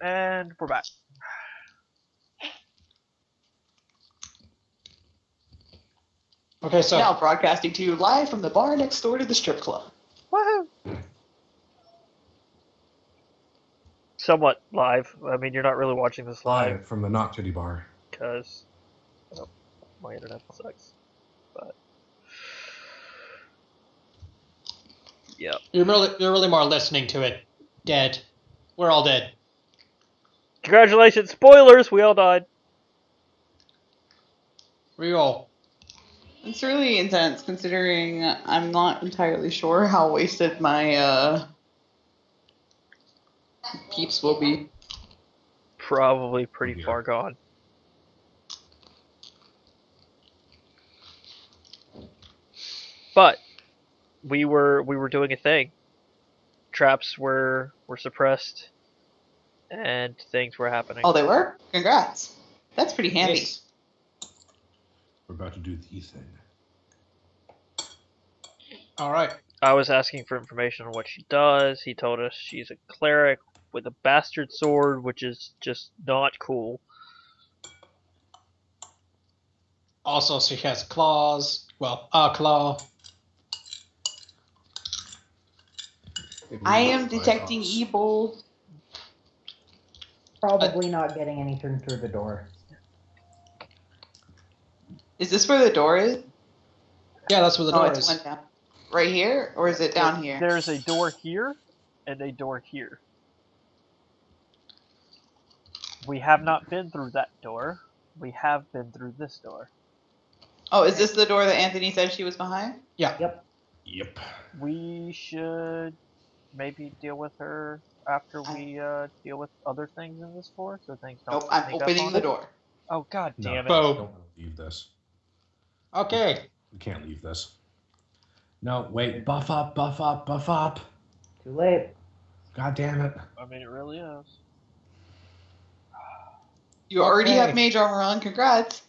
And we're back. Okay, so now broadcasting to you live from the bar next door to the strip club. Woohoo! Somewhat live. I mean, you're not really watching this live from the Not Titty Bar. because my internet sucks. But yeah, you're really more listening to it. Dead. We're all dead. congratulations! Spoilers. We all died. Reroll. It's really intense considering I'm not entirely sure how wasted my peeps will be. Probably pretty far gone. But we were doing a thing. Traps were suppressed, and things were happening. Oh, they were? Congrats. That's pretty handy. Yes. We're about to do the thing. All right. I was asking for information on what she does. He told us she's a cleric with a bastard sword, which is just not cool. Also, she has claws. Well, a claw. I am detecting evil. Probably not getting anything through the door. Is this where the door is? Yeah, that's where the door it's is. one down. Right here? Or is it down here? There's a door here and a door here. We have not been through that door. We have been through this door. Oh, is this the door that Anthony said she was behind? Yeah. Yep. We should maybe deal with her after we deal with other things in this floor, so things don't. Nope, I'm opening the door. Oh, god damn it! Boom. Don't leave this. Okay. We can't leave this. No, wait. Buff up, buff up, buff up. Too late. God damn it. I mean, it really is. You already Okay. have mage armor on. Congrats.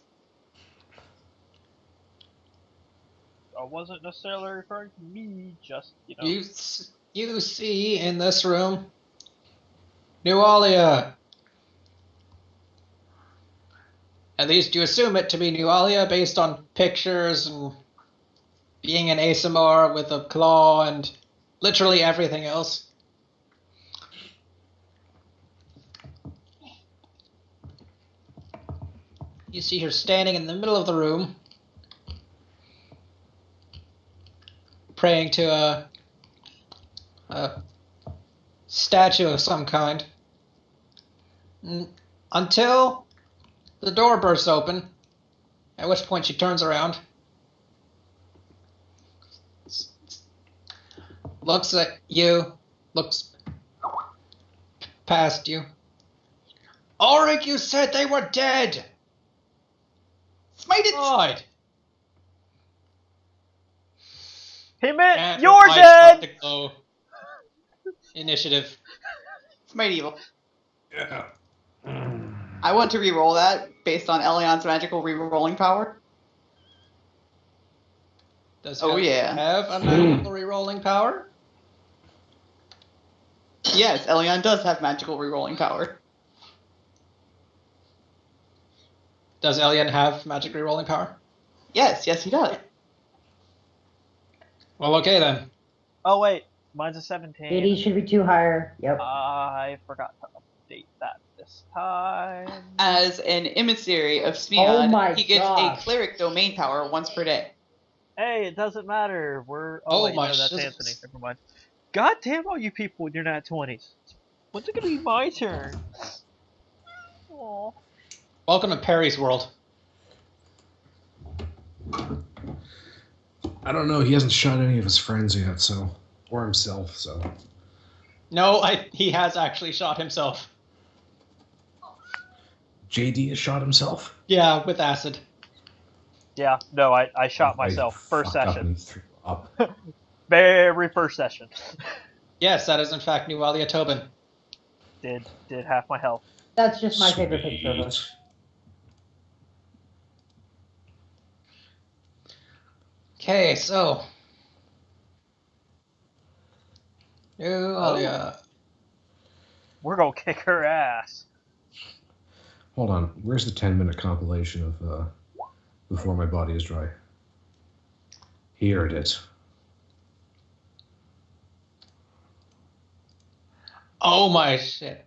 I wasn't necessarily referring to me, just, You see in this room, Nualia. At least you assume it to be Nualia based on pictures and being an Asimar with a claw and literally everything else. You see her standing in the middle of the room, praying to a statue of some kind. Until the door bursts open, at which point she turns around, looks at you, looks past you. Auric, you said they were dead! Smite it! Right. He meant And you're her eyes start dead! to glow. Initiative. Smite evil. Yeah. I want to re-roll that based on Elion's magical re-rolling power. Does Oh, yeah. have a magical re-rolling power? Yes, Elion does have magical re-rolling power. Does Elian have magic re-rolling power? Yes, he does. Well, okay then. Oh, wait. Mine's a 17. 80 should be too higher. Yep. I forgot to update that this time. As an emissary of Oh Smeon, my he gets gosh. a cleric domain power once per day. Hey, it doesn't matter. We're... Oh wait, my no, that's shizzles. Anthony. Never mind. God damn all you people with your nat 20s. When's it gonna be my turn? Aww. Welcome to Perry's world. I don't know. He hasn't shot any of his friends yet, so. Or himself, so. No, he has actually shot himself. JD has shot himself? Yeah, with acid. Yeah, no, I shot I myself. First fucked up session. and threw up. Very first session. Yes, that is in fact Nualia Tobin. Did half my health. That's just my favorite picture of her. Sweet. Okay, so. Nualia. We're gonna kick her ass. Hold on. Where's the 10-minute compilation of Before My Body Is Dry? Here it is. Oh my shit.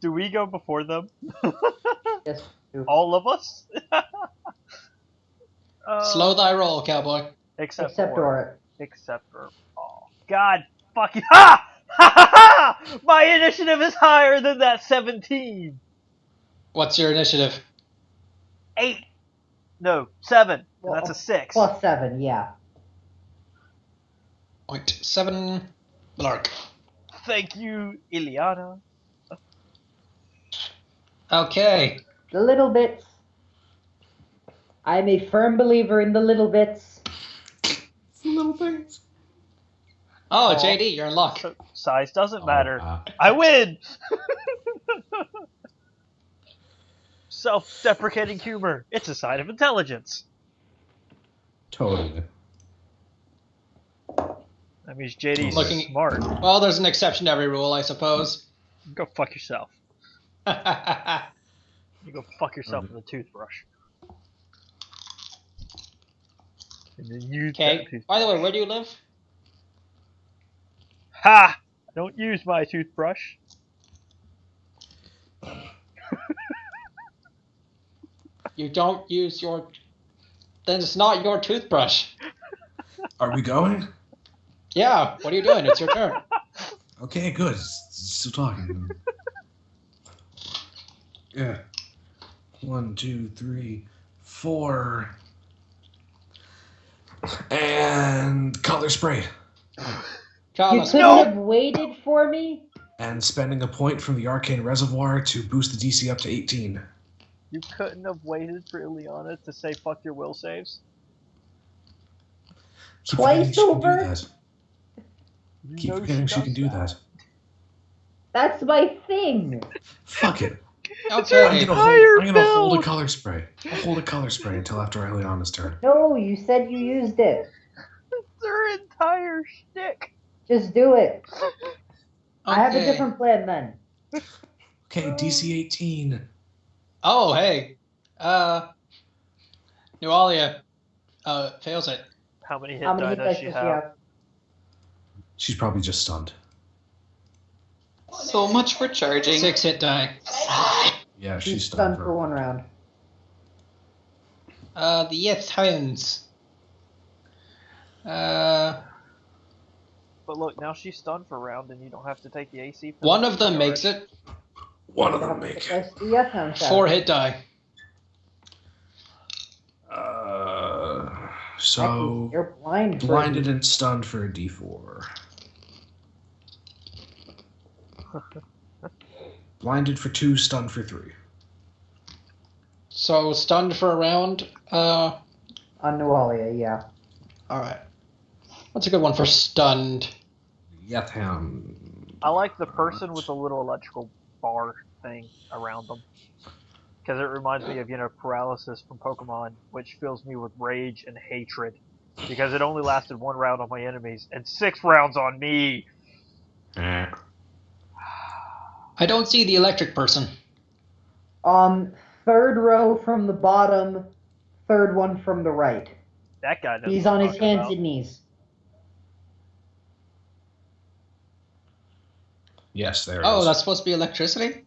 Do we go before them? Yes. All of us? Slow thy roll, cowboy. Except Except for Dora. Except for oh God fucking ha! Ha ha ha! My initiative is higher than that 17. What's your initiative? 8. No, 7. Well, That's a 6. Plus 7, yeah. 0.7 Blark. Thank you, Ileana. Okay. The little bits. I'm a firm believer in the little bits. Little things. Oh, Aw. JD, you're in luck. So, size doesn't matter. Oh, I win! Self-deprecating humor. It's a sign of intelligence. totally. That means JD's Looking- smart. Well, there's an exception to every rule, I suppose. Go fuck yourself. You go fuck yourself with a toothbrush. And then use that Okay. toothbrush. By the way, where do you live? Ha! Don't use my toothbrush. You don't use your... Then it's not your toothbrush. Are we going? Yeah, what are you doing? It's your turn. Okay, good. Still talking. Yeah. 1, 2, 3, 4. And color spray. You Carlos, couldn't have waited for me? And spending a point from the arcane reservoir to boost the DC up to 18. You couldn't have waited for Ileana to say fuck your will saves? Keep Twice forgetting she can over? do that. You Keep know forgetting she does can do that. That's my thing. Fuck it. okay. I'm gonna hold a color spray. I'll hold a color spray until after Ileana's turn. No, you said you used it. It's her entire shtick. Just do it. I have a Okay. different plan then. Okay, DC 18. Oh, hey. Nualia fails it. How many hit How many die hit does dice she does have? She's probably just stunned. So much for charging. 6 hit die. Yeah, She's she's stunned stunned for 1 round. The yes hounds. But look, now she's stunned for a round, and you don't have to take the AC. For One the of them charge. makes it. One of them make. That's the yes sound shot. 4 hit die. So You're blind. for blinded me. and stunned for a D4. Blinded for 2, stunned for 3. So stunned for a round. On Nualia, yeah. Alright. What's a good one for stunned? Yatham. I like the person with the little electrical bar thing around them. Because it reminds me of, paralysis from Pokemon, which fills me with rage and hatred. Because it only lasted 1 round on my enemies, and 6 rounds on me! I don't see the electric person. Third row from the bottom, third one from the right. That guy knows He's what on I'm his talking hands about. and knees. Yes, there it Oh, is. that's supposed to be electricity?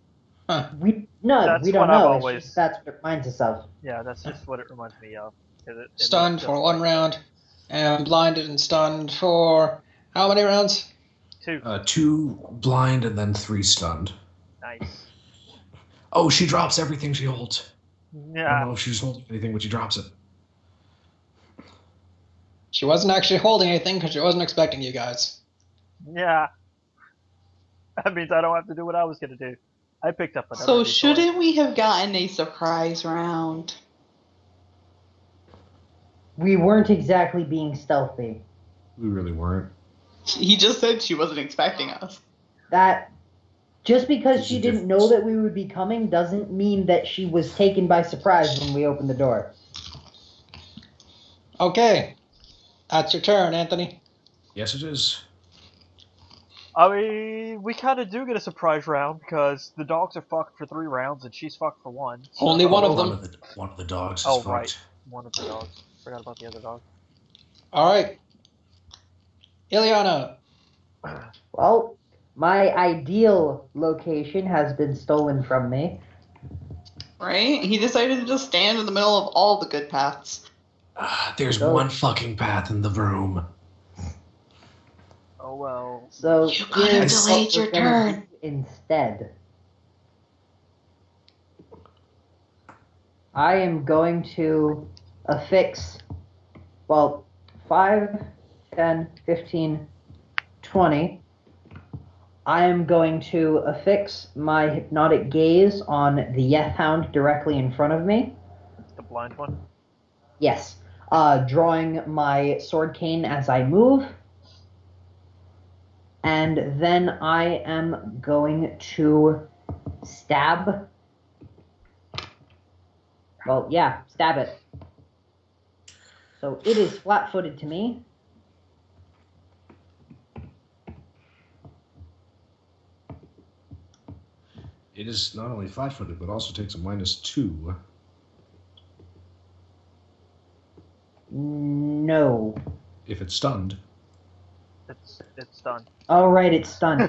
Huh. We don't That's know. what I've It's always- just that's what it reminds us of. Yeah, that's just what it reminds me of. It Stunned looks for just 1 like round. And blinded and stunned for how many rounds? 2. 2 blind and then 3 stunned. Nice. Oh, she drops everything she holds. I don't Yeah. know if she's holding anything when she drops it. She wasn't actually holding anything because she wasn't expecting you guys. Yeah. That means I don't have to do what I was going to do. I picked up another So D4. shouldn't we have gotten a surprise round? We weren't exactly being stealthy. We really weren't. He just said she wasn't expecting us. That just because There's she a didn't difference. know that we would be coming doesn't mean that she was taken by surprise when we opened the door. Okay. That's your turn, Anthony. Yes, it is. I mean, we kind of do get a surprise round because the dogs are fucked for 3 rounds and she's fucked for 1. So. Only one of One them. of the dogs is Oh, fucked. right. One of the dogs. Forgot about the other dog. All right. Ileana. Well, my ideal location has been stolen from me. Right? He decided to just stand in the middle of all the good paths. There's So- one fucking path in the room. Oh, well. So You could have here's delayed what your we're gonna turn. do instead. I am going to affix, 5, 10, 15, 20. I am going to affix my hypnotic gaze on the Yeth Hound directly in front of me. The blind one? Yes. Drawing my sword cane as I move. And then I am going to stab. Well, yeah, stab it. So it is flat-footed to me. It is not only flat-footed, but also takes a -2. No. If it's stunned. It's done. Oh, right, it's stunned.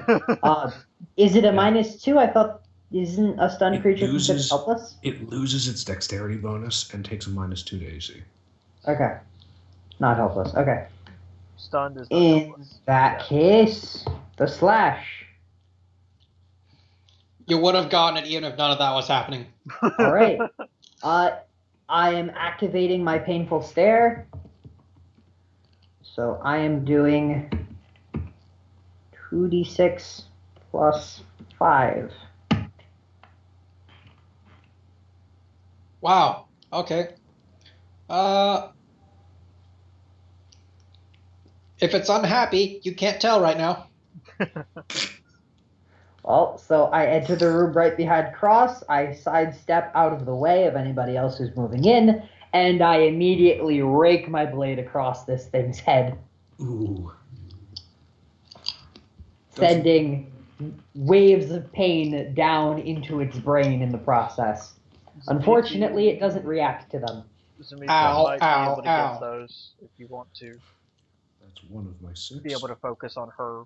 Is it a Yeah. -2? I thought, isn't a stunned It creature loses- considered helpless? It loses its dexterity bonus and takes a -2 to AC. Okay. Not helpless. Okay. Stunned is not In helpless. that Yeah. case, the slash. You would have gotten it even if none of that was happening. All right. I am activating my painful stare. So I am doing 2d6 plus 5. Wow. Okay. If it's unhappy, you can't tell right now. Well, so I enter the room right behind Cross. I sidestep out of the way of anybody else who's moving in, and I immediately rake my blade across this thing's head, Ooh. sending waves of pain down into its brain in the process. Unfortunately, it doesn't react to them. Zamiki Ow, might be ow, able to ow. get those if you want to That's one of my 6. be able to focus on her.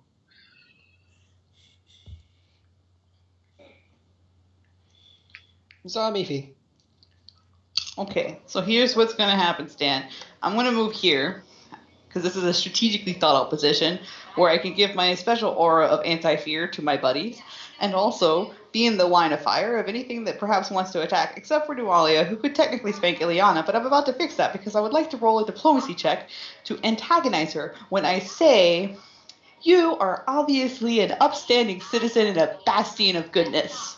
Zamifi. Okay, so here's what's going to happen, Stan. I'm going to move here, because this is a strategically thought out position, where I can give my special aura of anti-fear to my buddies, and also be in the line of fire of anything that perhaps wants to attack, except for Dualia, who could technically spank Ileana, but I'm about to fix that, because I would like to roll a diplomacy check to antagonize her when I say, you are obviously an upstanding citizen and a bastion of goodness.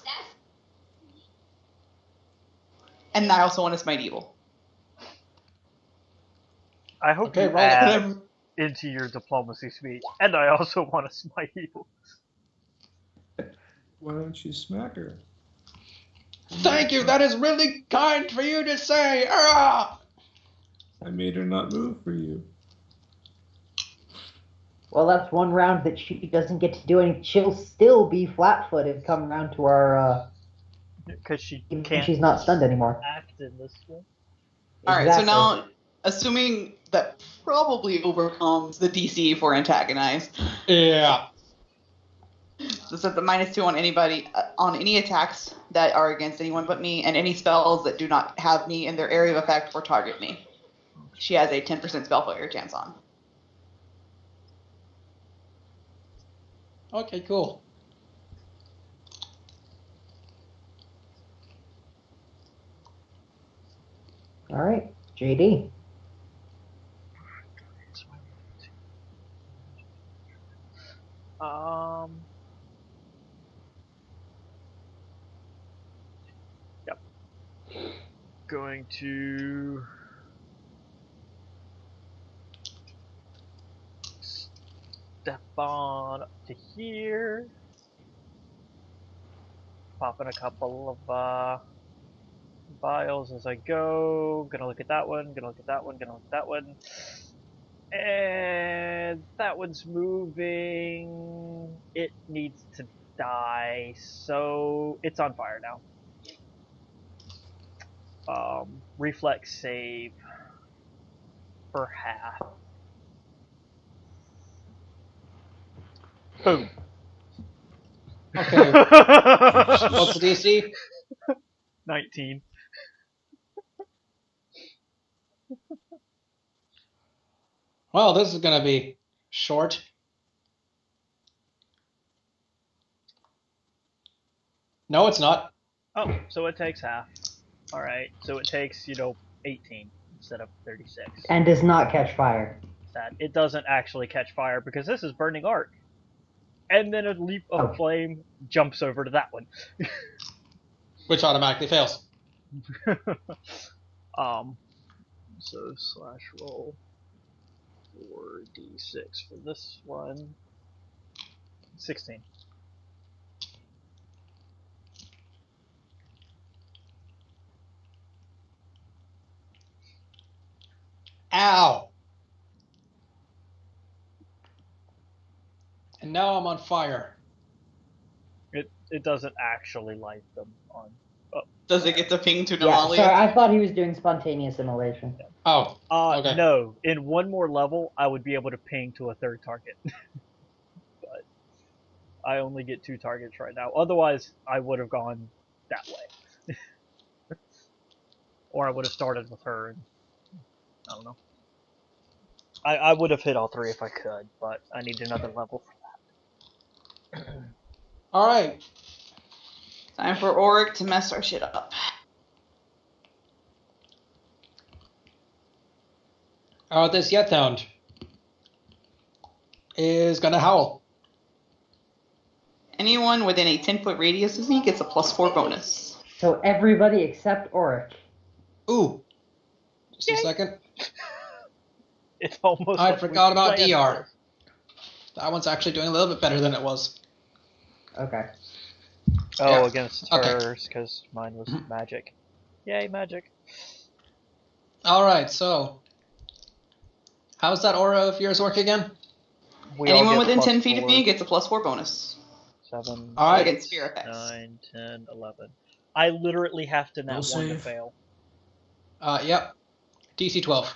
And I also want to smite evil. I hope Okay, you roll add into your diplomacy speech, and I also want to smite evil. Why don't you smack her? Thank you. That is really kind for you to say. Ah! I made her not move for you. Well, that's one round that she doesn't get to do anything. She'll still be flat-footed come round to our, Because she even can't if she's not stunned anymore. act in this one. All right, so Exactly. now, assuming that probably overcomes the DC for antagonize, Yeah. so set the -2 on anybody, on any attacks that are against anyone but me, and any spells that do not have me in their area of effect or target me. She has a 10% spell failure chance on. Okay, cool. All right, JD. Yep. Going to step on up to here. Popping a couple of vials as I go. Gonna look at that one, gonna look at that one, gonna look at that one. And that one's moving. It needs to die, so it's on fire now. Reflex save for half. Boom. Okay. What's the DC? 19. Well, this is gonna be short. No, it's not. Oh, so it takes half. Alright, so it takes, 18 instead of 36. And does not catch fire. Sad. It doesn't actually catch fire because this is Burning Arc. And then a leap of flame jumps over to that one. Which automatically fails. So slash roll 4d6 for this one. 16. Ow! And now I'm on fire. It doesn't actually light them on. Oh. Does it get to ping to Yeah, Nualia? sorry, I thought he was doing spontaneous immolation. Oh, okay. No. In one more level, I would be able to ping to a third target. But I only get 2 targets right now. Otherwise, I would have gone that way. Or I would have started with her. And, I don't know. I would have hit all 3 if I could, but I need another level for that. Alright. Time for Auric to mess our shit up. This Yethound is gonna howl. Anyone within a 10-foot radius of me gets a +4 bonus. So everybody except Auric. Ooh. Just a second. It's almost. I like forgot we about planned DR. That one's actually doing a little bit better than it was. Okay. Oh, Yeah. against Okay. hers, because mine was magic. Yay, magic. Alright, so. How's that aura of yours work again? We all Anyone get within plus 10 feet of 4, me gets a +4 bonus. 7, Alright. Against fear effects. 9, 10, 11. I literally have to nat Will 1 to save. fail. Yep. DC 12.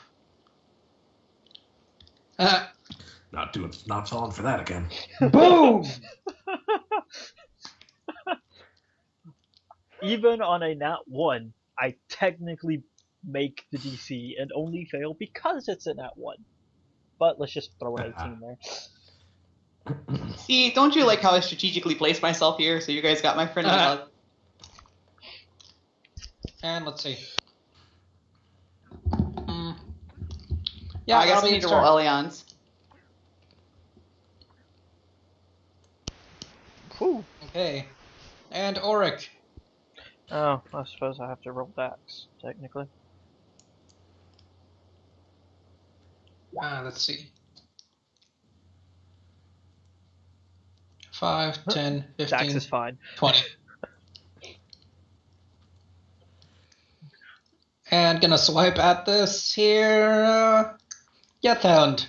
Not falling for that again. Boom! Even on a nat 1, I technically make the DC and only fail because it's a nat 1. But let's just throw an 18 there. See, don't you like how I strategically placed myself here so you guys got my friendly hug? And let's see. Yeah, I guess that'll we be need to its roll turn. Elions. Whew. Okay. And Auric. Oh, I suppose I have to roll Dax, technically. Let's see. 5, 10, 15, Dax is fine. 20. And gonna swipe at this here. Yethound.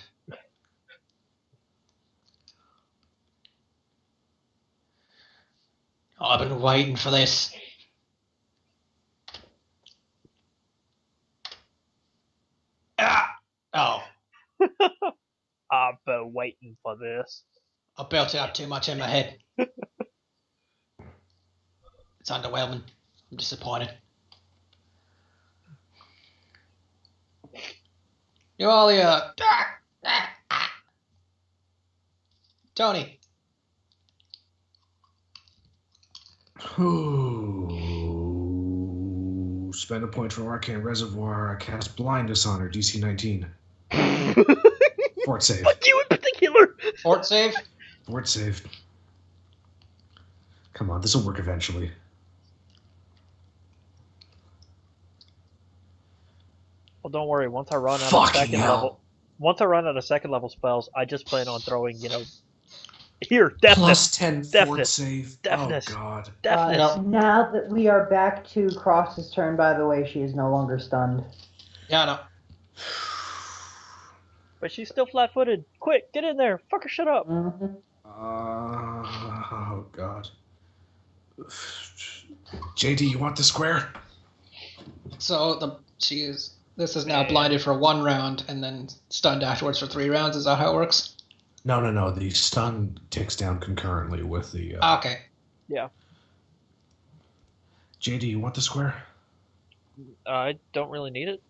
Oh, I've been waiting for this. Ah! Oh, I've been waiting for this. I built it up too much in my head. It's underwhelming. I'm disappointed. Nualia. Tony. Ooh. Spend a point for Arcane Reservoir. Cast Blindness on her. DC 19. Fort save. Fuck you in particular! Fort save. Fort save. Come on, this will work eventually. Well, don't worry. Once I run out of Fucking second hell. level, once I run out of second level spells, I just plan on throwing, here, deafness, Plus 10 Fort deafness, save. deafness. Oh, God. deafness. No. Now that we are back to Cross's turn, by the way, she is no longer stunned. Yeah, no. But she's still flat-footed. Quick, get in there. Fucker, shut up. Mhm. Oh, God. JD, you want the square? So this is now blinded for 1 round and then stunned afterwards for 3 rounds. Is that how it works? No. The stun ticks down concurrently with the... Okay. Yeah. JD, you want the square? I don't really need it.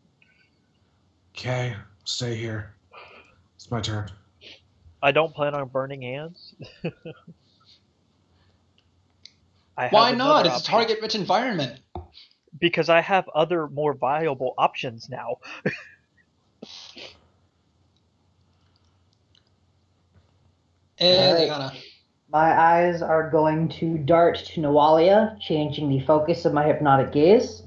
Okay, stay here. It's my turn. I don't plan on burning hands. I have Why not? another It's a option. target-rich environment. Because I have other, more viable options now. Eliana. My eyes are going to dart to Nawalia, changing the focus of my hypnotic gaze.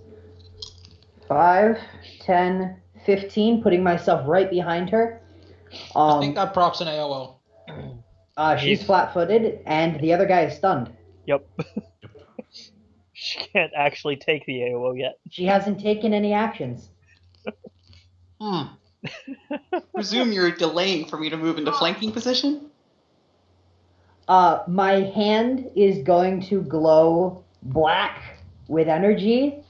5, 10, 15, putting myself right behind her. I think that procs an AOO. She's flat-footed, and the other guy is stunned. Yep. She can't actually take the AOO yet. She hasn't taken any actions. Presume you're delaying for me to move into flanking position? My hand is going to glow black with energy,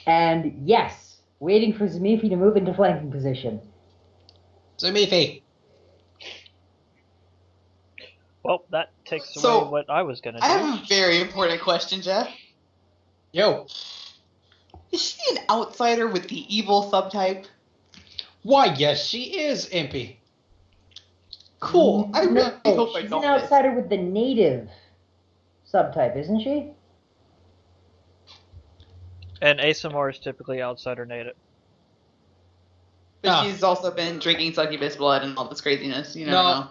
and yes, waiting for Zamifi to move into flanking position. Zamifi. Well, that takes So, away what I was gonna do. I have a very important question, Jeff. Yo. Is she an outsider with the evil subtype? Why, yes, she is, Impy. Cool. I really hope I she's don't an miss. outsider with the native subtype, isn't she? And ASMR is typically outsider native. But she's also been drinking succubus blood and all this craziness. You never know.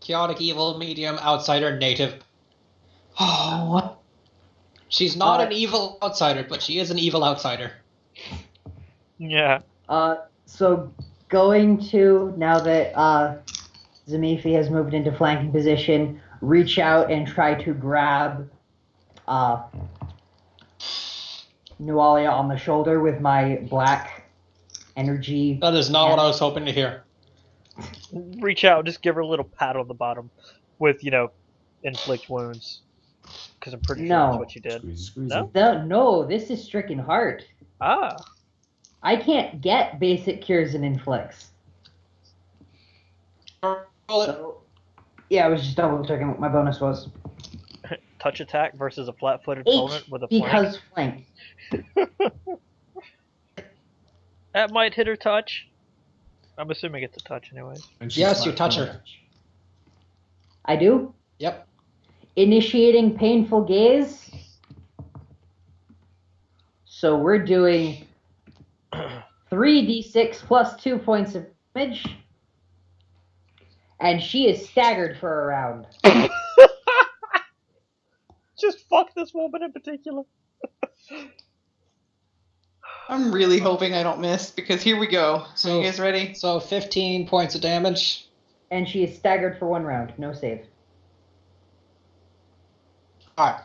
Chaotic evil, medium, outsider, native. Oh. She's not an evil outsider, but she is an evil outsider. Yeah. So going to, now that Zamifi has moved into flanking position, reach out and try to grab Nualia on the shoulder with my black energy. That is not what I was hoping to hear. Reach out, just give her a little pat on the bottom with, inflict wounds. Because I'm pretty sure No. that's what you did. Squeeze. No? No, this is stricken heart. Ah. I can't get basic cures and inflicts. Roll it. So, yeah, I was just double checking what my bonus was. Touch attack versus a flat-footed 8 opponent with a flank. because flank. That might hit her touch. I'm assuming it's a touch anyway. And she's Yes, you touch flat-footed. her. I do? Yep. Initiating painful gaze. So we're doing 3d6 plus 2 points of damage. And she is staggered for a round. Just fuck this woman in particular. I'm really hoping I don't miss, because here we go. So- Are you guys ready? So 15 points of damage. And she is staggered for 1 round. No save. Alright.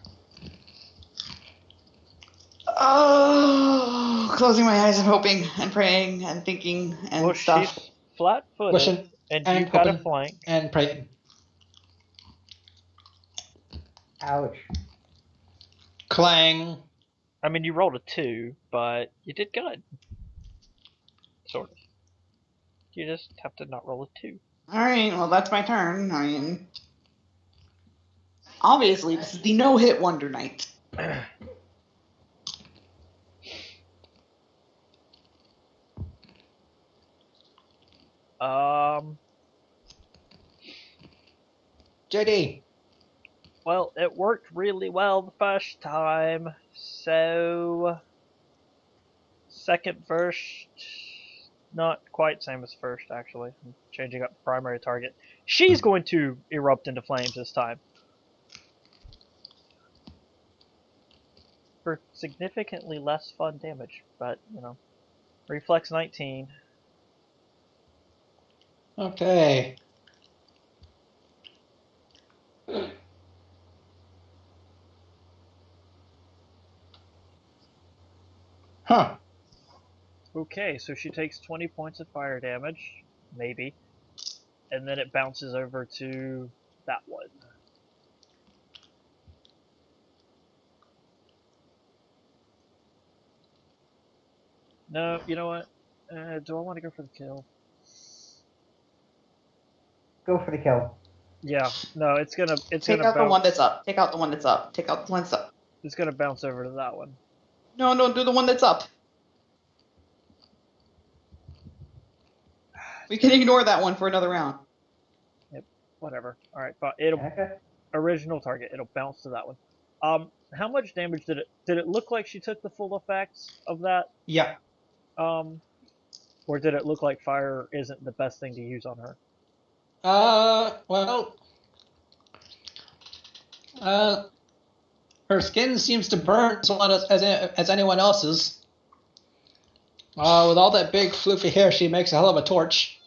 Oh, closing my eyes and hoping and praying and thinking and Well, stuff. she's flat-footed, Wishing and and you've got a hoping. flank. And pray. Ouch. Clang. I mean, you rolled a 2, but you did good. Sort of. You just have to not roll a 2. Alright, well, that's my turn. I mean, obviously, this is the no-hit wonder night. JD. Well, it worked really well the first time, so second verse, not quite same as first actually. I'm changing up the primary target. She's going to erupt into flames this time. For significantly less fun damage, but reflex 19. Okay. Huh. Okay, so she takes 20 points of fire damage. maybe. And then it bounces over to that one. No, you know what? Do I want to go for the kill? Go for the kill. Yeah, no, it's gonna Take out the one that's up. Take out the one that's up. Take out the one that's up. It's gonna bounce over to that one. No, do the one that's up. We can ignore that one for another round. Yep, whatever. All right, but it'll original target. It'll bounce to that one. How much damage did it? Did it look like she took the full effects of that? Yeah. Or did it look like fire isn't the best thing to use on her? Well, her skin seems to burn as well as anyone else's. With all that big floofy hair, she makes a hell of a torch.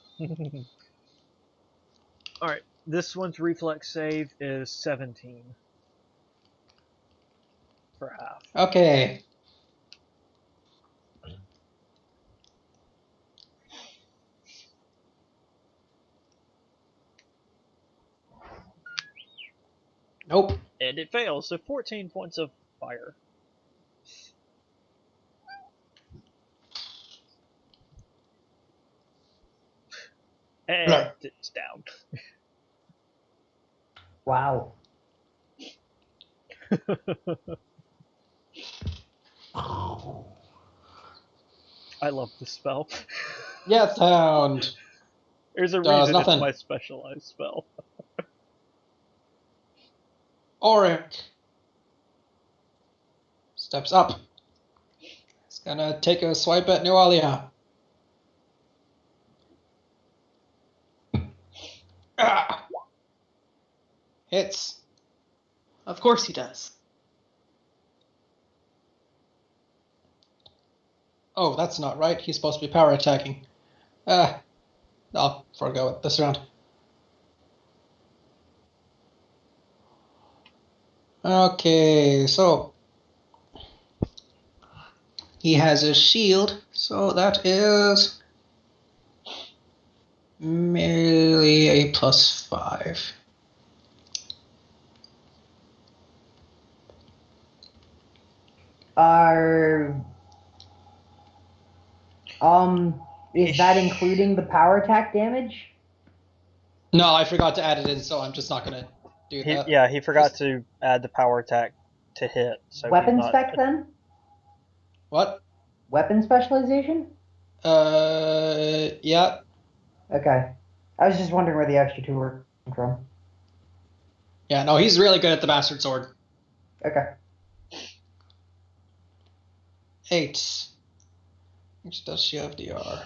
Alright, this one's reflex save is 17. For half. Okay. Nope. And it fails, so 14 points of fire. And it's down. Wow. I love this spell. Yeah, sound. There's a Does reason nothing. it's my specialized spell. Auric steps up. He's gonna take a swipe at Nualia. Hits. Of course he does. Oh, that's not right. He's supposed to be power attacking. I'll forego it this round. Okay, so he has a shield, so that is merely a +5. Is that including the power attack damage? No, I forgot to add it in, so I'm just not gonna do that. Yeah, he forgot to add the power attack to hit. So Weapon spec then? What? Weapon specialization? Yeah. Okay. I was just wondering where the extra 2 were from. Yeah, no, he's really good at the Bastard Sword. Okay. 8. Which does she have DR?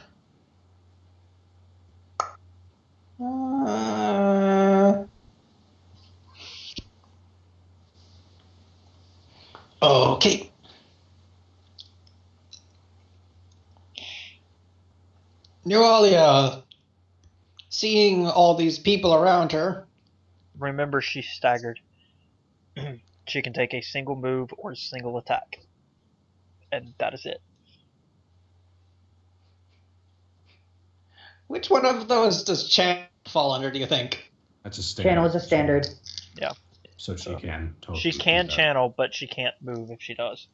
Okay. Nualia, seeing all these people around her. Remember, she's staggered. She can take a single move or a single attack. And that is it. Which one of those does Channel fall under, do you think? That's a standard. Channel is a standard. Yeah. So she can totally. She can channel, but she can't move if she does.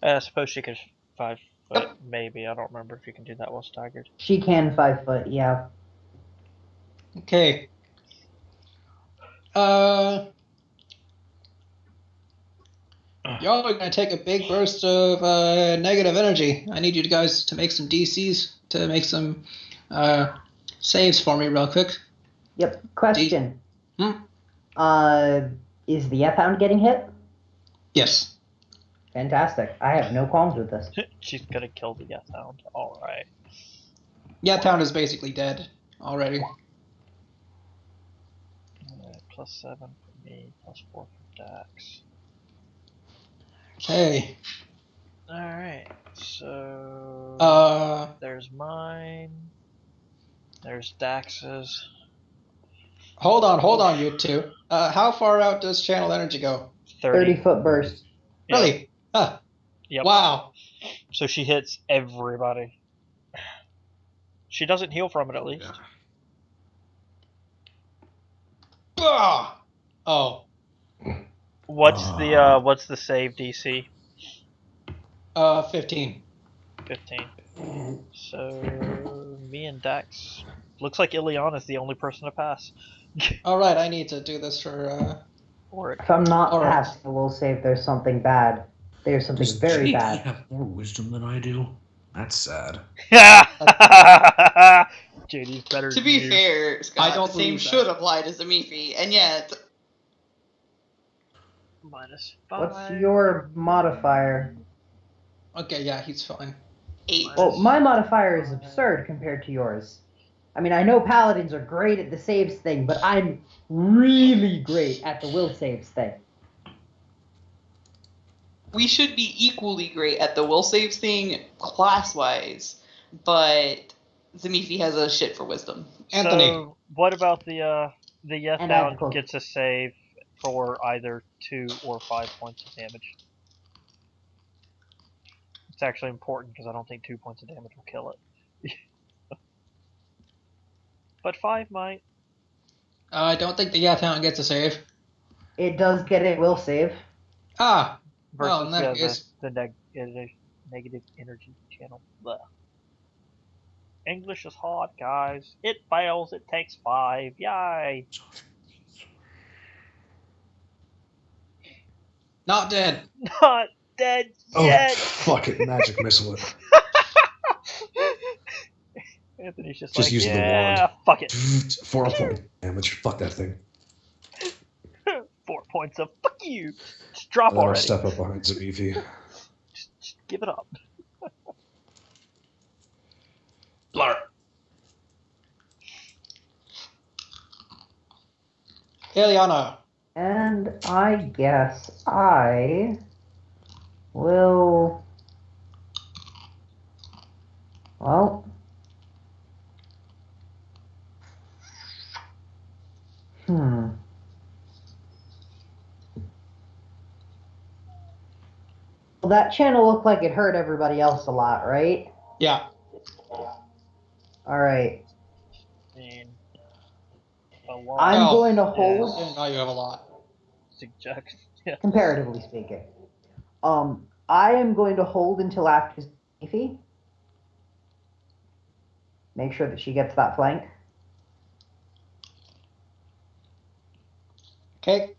I suppose she could 5 foot, maybe. I don't remember if you can do that while staggered. She can 5 foot, yeah. Okay. Y'all are going to take a big burst of negative energy. I need you guys to make some DCs, to make some saves for me real quick. Yep. Question. Hmm? Is the F-Hound getting hit? Yes. Fantastic. I have no qualms with this. She's gonna kill the Death Hound. Alright. Yeah, town is basically dead already. +7 for me, +4 for Dax. Okay. Alright, so... there's mine. There's Dax's. Hold on, you two. How far out does channel energy go? 30 foot burst. Really? Huh. Yep. Wow. So she hits everybody. She doesn't heal from it, at least. Yeah. Ah! Oh. What's the save DC? 15. 15. So me and Dax. Looks like Ileana's the only person to pass. Alright, I need to do this for, Or If I'm not All right. passing the will save, there's something bad. There's something Does very JD bad. have more wisdom than I do? That's sad. JD's better To than be you. fair, Scott, I don't the same believe that. should apply to Zamifi, and yet -5. What's your modifier? Okay, yeah, he's fine. 8. Well, my modifier is absurd compared to yours. I mean, I know paladins are great at the saves thing, but I'm really great at the will saves thing. We should be equally great at the will saves thing class-wise, but Zamifi has a shit for wisdom. Anthony. So, what about the yes And I have down close. gets a save for either 2 or 5 points of damage? It's actually important because I don't think 2 points of damage will kill it. But 5 might. I don't think the Yathound gets a save. It does get a will save. Ah! Versus Well, in that case- the negative energy channel. Blah. English is hard, guys. It fails, it takes 5. Yay! Not dead. Not dead Oh, yet! fuck it. Magic missile it. Anthony's just Just like, using the yeah, wand. fuck it. 4 point damage. Fuck that thing. 4 points of fuck you. Just drop And then I'll already. step up behind Zamifi. Just give it up. Blar. Ileana. And I guess I will. Well. Well, that channel looked like it hurt everybody else a lot, right? Yeah. Alright. And a lot. I'm Oh, going to I hold, didn't know you have a lot. Suggest. Yeah. comparatively speaking. I am going to hold until after Zamifi. Make sure that she gets that flank. Okay.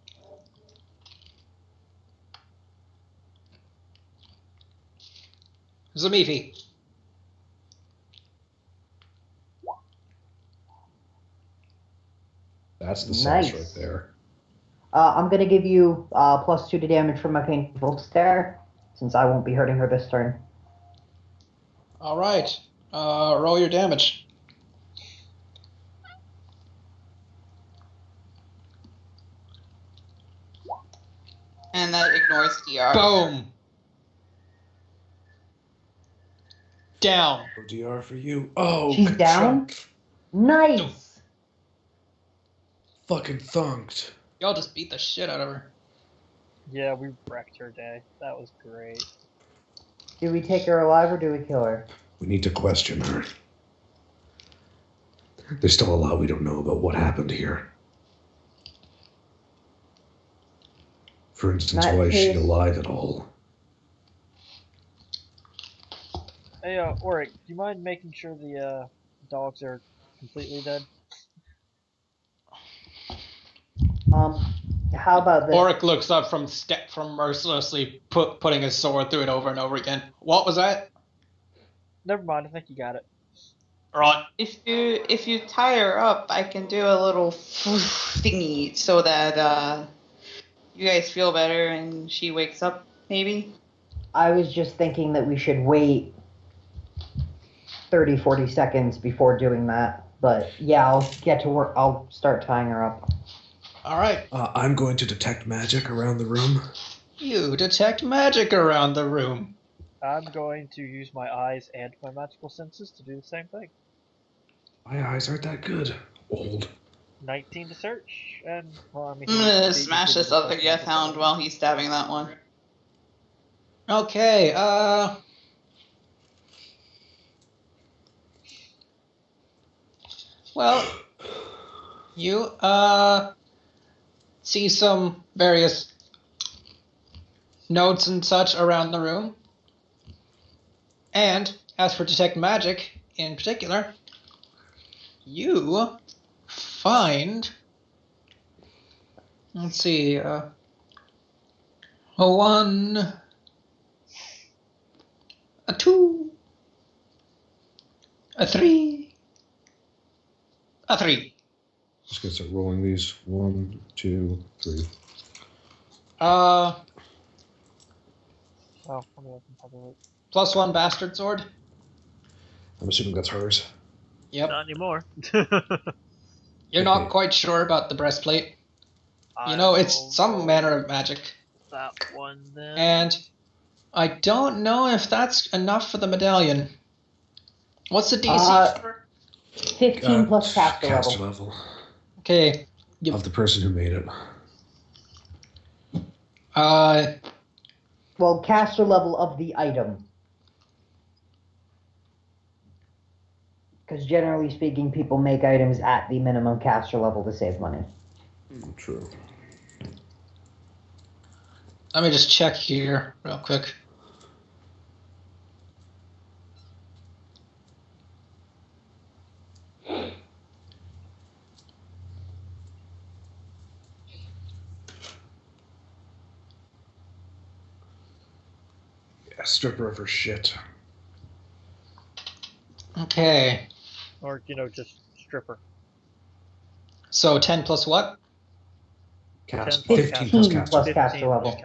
Zamifi. That's the sauce Nice. right there. I'm going to give you +2 to damage from my painful stare, since I won't be hurting her this turn. Alright. Roll your damage. And that ignores DR. Boom. Down. ODR for you. Oh, She's good down? job. Nice! Fucking thunked. Y'all just beat the shit out of her. Yeah, we wrecked her day. That was great. Do we take her alive or do we kill her? We need to question her. There's still a lot we don't know about what happened here. For instance, That why is she case- alive at all? Hey, Oric, do you mind making sure the dogs are completely dead? How about this? Oric looks up from mercilessly putting his sword through it over and over again. What was that? Never mind, I think you got it. Right. If you tie her up, I can do a little thingy so that you guys feel better and she wakes up, maybe. I was just thinking that we should wait 30, 40 seconds before doing that. But yeah, I'll get to work. I'll start tying her up. Alright. I'm going to detect magic around the room. You detect magic around the room. I'm going to use my eyes and my magical senses to do the same thing. My eyes aren't that good. Old. 19 to search, and well, I mean, I'm gonna smash this other Yathound while he's stabbing that one. Okay, Well, you see some various notes and such around the room. And as for detect magic in particular, you find, let's see, a 1, a 2, a 3, a 3. Just gonna start rolling these. 1, 2, 3. Oh, let me open probably. +1 bastard sword. I'm assuming that's hers. Yep. Not anymore. You're not quite sure about the breastplate. You know, it's some manner of magic. That one then. And I don't know if that's enough for the medallion. What's the DC? 15 plus caster level. Okay. Of the person who made it. Well, caster level of the item. Because generally speaking, people make items at the minimum caster level to save money. True. Let me just check here real quick. Yeah, stripper of her shit. Okay. Or, just stripper. So 10 plus what? 15 plus caster level.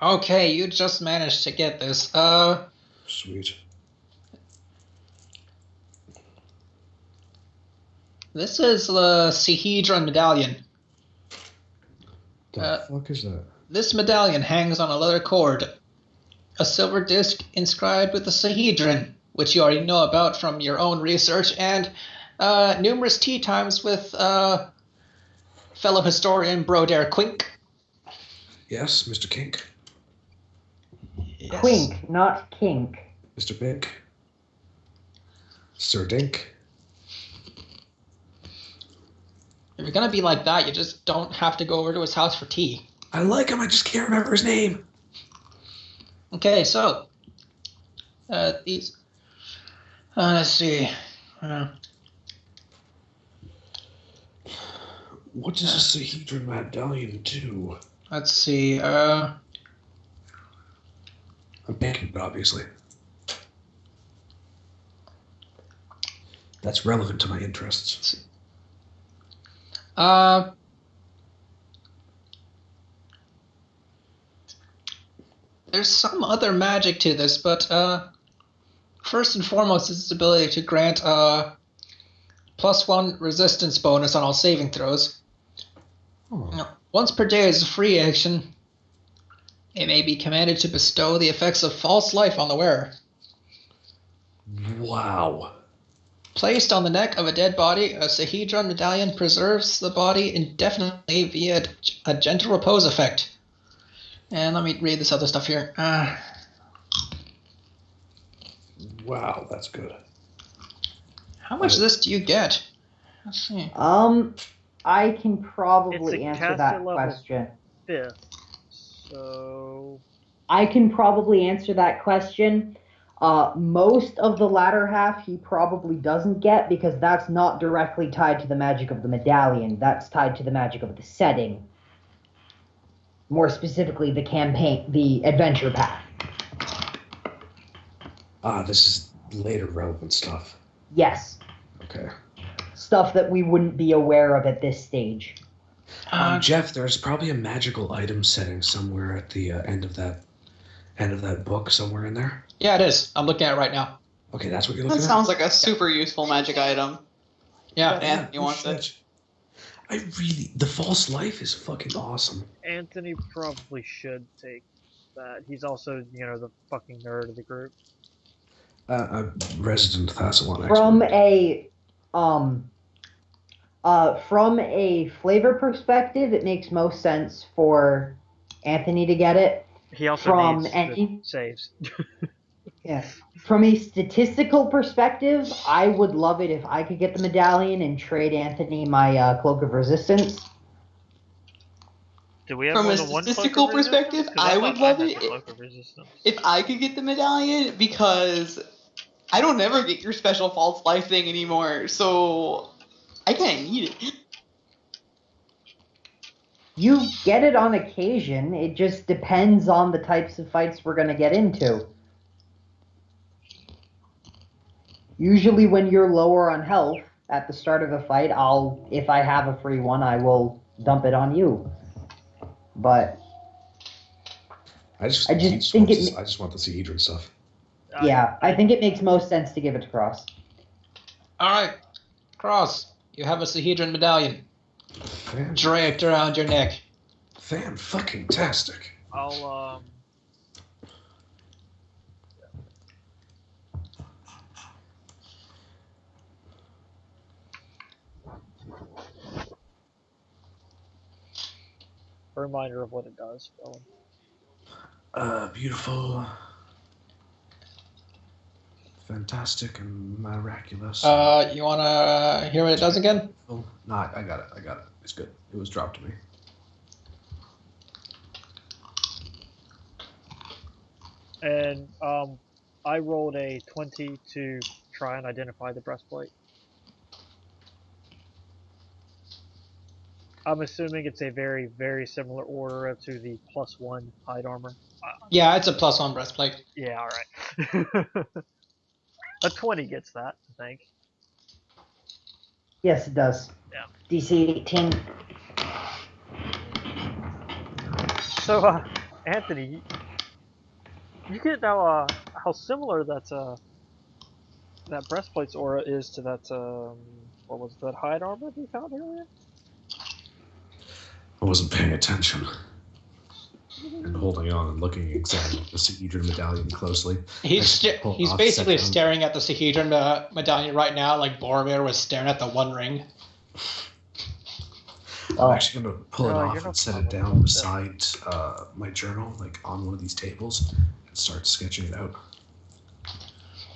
Okay, you just managed to get this. Sweet. This is the Sahedron medallion. The fuck is that? This medallion hangs on a leather cord. A silver disc inscribed with the Sahedron, which you already know about from your own research, and numerous tea times with fellow historian Brodair Quink. Yes, Mr. Kink. Yes. Quink, not kink. Mr. Bink. Sir Dink. If you're gonna be like that, you just don't have to go over to his house for tea. I like him, I just can't remember his name. Okay, so these. Let's see. What does a Sahedron medallion do? Let's see. I'm picking it, obviously. That's relevant to my interests. There's some other magic to this, but first and foremost is its ability to grant +1 resistance bonus on all saving throws. Oh. Once per day is a free action. It may be commanded to bestow the effects of false life on the wearer. Wow. Placed on the neck of a dead body, a Sahedron medallion preserves the body indefinitely via a gentle repose effect. And let me read this other stuff here. Wow, that's good. How much of this do you get? Let's see. I can probably It's a answer caster that level. question. 5th. So I can probably answer that question. Most of the latter half he probably doesn't get because that's not directly tied to the magic of the medallion. That's tied to the magic of the setting. More specifically, the campaign, the adventure path. This is later relevant stuff. Yes. Okay. Stuff that we wouldn't be aware of at this stage. Jeff, there's probably a magical item setting somewhere at the end of that book, somewhere in there. Yeah, it is. I'm looking at it right now. Okay, that's what you're looking That at? sounds like a super useful magic item. Yeah. Anthony wants it. The false life is fucking awesome. Anthony probably should take that. He's also, the fucking nerd of the group. A resident Thassalon From a flavor perspective, it makes most sense for Anthony to get it. He also needs any the saves. Yeah. From a statistical perspective, I would love it if I could get the medallion and trade Anthony my Cloak of Resistance. Do we have From more a than one Cloak statistical of Resistance? perspective, 'Cause I I thought would love had it the Cloak of Resistance. if I could get the medallion, because I don't ever get your special false life thing anymore, so I kind of need it. You get it on occasion. It just depends on the types of fights we're going to get into. Usually when you're lower on health at the start of a fight, if I have a free one, I will dump it on you. But I just think I just want the Sahedron stuff. yeah, I think it makes most sense to give it to Cross. All right, Cross, you have a Sahedron medallion draped around your neck. Fan-fucking-tastic. I'll a reminder of what it does. Beautiful, fantastic, and miraculous. You wanna hear what it does again? No, I got it. It's good. It was dropped to me. And I rolled a 20 to try and identify the breastplate. I'm assuming it's a very, very similar aura to the +1 hide armor. Yeah, it's a +1 breastplate. Yeah, alright. A 20 gets that, I think. Yes, it does. Yeah. DC 18. So, Anthony, you get now how similar that breastplate's aura is to that what was that hide armor we found earlier? I wasn't paying attention. And holding on and looking examining the Sahedron medallion closely. He's basically staring at the Sahedron medallion right now, like Boromir was staring at the One Ring. I'm actually going to pull it off and set it down beside my journal, like on one of these tables, and start sketching it out.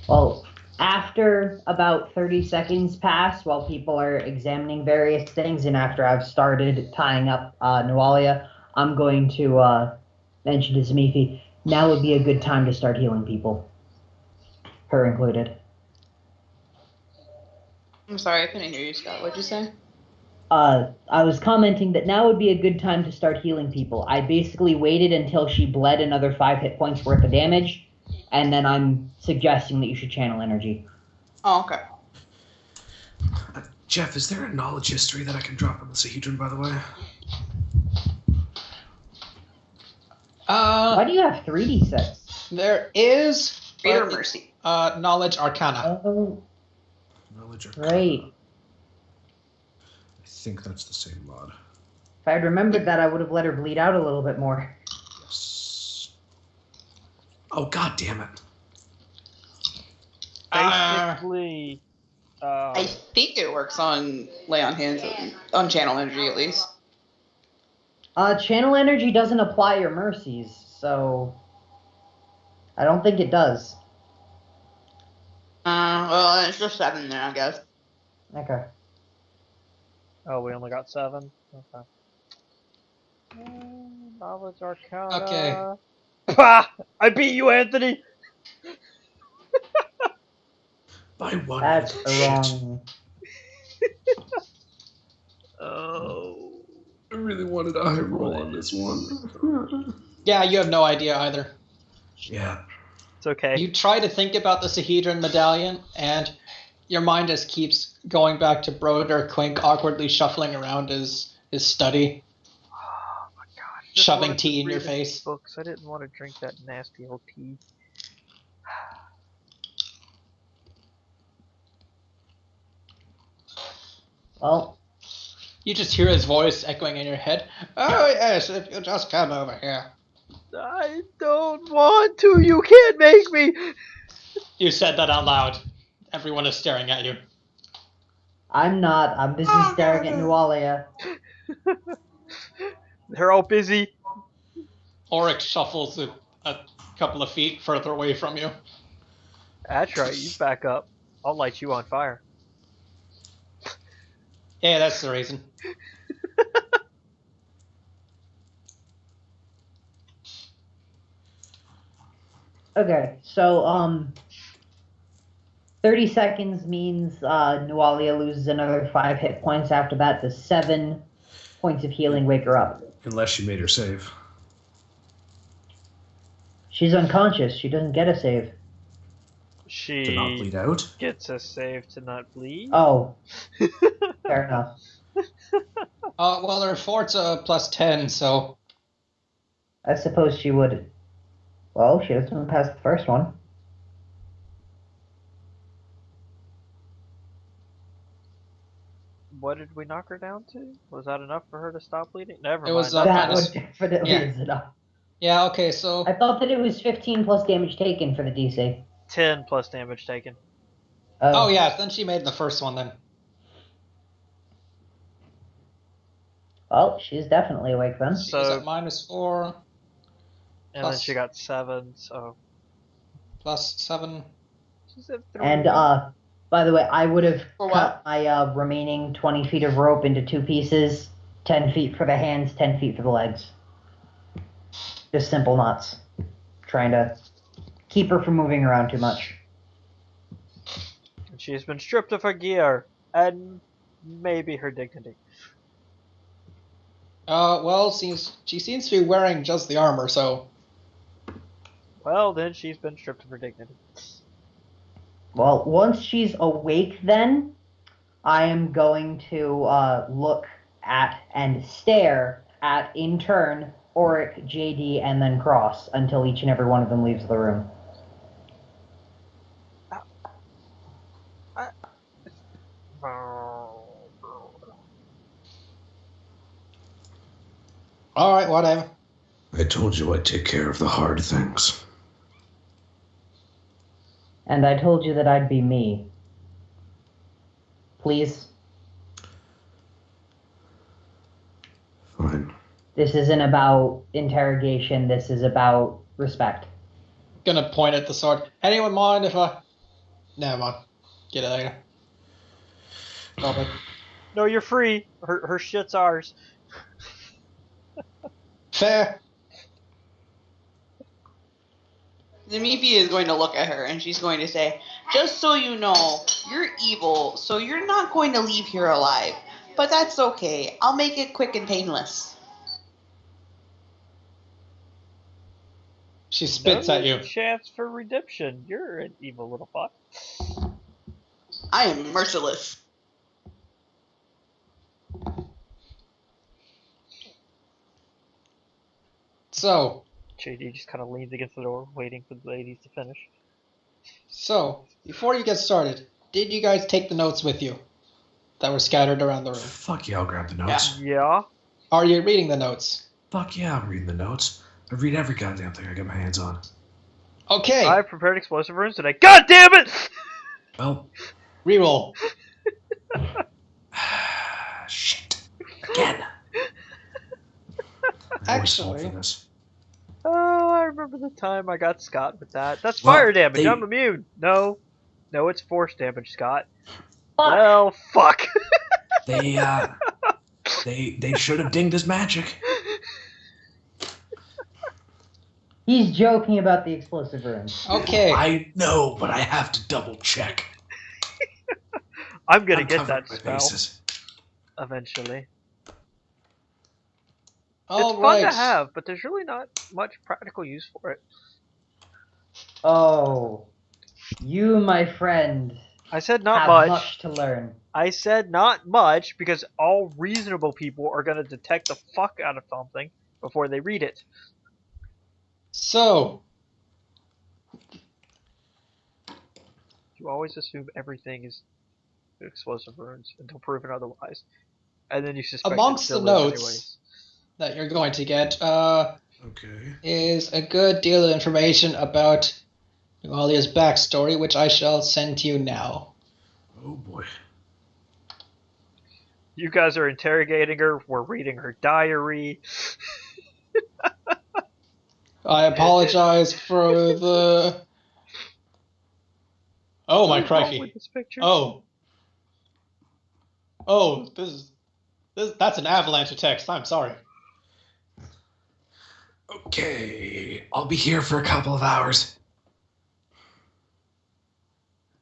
Well, after about 30 seconds pass while people are examining various things, and after I've started tying up Nualia, I'm going to mention to Zamifi, now would be a good time to start healing people. Her included. I'm sorry, I couldn't hear you, Scott. What'd you say? I was commenting that now would be a good time to start healing people. I basically waited until she bled another 5 hit points worth of damage, and then I'm suggesting that you should channel energy. Oh, okay. Jeff, is there a knowledge history that I can drop on the Sahedron, by the way? Why do you have 3d6? There is Greater mercy. knowledge arcana. Oh, Knowledge arcana. right. I think that's the same mod. If I'd remembered that, I would have let her bleed out a little bit more. Yes. Oh, god damn it. Basically, I think it works on lay on hands, on channel energy at least. Channel energy doesn't apply your mercies, so I don't think it does. Well, it's just 7 there, I guess. Okay. oh, we only got 7? Okay. Knowledge arcana. Okay. Pah! I beat you, Anthony! By one. That's the Shit. wrong. Oh. I really wanted a high roll on this one. Yeah, you have no idea either. Yeah. It's okay. You try to think about the Sahedron medallion, and your mind just keeps going back to Broder Quink awkwardly shuffling around his study, Oh my god. shoving tea in your face. Books. I didn't want to drink that nasty old tea. Well, You just hear his voice echoing in your head. Oh yes, if you just come over here. I don't want to. You can't make me. You said that out loud. Everyone is staring at you. I'm not. I'm busy staring at Nualia. They're all busy. Oryx shuffles a couple of feet further away from you. That's right, you back up. I'll light you on fire. Yeah, that's the reason. Okay, so 30 seconds means Nualia loses another 5 hit points. After that, the 7 points of healing wake her up. Unless she made her save. She's unconscious. She doesn't get a save. She To not bleed out? gets a save to not bleed. Oh, fair enough. Well, her fort's plus 10, so... I suppose she would. Well, she doesn't pass the first one. What did we knock her down to? Was that enough for her to stop bleeding? Never It mind. was, that's That enough. would definitely Yeah. is enough. Yeah, okay, so... I thought that it was 15 plus damage taken for the DC. 10 plus damage taken. Oh, yeah, then she made the first one, then. Well, she's definitely awake then. She's So- at -4, And then Plus- she got 7, so plus 7. she's at 3. And by the way, I would have For cut my remaining 20 feet of rope into 2 pieces. 10 feet for the hands, 10 feet for the legs. Just simple knots. Trying to keep her from moving around too much. And she's been stripped of her gear and maybe her dignity. Well, she seems to be wearing just the armor, so... Well, then she's been stripped of her dignity. Well, once she's awake then, I am going to look at and stare at, in turn, Auric, JD, and then Cross until each and every one of them leaves the room. Alright, whatever. I told you I'd take care of the hard things. And I told you that I'd be me. Please? Fine. This isn't about interrogation, this is about respect. Gonna point at the sword. Anyone mind if I... Never mind. Get out of here. Probably. No, you're free. Her shit's ours. Fair. Zamifia is going to look at her and she's going to say, just so you know, you're evil, so you're not going to leave here alive. But that's okay. I'll make it quick and painless. She spits No at you. chance for redemption. You're an evil little fuck. I am merciless. So, JD just kind of leans against the door, waiting for the ladies to finish. before you get started, did you guys take the notes with you that were scattered around the room? Fuck yeah, I'll grab the notes. Yeah. Are you reading the notes? Fuck yeah, I'm reading the notes. I read every goddamn thing I get my hands on. Okay, I prepared explosive runes today. God damn it! Well, reroll. shit. Again. I always fall Actually- for this. Oh, I remember the time I got Scott with that. That's fire damage. they- I'm immune. No, it's force damage, Scott. Fuck! Well, fuck. They should have dinged his magic. He's joking about the explosive runes. Okay. I know, but I have to double check. I'm gonna I'm get covering that my spell bases. eventually. All It's right. fun to have, but there's really not much practical use for it. Oh, you, my friend, I said not have much. to learn. I said not much because all reasonable people are gonna detect the fuck out of something before they read it. So, You always assume everything is explosive runes until proven otherwise, and then you suspect Amongst it still the is notes- anyways. that you're going to get Okay. is a good deal of information about Nualia's backstory, which I shall send to you now. Oh boy. You guys are interrogating her. We're reading her diary. I apologize for the Oh my What is wrong crikey. with this picture? Oh, this that's an avalanche of text. I'm sorry. Okay, I'll be here for a couple of hours.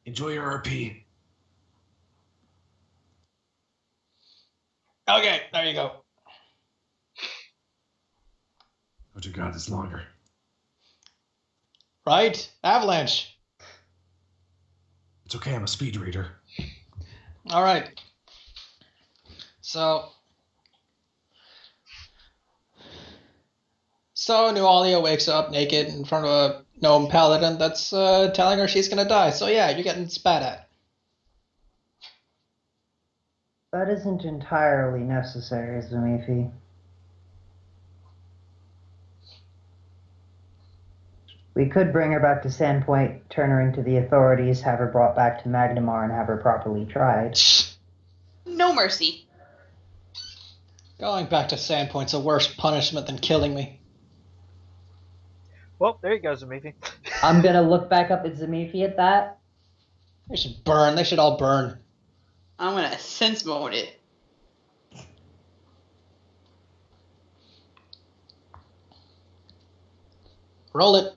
Enjoy your RP. Okay, there you go. Oh dear God, it's longer. Right? Avalanche. It's okay, I'm a speed reader. All right. So Nualia wakes up naked in front of a gnome paladin that's telling her she's gonna die. So yeah, you're getting spat at. That isn't entirely necessary, Zamifi. We could bring her back to Sandpoint, turn her into the authorities, have her brought back to Magnamar, and have her properly tried. No mercy. Going back to Sandpoint's a worse punishment than killing me. Well, there you go, Zamifi. I'm gonna look back up at Zamifi at that. They should burn. They should all burn. I'm gonna sense mode it. Roll it.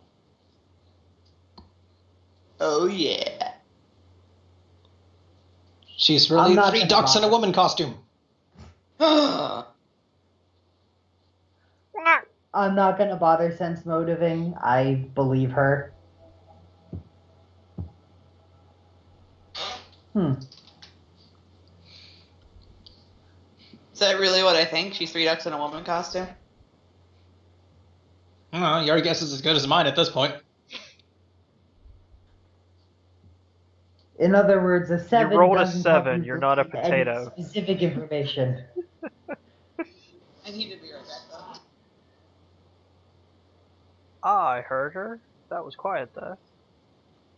Oh yeah. She's I'm really not 3 gonna ducks in a bother. woman costume. I'm not gonna bother sense motiving. I believe her. Is that really what I think? She's 3 ducks in a woman costume? I don't know, your guess is as good as mine at this point. In other words, a 7 rolled a doesn't 7, help you you're not a relate any potato. specific information. I need to be right back though. I heard her. That was quiet, though.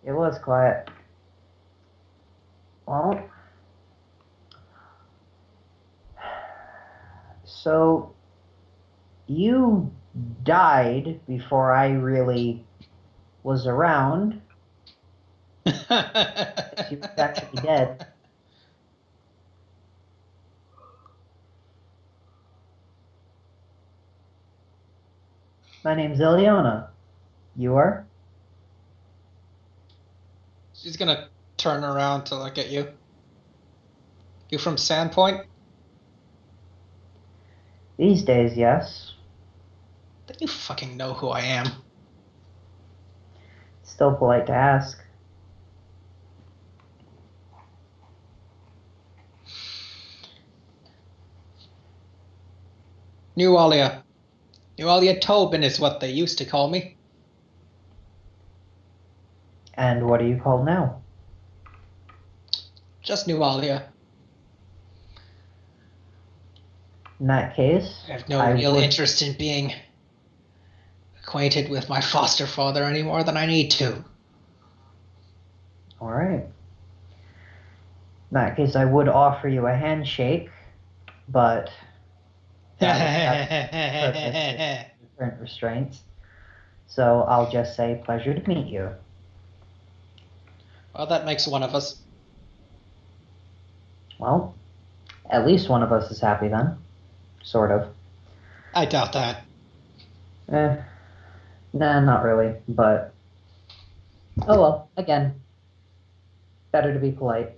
It was quiet. Well, so you died before I really was around. She was actually dead. My name's Ileana. You are? She's gonna turn around to look at you. You from Sandpoint? These days, yes. Then you fucking know who I am. Still polite to ask. Nualia. Nualia Tobin is what they used to call me. And what are you called now? Just Nualia. In that case, I have no real interest in being acquainted with my foster father any more than I need to. Alright. In that case, I would offer you a handshake, but that is different restraints. So I'll just say, pleasure to meet you. Well, that makes one of us. Well, at least one of us is happy then. Sort of. I doubt that. Nah, not really, but... Oh well, again. Better to be polite.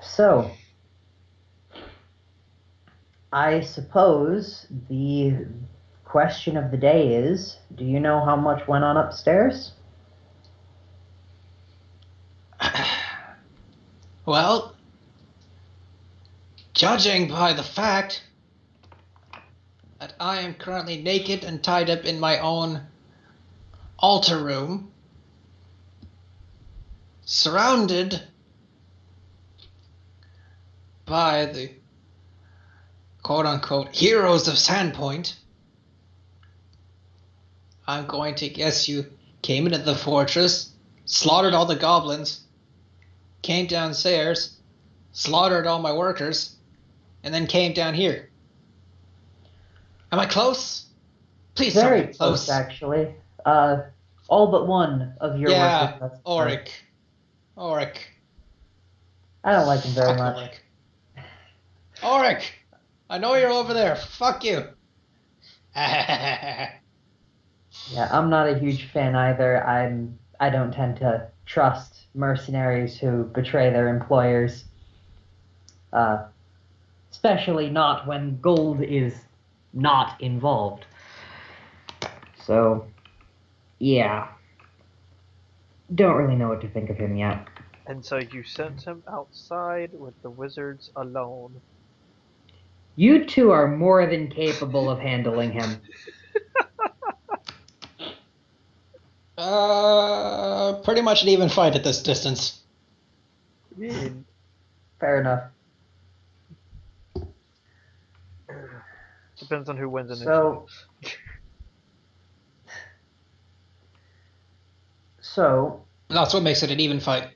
So, I suppose the question of the day is, do you know how much went on upstairs? Well, judging by the fact that I am currently naked and tied up in my own altar room, surrounded by the quote-unquote heroes of Sandpoint, I'm going to guess you came into the fortress, slaughtered all the goblins, came downstairs, slaughtered all my workers, and then came down here. Am I close? Please tell me Very I'm close. close, actually. all but one of your Yeah, workers. Auric. Auric. I don't like him very Fuck much. Auric! I know you're over there. Fuck you. Yeah. Yeah, I'm not a huge fan either. I don't tend to trust mercenaries who betray their employers. Especially not when gold is not involved. So, yeah. Don't really know what to think of him yet. And so you sent him outside with the wizards alone. You two are more than capable of handling him. Pretty much an even fight at this distance. I mean, Fair enough. depends on who wins initiative. So, That's what makes it an even fight.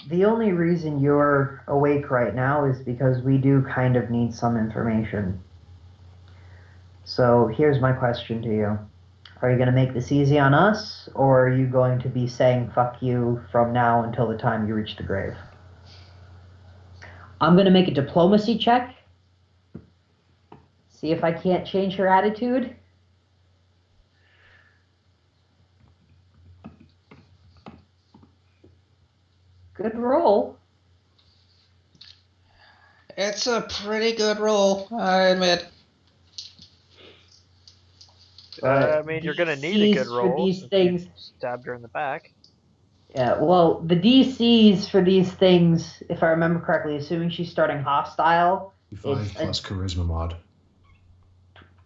the only reason you're awake right now is because we do kind of need some information. So, here's my question to you. Are you going to make this easy on us, or are you going to be saying fuck you from now until the time you reach the grave? I'm going to make a diplomacy check. See if I can't change her attitude. Good roll. It's a pretty good roll, I admit. I mean, you're gonna need a good DCs for roll. these Since things. you stabbed her in the back. Yeah, well, the DCs for these things, if I remember correctly, assuming she's starting hostile, D5 it's plus charisma mod.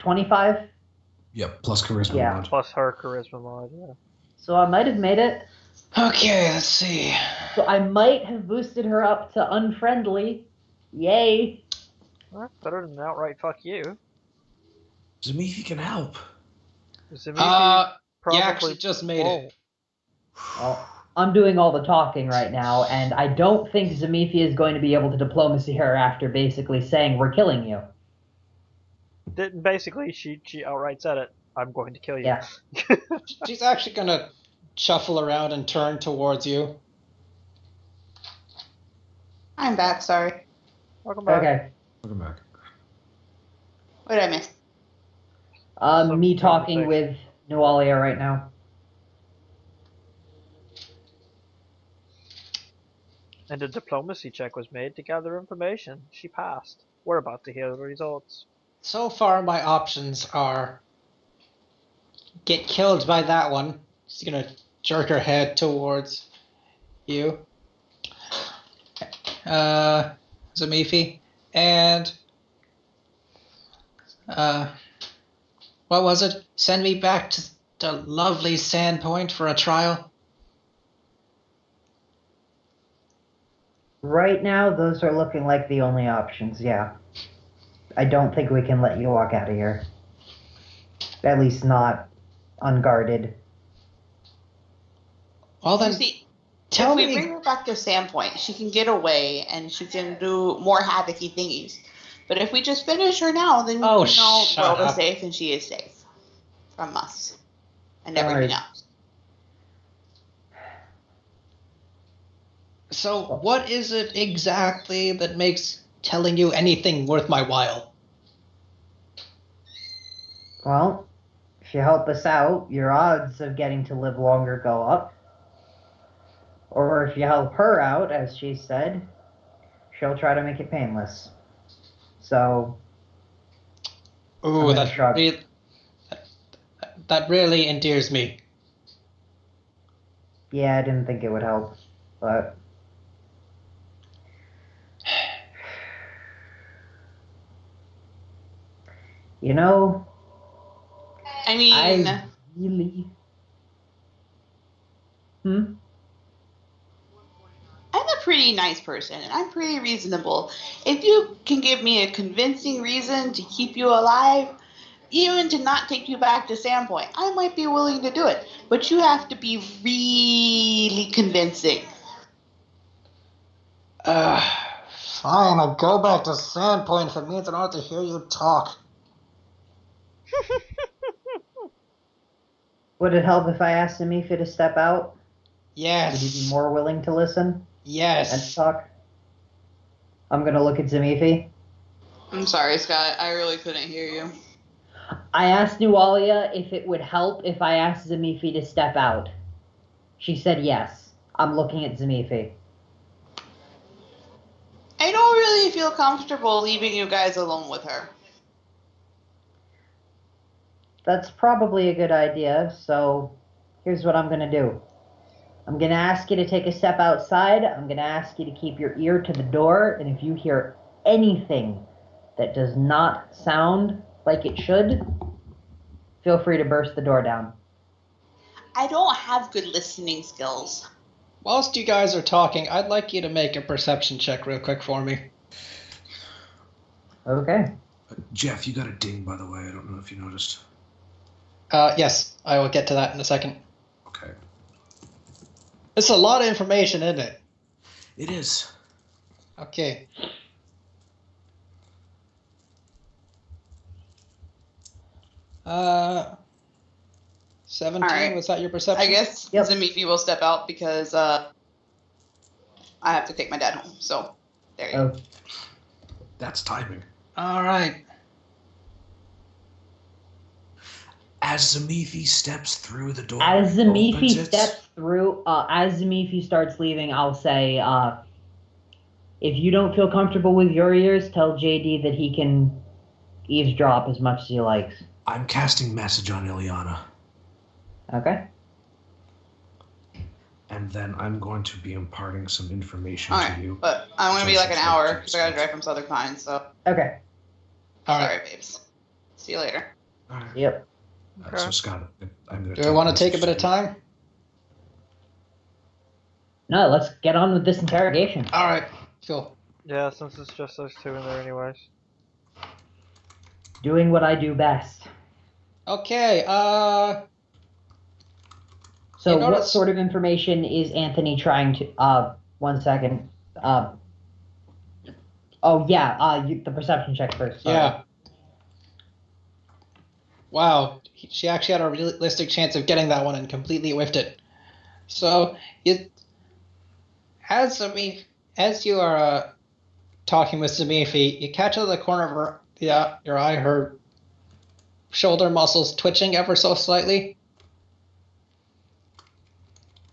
25. Yep, plus charisma Yeah. mod. Plus her charisma mod, yeah. So I might have made it. Okay, let's see. So I might have boosted her up to unfriendly. Yay. Well, that's better than outright fuck you. Zamifi can help. Zamifi You actually just made it. Well, I'm doing all the talking right now, and I don't think Zamifi is going to be able to diplomacy her after basically saying, we're killing you. Basically, she outright said it. I'm going to kill you. Yeah. She's actually gonna shuffle around and turn towards you. I'm back, sorry. Welcome back. Okay. Welcome back. What did I miss? Some Me talking conversation. with Nualia right now. And a diplomacy check was made to gather information. She passed. We're about to hear the results. So far, my options are get killed by that one. She's gonna jerk her head towards you. Zamifi. And what was it? Send me back to the lovely Sandpoint for a trial? Right now, those are looking like the only options, yeah. I don't think we can let you walk out of here. At least not unguarded. Well then, You see, tell if we me. bring her back to Sandpoint, she can get away and she can do more havocy thingies. But if we just finish her now, then Oh, we know the shut world is up. safe and she is safe from us and everything Alright. else. So, what is it exactly that makes telling you anything worth my while? Well, if you help us out, your odds of getting to live longer go up. Or if you help her out, as she said, she'll try to make it painless. So, Ooh, I'm gonna shrug. that really endears me. Yeah, I didn't think it would help, but... You know, I mean, I really... Hmm? I'm a pretty nice person and I'm pretty reasonable. If you can give me a convincing reason to keep you alive, even to not take you back to Sandpoint, I might be willing to do it. But you have to be really convincing. Fine, I'll go back to Sandpoint if it means I don't have to hear you talk. Would it help if I asked Zamifi to step out? Yes. Would he be more willing to listen and Yes. talk? I'm going to look at Zamifi. I'm sorry, Scott. I really couldn't hear you. I asked Nualia if it would help if I asked Zamifi to step out. She said yes. I'm looking at Zamifi. I don't really feel comfortable leaving you guys alone with her. That's probably a good idea, so here's what I'm going to do. I'm going to ask you to take a step outside. I'm going to ask you to keep your ear to the door, and if you hear anything that does not sound like it should, feel free to burst the door down. I don't have good listening skills. Whilst you guys are talking, I'd like you to make a perception check real quick for me. Okay. Jeff, you got a ding, by the way. I don't know if you noticed. Yes, I will get to that in a second. Okay. It's a lot of information, isn't it? It is. Okay. Uh, 17, Alright. was that your perception? I guess Yep. Zamifi will step out because I have to take my dad home. So, there you go. Oh, That's timing. Alright. As Zamifi steps through the door, as opens Zamifi it, steps through, as Zamifi starts leaving, I'll say, if you don't feel comfortable with your ears, tell JD that he can eavesdrop as much as he likes. I'm casting message on Ileana, Okay? and then I'm going to be imparting some information Alright, to you. but I'm going to be like an Just hour like because I got to drive from Southern Pines. So, Okay. Alright. sorry, babes. See you later. All right. Yep. So Scott, I'm going to. Do I want to take a bit of time? No, let's get on with this interrogation. Alright, cool. Yeah, since it's just those two in there anyways. Doing what I do best. Okay, So You what notice- sort of information is Anthony trying to, 1 second. The perception check first. Sorry. yeah. Wow, she actually had a realistic chance of getting that one and completely whiffed it. So, as you are talking with Zamifi, you catch out of the corner of your eye her shoulder muscles twitching ever so slightly.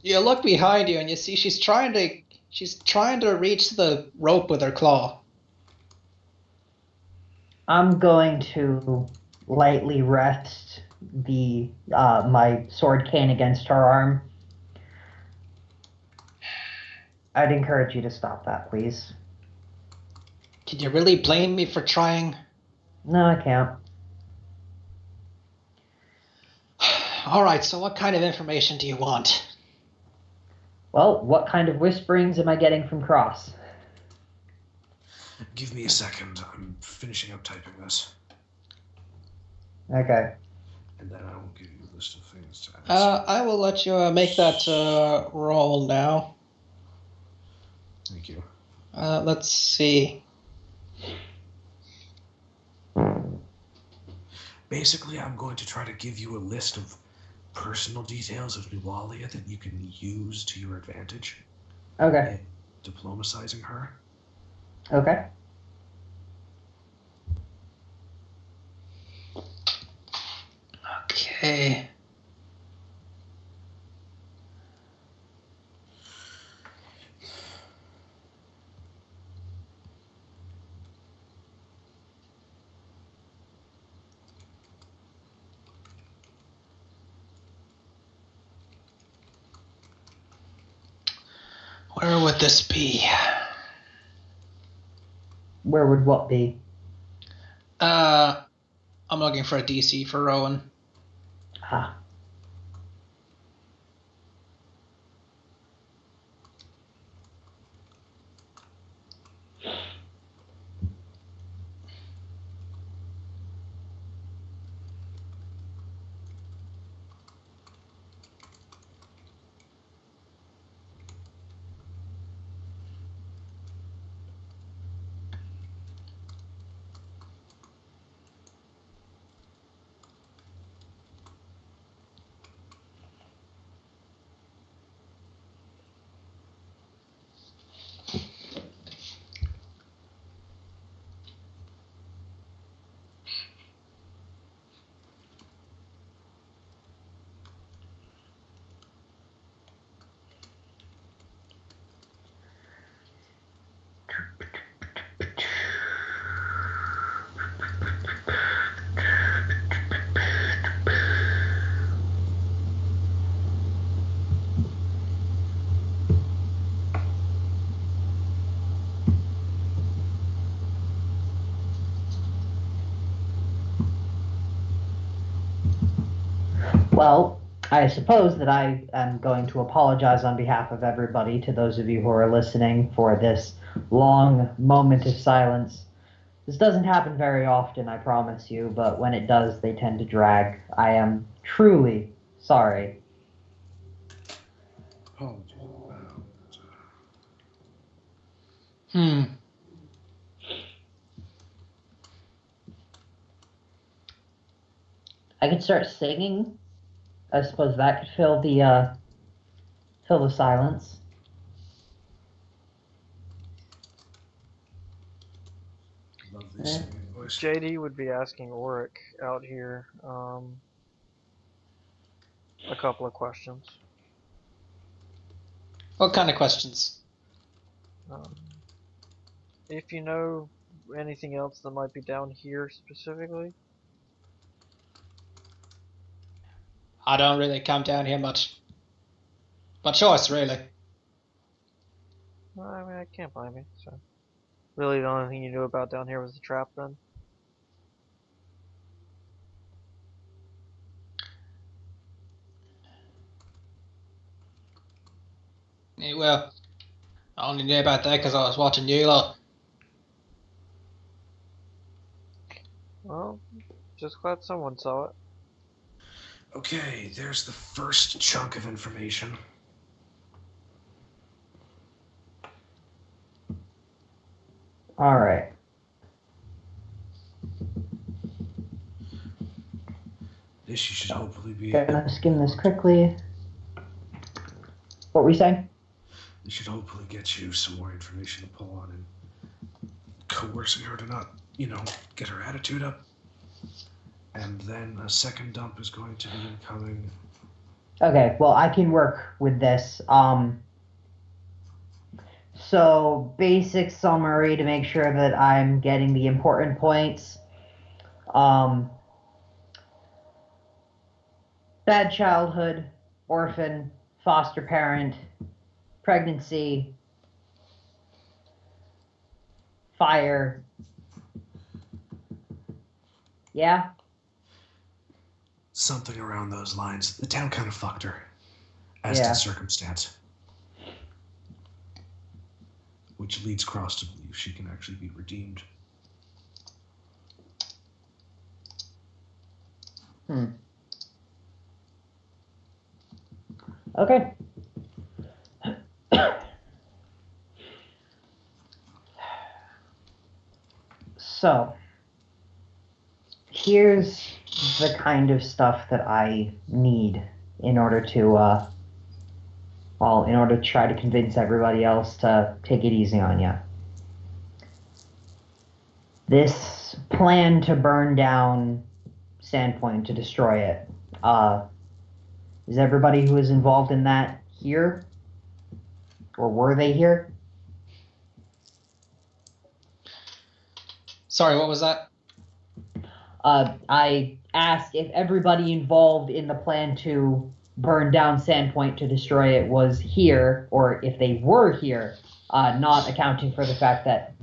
You look behind you and you see she's trying to reach the rope with her claw. I'm going to lightly rest my sword cane against her arm. I'd encourage you to stop that, please. Can you really blame me for trying? No, I can't. Alright, so what kind of information do you want? Well, what kind of whisperings am I getting from Cross? Give me a second. I'm finishing up typing this, Okay. and then I will give you a list of things to ask. I will let you make that roll now. Thank you. Let's see. Basically, I'm going to try to give you a list of personal details of Nualia that you can use to your advantage Okay. in diplomatizing her. Okay. Okay. Where would this be? Where would what be? I'm looking for a DC for Rowan. Ah. Well, I suppose that I am going to apologize on behalf of everybody to those of you who are listening for this long moment of silence. This doesn't happen very often, I promise you, but when it does, they tend to drag. I am truly sorry. Apologies. Wow. I could start singing. I suppose that could fill the silence. Lovely singing voice. JD would be asking Auric out here a couple of questions. What kind of questions? If you know anything else that might be down here specifically. I don't really come down here much. But choice, really. Well, I mean, I can't blame you. So, really, the only thing you knew about down here was the trap, then. Yeah, well, I only knew about that because I was watching you lot. Well, just glad someone saw it. Okay, there's the first chunk of information. All right. This you should hopefully be. Gonna skim this quickly. What were you saying? This should hopefully get you some more information to pull on and coercing her to not, get her attitude up. And then a second dump is going to be incoming. Okay, well, I can work with this. So, basic summary to make sure that I'm getting the important points. Bad childhood, orphan, foster parent, pregnancy, fire. Yeah? Something around those lines. The town kind of fucked her. As Yeah. did circumstance. Which leads Cross to believe she can actually be redeemed. Okay. So, here's the kind of stuff that I need in order to, in order to try to convince everybody else to take it easy on you. This plan to burn down Sandpoint, to destroy it, is everybody who is involved in that here? Or were they here? Sorry, what was that? I asked if everybody involved in the plan to burn down Sandpoint to destroy it was here, or if they were here, not accounting for the fact that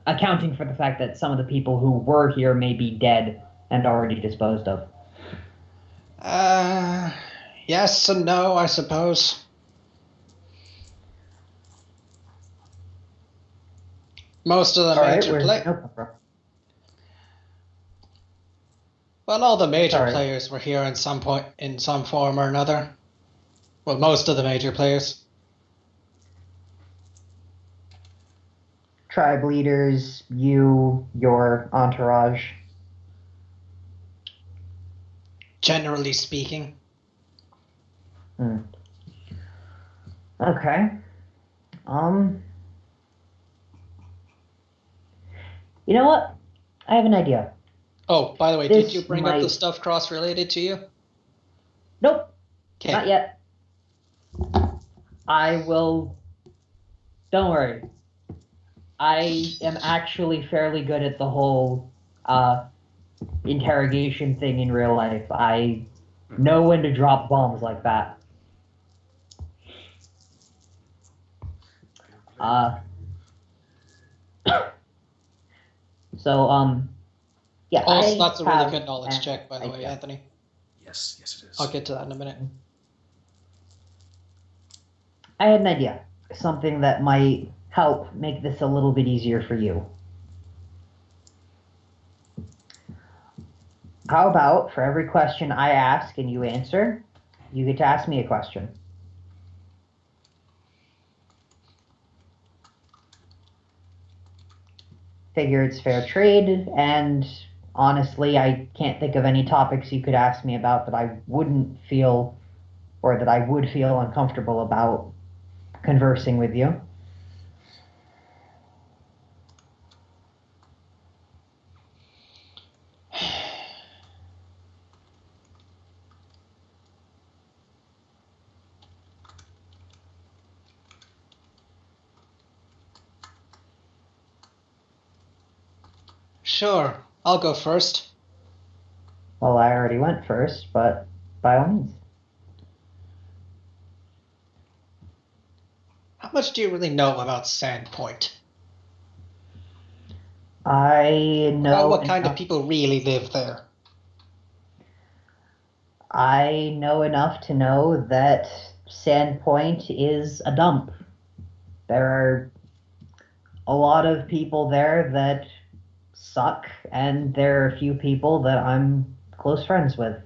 accounting for the fact that some of the people who were here may be dead and already disposed of. Yes and no, I suppose. Most of the major Well, all the major players were here in some point, in some form or another. Well, most of the major players. Tribe leaders, you, your entourage. Generally speaking. Okay. You know what? I have an idea. Oh, by the way, did you bring up the stuff cross-related to you? Nope. Okay. Not yet. I will... Don't worry. I am actually fairly good at the whole interrogation thing in real life. I know when to drop bombs like that. So, yeah. Also, that's a really good knowledge check, by the way, Anthony. Yes, it is. I'll get to that in a minute. I had an idea. Something that might help make this a little bit easier for you. How about for every question I ask and you answer, you get to ask me a question? Figure it's fair trade, and honestly, I can't think of any topics you could ask me about that I wouldn't feel or that I would feel uncomfortable about conversing with you. Sure, I'll go first. Well, I already went first, but by all means. How much do you really know about Sandpoint? I know What kind of people really live there? I know enough to know that Sandpoint is a dump. There are a lot of people there that suck, and there are a few people that I'm close friends with.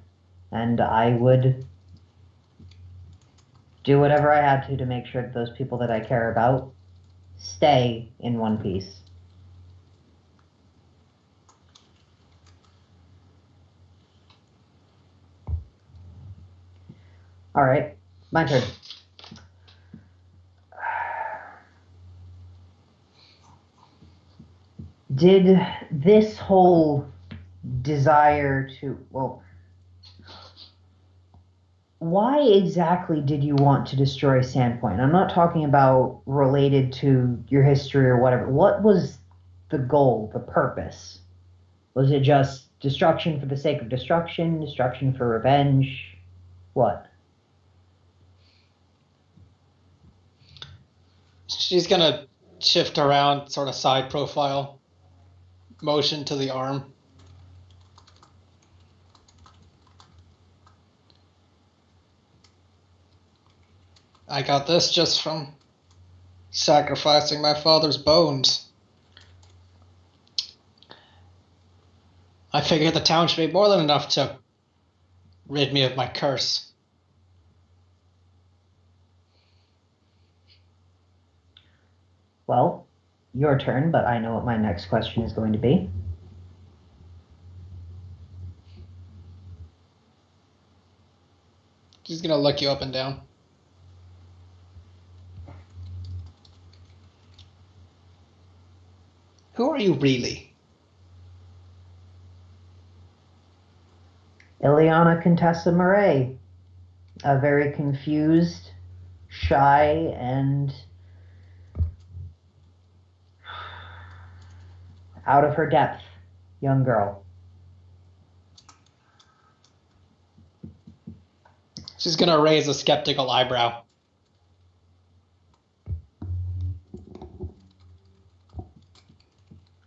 And I would do whatever I had to make sure that those people that I care about stay in one piece. All right, my turn. Did this whole desire to, well, why exactly did you want to destroy Sandpoint? I'm not talking about related to your history or whatever. What was the goal, the purpose? Was it just destruction for the sake of destruction, destruction for revenge? What? She's gonna shift around, sort of side profile, motion to the arm. I got this just from sacrificing my father's bones. I figured the town should be more than enough to rid me of my curse. Well, your turn, but I know what my next question is going to be. She's gonna look you up and down. Who are you really? Ileana Contessa Murray, a very confused, shy, and out of her depth young girl. She's gonna raise a skeptical eyebrow.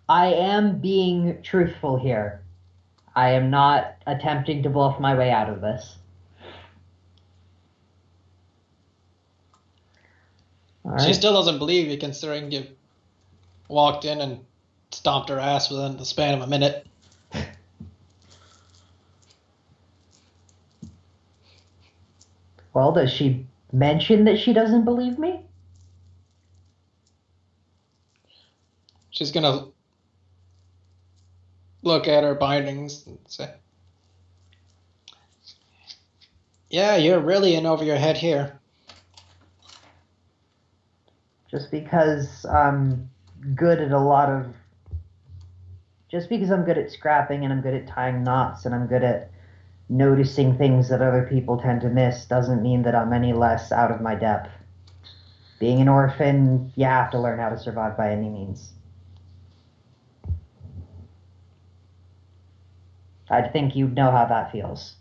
I am being truthful here. I am not attempting to bluff my way out of this. All right. She still doesn't believe you, considering you walked in and stomped her ass within the span of a minute. Well, does she mention that she doesn't believe me? She's gonna look at her bindings and say, "Yeah, you're really in over your head here." Just because I'm good at a lot of... Just because I'm good at scrapping and I'm good at tying knots and I'm good at noticing things that other people tend to miss doesn't mean that I'm any less out of my depth. Being an orphan, you have to learn how to survive by any means. I think you know how that feels.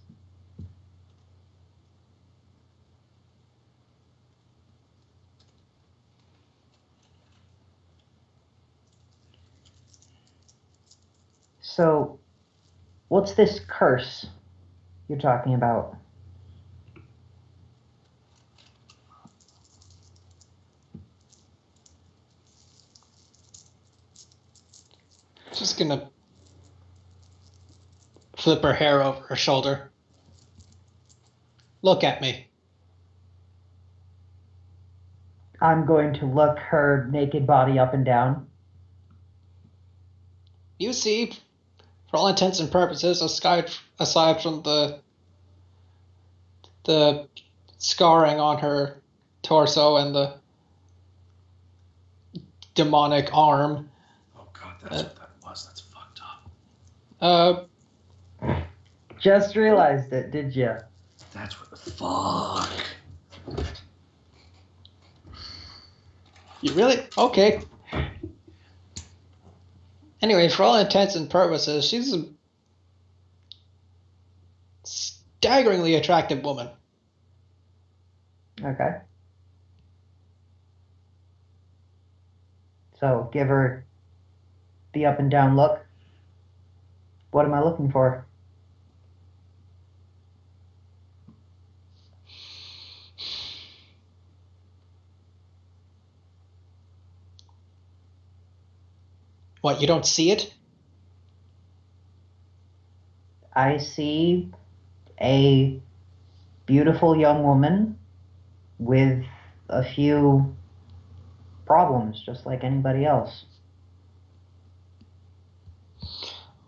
So, what's this curse you're talking about? She's gonna flip her hair over her shoulder. Look at me. I'm going to look her naked body up and down. You see, for all intents and purposes, aside from the scarring on her torso and the demonic arm. Oh god, that's what that was. That's fucked up. Just realized it, did you? That's what the fuck. You really? Okay. Anyway, for all intents and purposes, she's a staggeringly attractive woman. Okay. So give her the up and down look. What am I looking for? What, you don't see it? I see a beautiful young woman with a few problems, just like anybody else.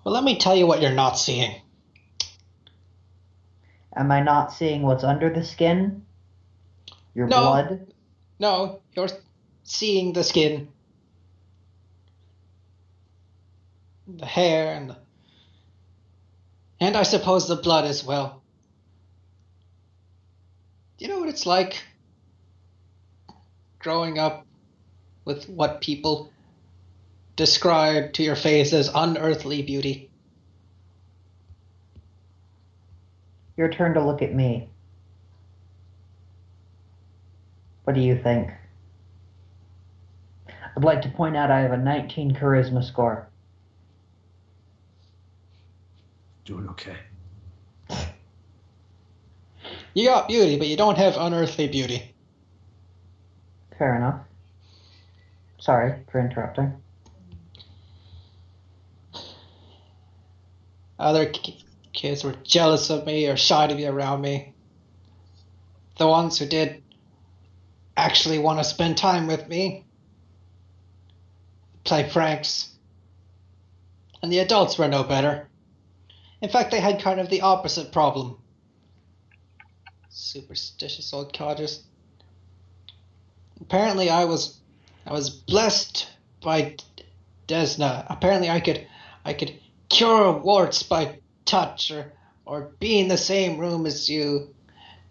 Well, let me tell you what you're not seeing. Am I not seeing what's under the skin? Your No. blood? No, you're seeing the skin. The hair and I suppose the blood as well. You know what it's like growing up with what people describe to your face as unearthly beauty? Your turn to look at me. What do you think? I'd like to point out I have a 19 charisma score. Doing okay. You got beauty, but you don't have unearthly beauty. Fair enough. Sorry for interrupting. Other kids were jealous of me or shy to be around me. The ones who did actually want to spend time with me, play pranks. And the adults were no better. In fact, they had kind of the opposite problem. Superstitious old codgers. Apparently I was blessed by Desna. Apparently I could cure warts by touch or be in the same room as you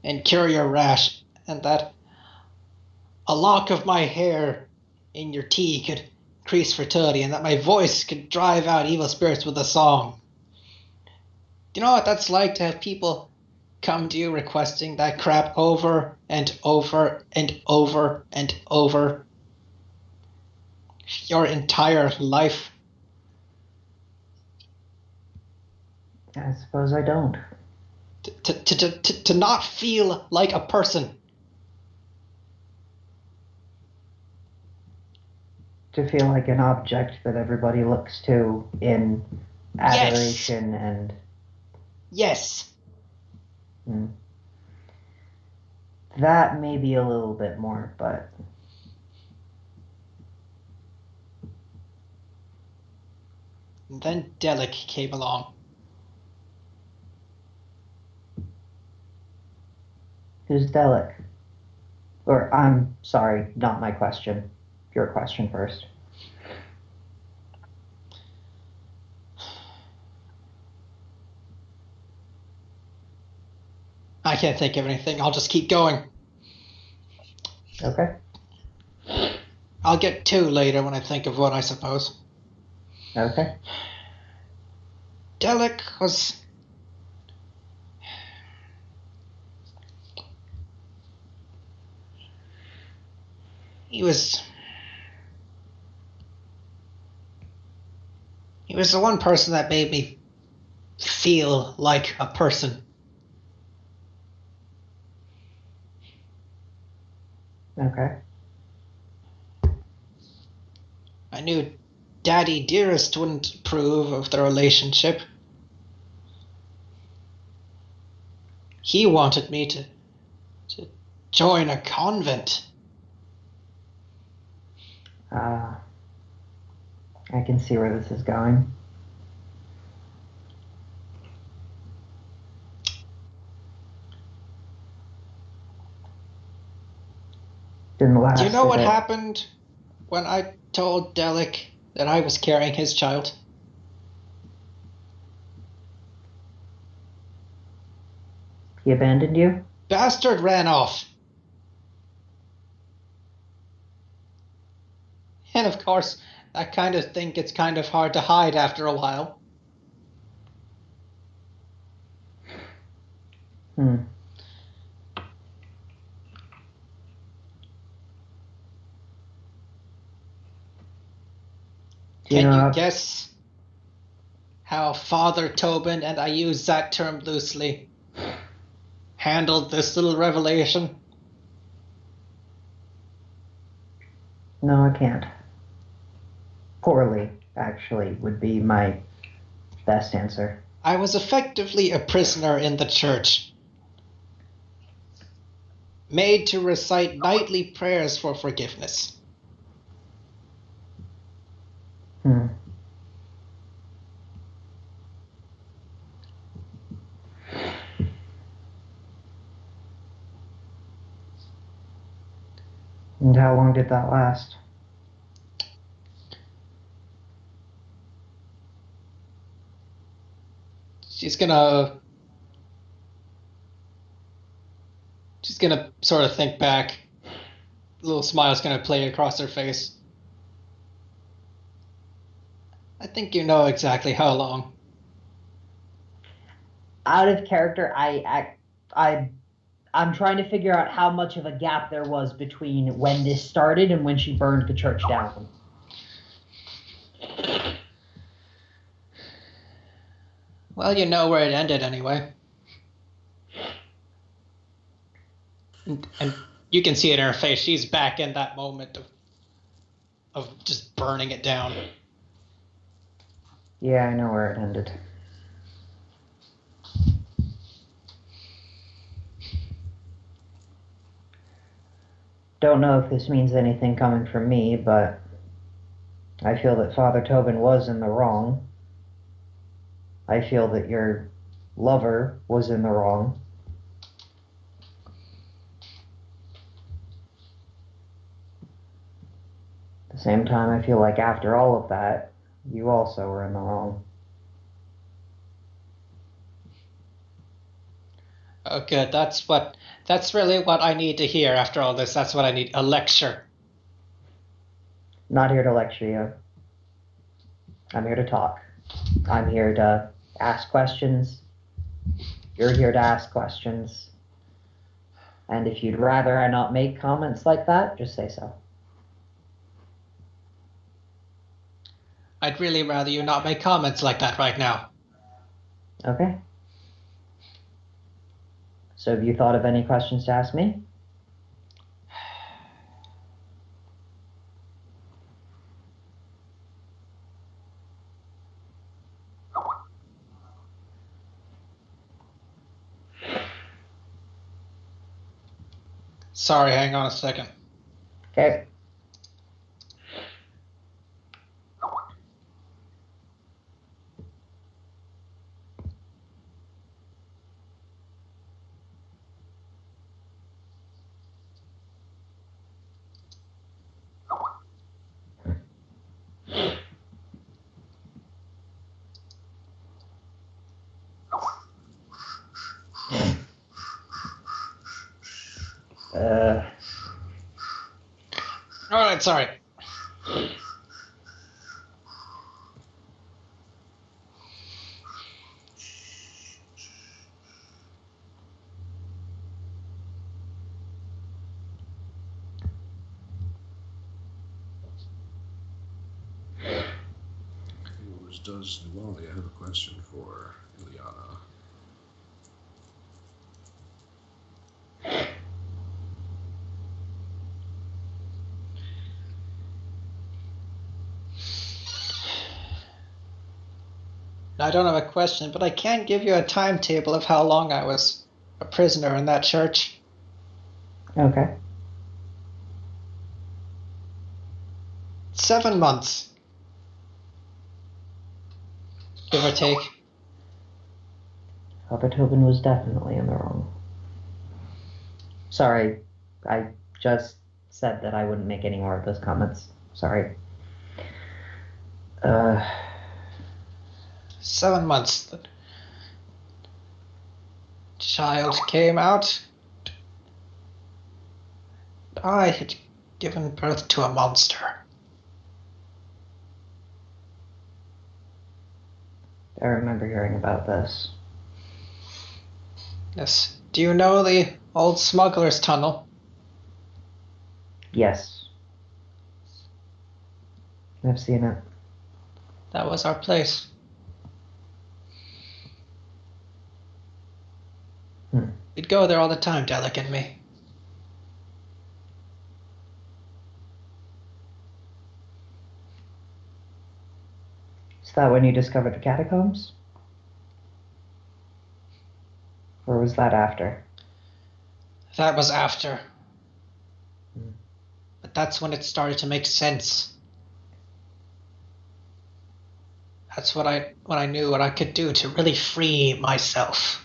and cure your rash, and that a lock of my hair in your tea could increase fertility, and that my voice could drive out evil spirits with a song. Do you know what that's like to have people come to you requesting that crap over and over and over and over your entire life? I suppose I don't. To not feel like a person. To feel like an object that everybody looks to in adoration and... Yes. That may be a little bit more, but... And then Delic came along. Who's Delic? Or, I'm sorry, not my question. Your question first. I can't think of anything. I'll just keep going. Okay. I'll get two later when I think of one, I suppose. Okay. Delic was... He was the one person that made me feel like a person. Okay. I knew Daddy Dearest wouldn't approve of the relationship. He wanted me to join a convent. I can see where this is going. Didn't last. Do you know what did it? happened when I told Delic that I was carrying his child? He abandoned you? Bastard ran off. And of course, I kind of think it's kind of hard to hide after a while. Hmm. Can you guess how Father Tobin, and I use that term loosely, handled this little revelation? No, I can't. Poorly, actually, would be my best answer. I was effectively a prisoner in the church, made to recite nightly prayers for forgiveness. Hmm. And how long did that last? She's gonna sort of think back. A little smile's gonna play across her face. I think you know exactly how long. Out of character, I'm trying to figure out how much of a gap there was between when this started and when she burned the church down. Well, you know where it ended anyway. And you can see it in her face. She's back in that moment of just burning it down. Yeah, I know where it ended. Don't know if this means anything coming from me, but I feel that Father Tobin was in the wrong. I feel that your lover was in the wrong. At the same time, I feel like after all of that, you also were in the wrong. Oh, good. That's really what I need to hear after all this. That's what I need. A lecture. Not here to lecture you. I'm here to talk. I'm here to ask questions. You're here to ask questions. And if you'd rather I not make comments like that, just say so. I'd really rather you not make comments like that right now. Okay. So have you thought of any questions to ask me? Sorry, hang on a second. Okay. All right, sorry. Does Nuali have a question for Ileana? I don't have a question, but I can give you a timetable of how long I was a prisoner in that church. Okay. 7 months. Give or take. Father Tobin was definitely in the wrong. Sorry, I just said that I wouldn't make any more of those comments. Sorry. 7 months. The child came out. I had given birth to a monster. I remember hearing about this. Yes. Do you know the old smuggler's tunnel? Yes. I've seen it. That was our place. We'd go there all the time, Delic and me. Is that when you discovered the catacombs? Or was that after? That was after. But that's when it started to make sense. That's when I knew what I could do to really free myself.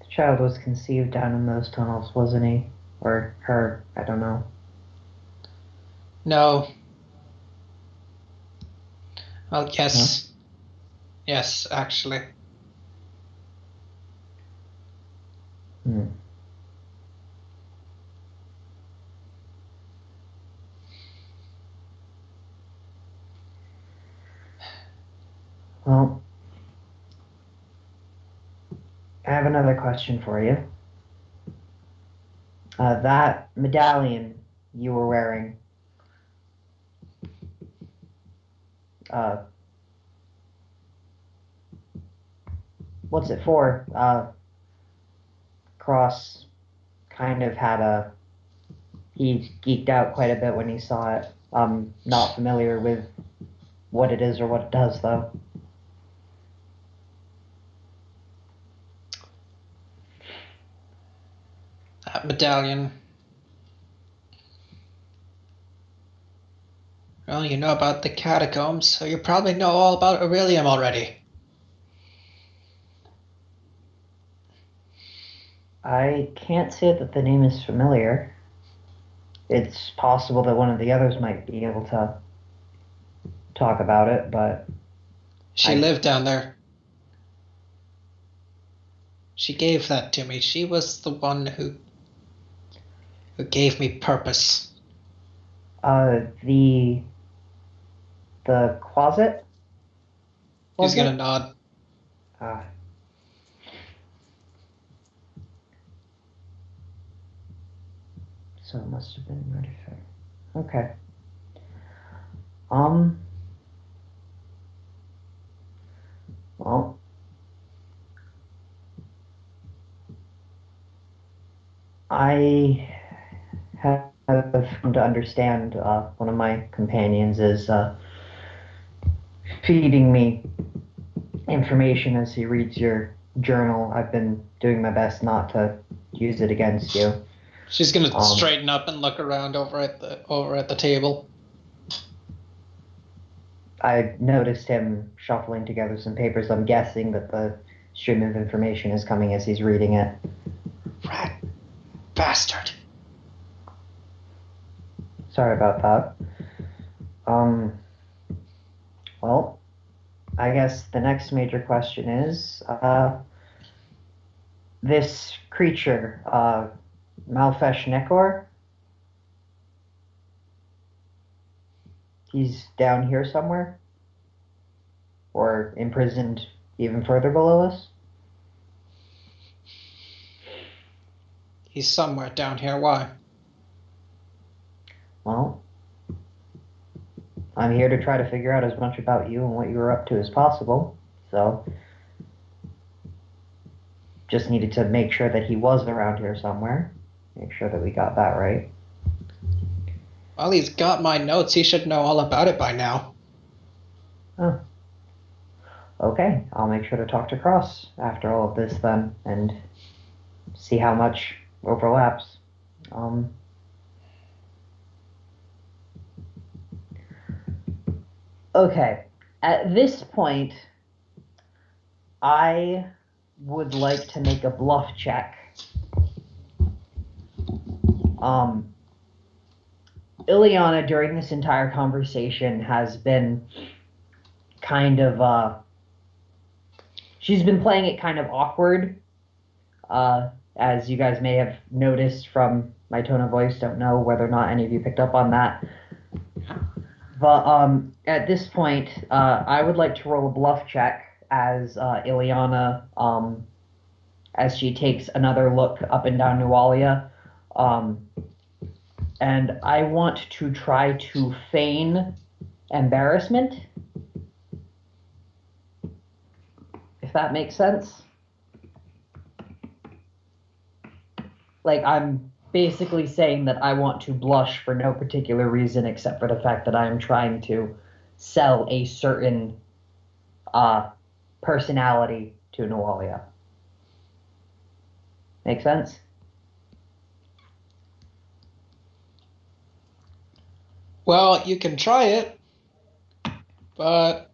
The child was conceived down in those tunnels, wasn't he? Or her, I don't know. No. Well, yes. No? Yes, actually. Well, I have another question for you. That medallion you were wearing, what's it for? Cross kind of had he geeked out quite a bit when he saw it. I'm not familiar with what it is or what it does, though. That medallion. Well, you know about the catacombs, so you probably know all about Aurelium already. I can't say that the name is familiar. It's possible that one of the others might be able to talk about it, but... She lived down there. She gave that to me. She was the one who gave me purpose. The closet? He's gonna nod. So it must have been an artifact. Okay. Well, I have come to understand one of my companions is feeding me information as he reads your journal. I've been doing my best not to use it against you. She's gonna straighten up and look around over at the table. I noticed him shuffling together some papers. I'm guessing that the stream of information is coming as he's reading it. Rat bastard. Sorry about that. Well, I guess the next major question is, this creature, Malfesh Nekor, he's down here somewhere? Or imprisoned even further below us? He's somewhere down here. Why? Well, I'm here to try to figure out as much about you and what you were up to as possible. So, just needed to make sure that he was around here somewhere. Make sure that we got that right. Well, he's got my notes. He should know all about it by now. Oh. Okay, I'll make sure to talk to Cross after all of this then, and see how much overlaps. Okay, at this point, I would like to make a bluff check. Ileana, during this entire conversation, has been kind of, she's been playing it kind of awkward, as you guys may have noticed from my tone of voice. Don't know whether or not any of you picked up on that. But at this point, I would like to roll a bluff check as Ileana, as she takes another look up and down Nualia. And I want to try to feign embarrassment, if that makes sense. Like, I'm basically saying that I want to blush for no particular reason except for the fact that I am trying to sell a certain personality to Nualia. Make sense? Well, you can try it, but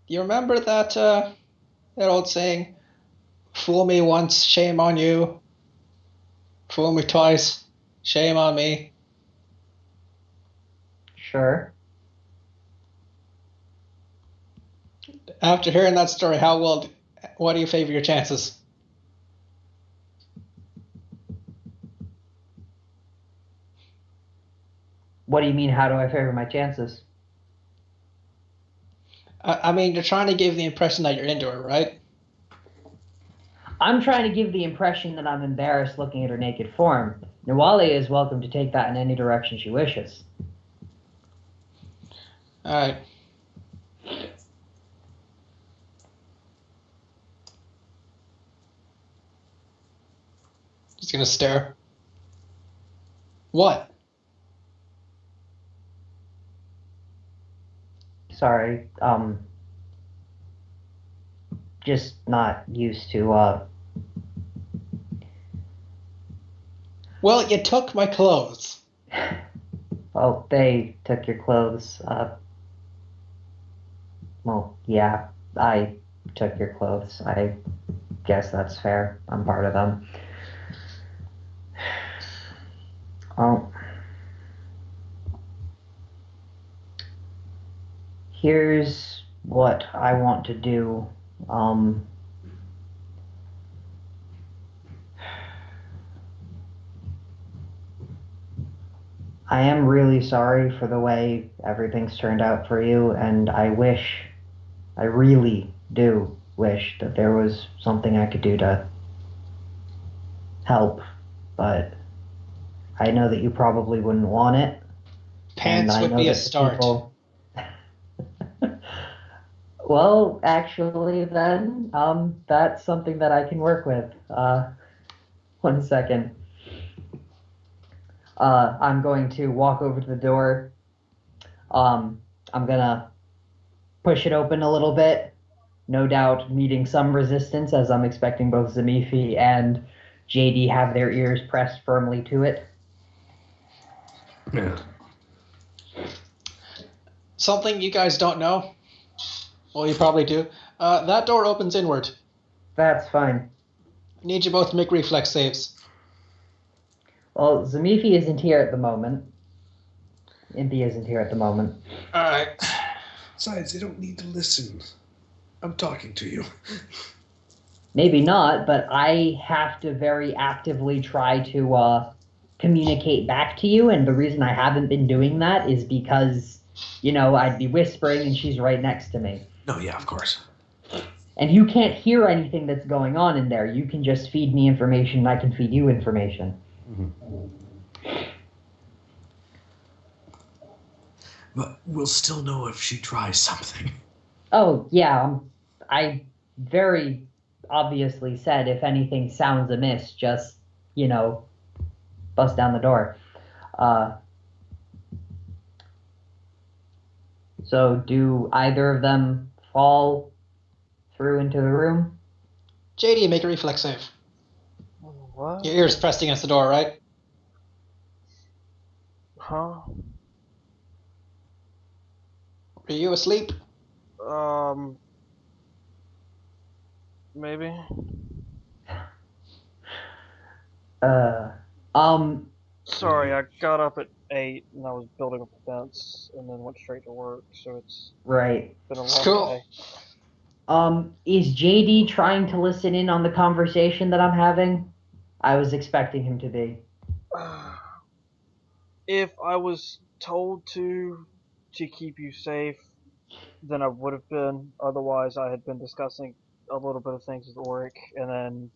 you remember that old saying, "Fool me once, shame on you. Fool me twice, shame on me." Sure. After hearing that story, what do you favor your chances? What do you mean, how do I favor my chances? I mean, you're trying to give the impression that you're into her, right? I'm trying to give the impression that I'm embarrassed looking at her naked form. Nualia is welcome to take that in any direction she wishes. All right. Just gonna stare. What? Sorry, just not used to, Well, you took my clothes. well, they took your clothes, well, yeah, I took your clothes. I guess that's fair. I'm part of them. Well, here's what I want to do. I am really sorry for the way everything's turned out for you, and I really do wish that there was something I could do to help, but I know that you probably wouldn't want it. Pants would be a start. Well, actually, then, that's something that I can work with. 1 second. I'm going to walk over to the door. I'm gonna push it open a little bit. No doubt meeting some resistance, as I'm expecting both Zamifi and JD have their ears pressed firmly to it. Yeah. Something you guys don't know. Well, you probably do. That door opens inward. That's fine. I need you both to make reflex saves. Well, Zamifi isn't here at the moment. Impy isn't here at the moment. All right. Besides, they don't need to listen. I'm talking to you. Maybe not, but I have to very actively try to communicate back to you, and the reason I haven't been doing that is because, I'd be whispering and she's right next to me. No, yeah, of course. And you can't hear anything that's going on in there. You can just feed me information and I can feed you information. Mm-hmm. But we'll still know if she tries something. Oh, yeah. I very obviously said if anything sounds amiss, just, bust down the door. So do either of them fall through into the room? JD, make a reflex save. What? Your ear's pressed against the door, right? Huh? Are you asleep? Maybe. Sorry, I got up at 8 and I was building up a fence and then went straight to work, so it's Right. been a long Cool. day. Is JD trying to listen in on the conversation that I'm having? I was expecting him to be. If I was told to keep you safe, then I would have been. Otherwise, I had been discussing a little bit of things with Auric and then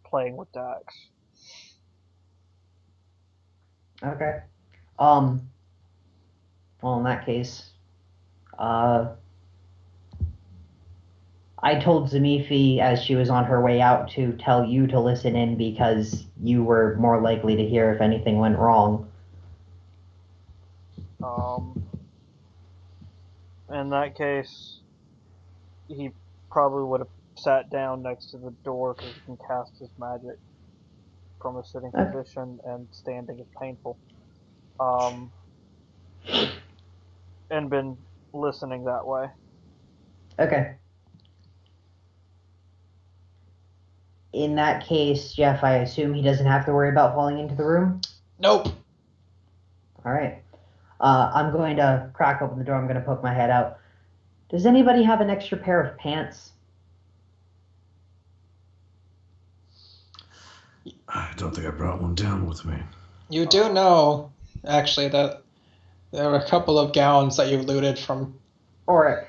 playing with Dax. Okay. Well, in that case, I told Zamifi as she was on her way out to tell you to listen in because you were more likely to hear if anything went wrong. In that case, he probably would have sat down next to the door because he can cast his magic from a sitting position, and standing is painful. And been listening that way. Okay. In that case, Jeff, I assume he doesn't have to worry about falling into the room? Nope. All right. I'm going to crack open the door. I'm going to poke my head out. Does anybody have an extra pair of pants? I don't think I brought one down with me. You do know, actually, that there were a couple of gowns that you looted from... Auric,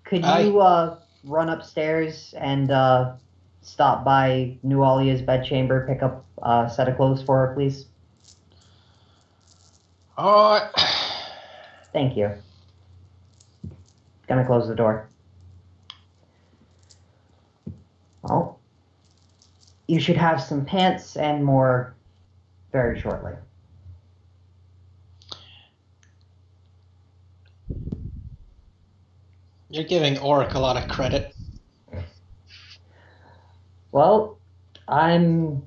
could you run upstairs and stop by Nualia's bedchamber, pick up a set of clothes for her, please? Alright. Thank you. Gonna close the door. Well, you should have some pants and more very shortly. You're giving Auric a lot of credit. Well, I'm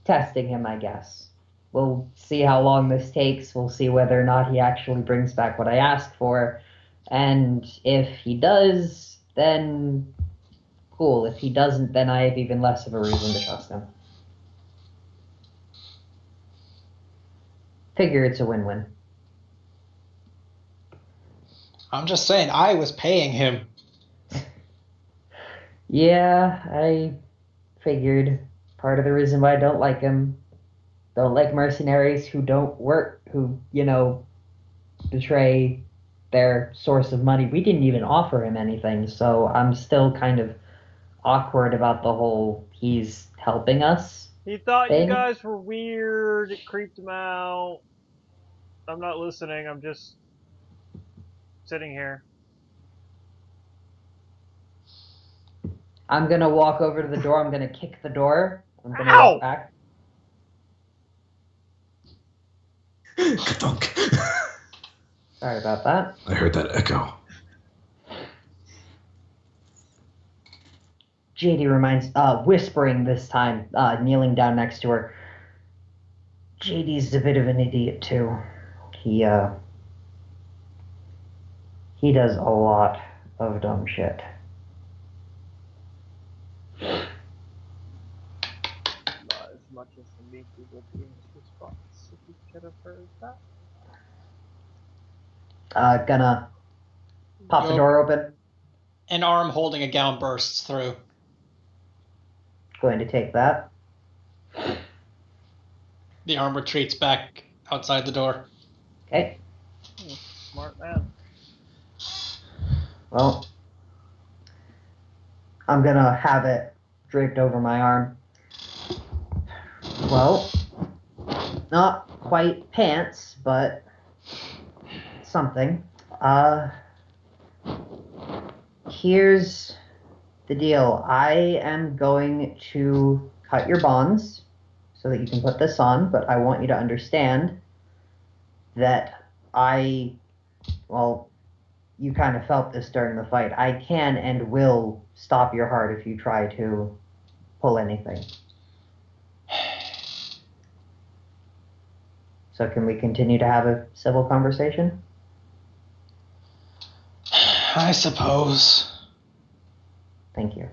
testing him, I guess. We'll see how long this takes. We'll see whether or not he actually brings back what I asked for. And if he does, then cool. If he doesn't, then I have even less of a reason to trust him. Figure it's a win-win. I'm just saying, I was paying him. Yeah, I figured. Part of the reason why I don't like him. Don't like mercenaries who don't work, who, betray their source of money. We didn't even offer him anything, so I'm still kind of awkward about the whole he's helping us. He thought thing. you guys were weird. It creeped him out. I'm not listening. I'm just sitting here. I'm gonna walk over to the door. I'm gonna kick the door. I'm gonna Ow! walk back. Ka-thunk. Sorry about that. I heard that echo. JD reminds, whispering this time, kneeling down next to her. JD's a bit of an idiot too. He does a lot of dumb shit. Not as much as the meat would be in his response if he could have heard that. Gonna pop the door open. An arm holding a gown bursts through. Going to take that. The arm retreats back outside the door. Okay. Smart man. Well, I'm gonna have it draped over my arm. Well, not quite pants, but something. Here's the deal. I am going to cut your bonds so that you can put this on, but I want you to understand that I Well, you kind of felt this during the fight. I can and will stop your heart if you try to pull anything. So can we continue to have a civil conversation? I suppose. Thank you.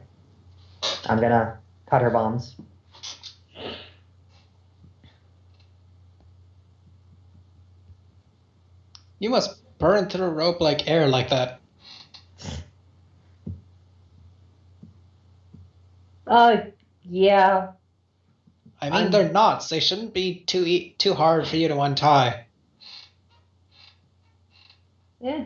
I'm gonna cut her bombs. You must burn through rope like air like that. Yeah. I mean, they're knots. They shouldn't be too hard for you to untie. Yeah.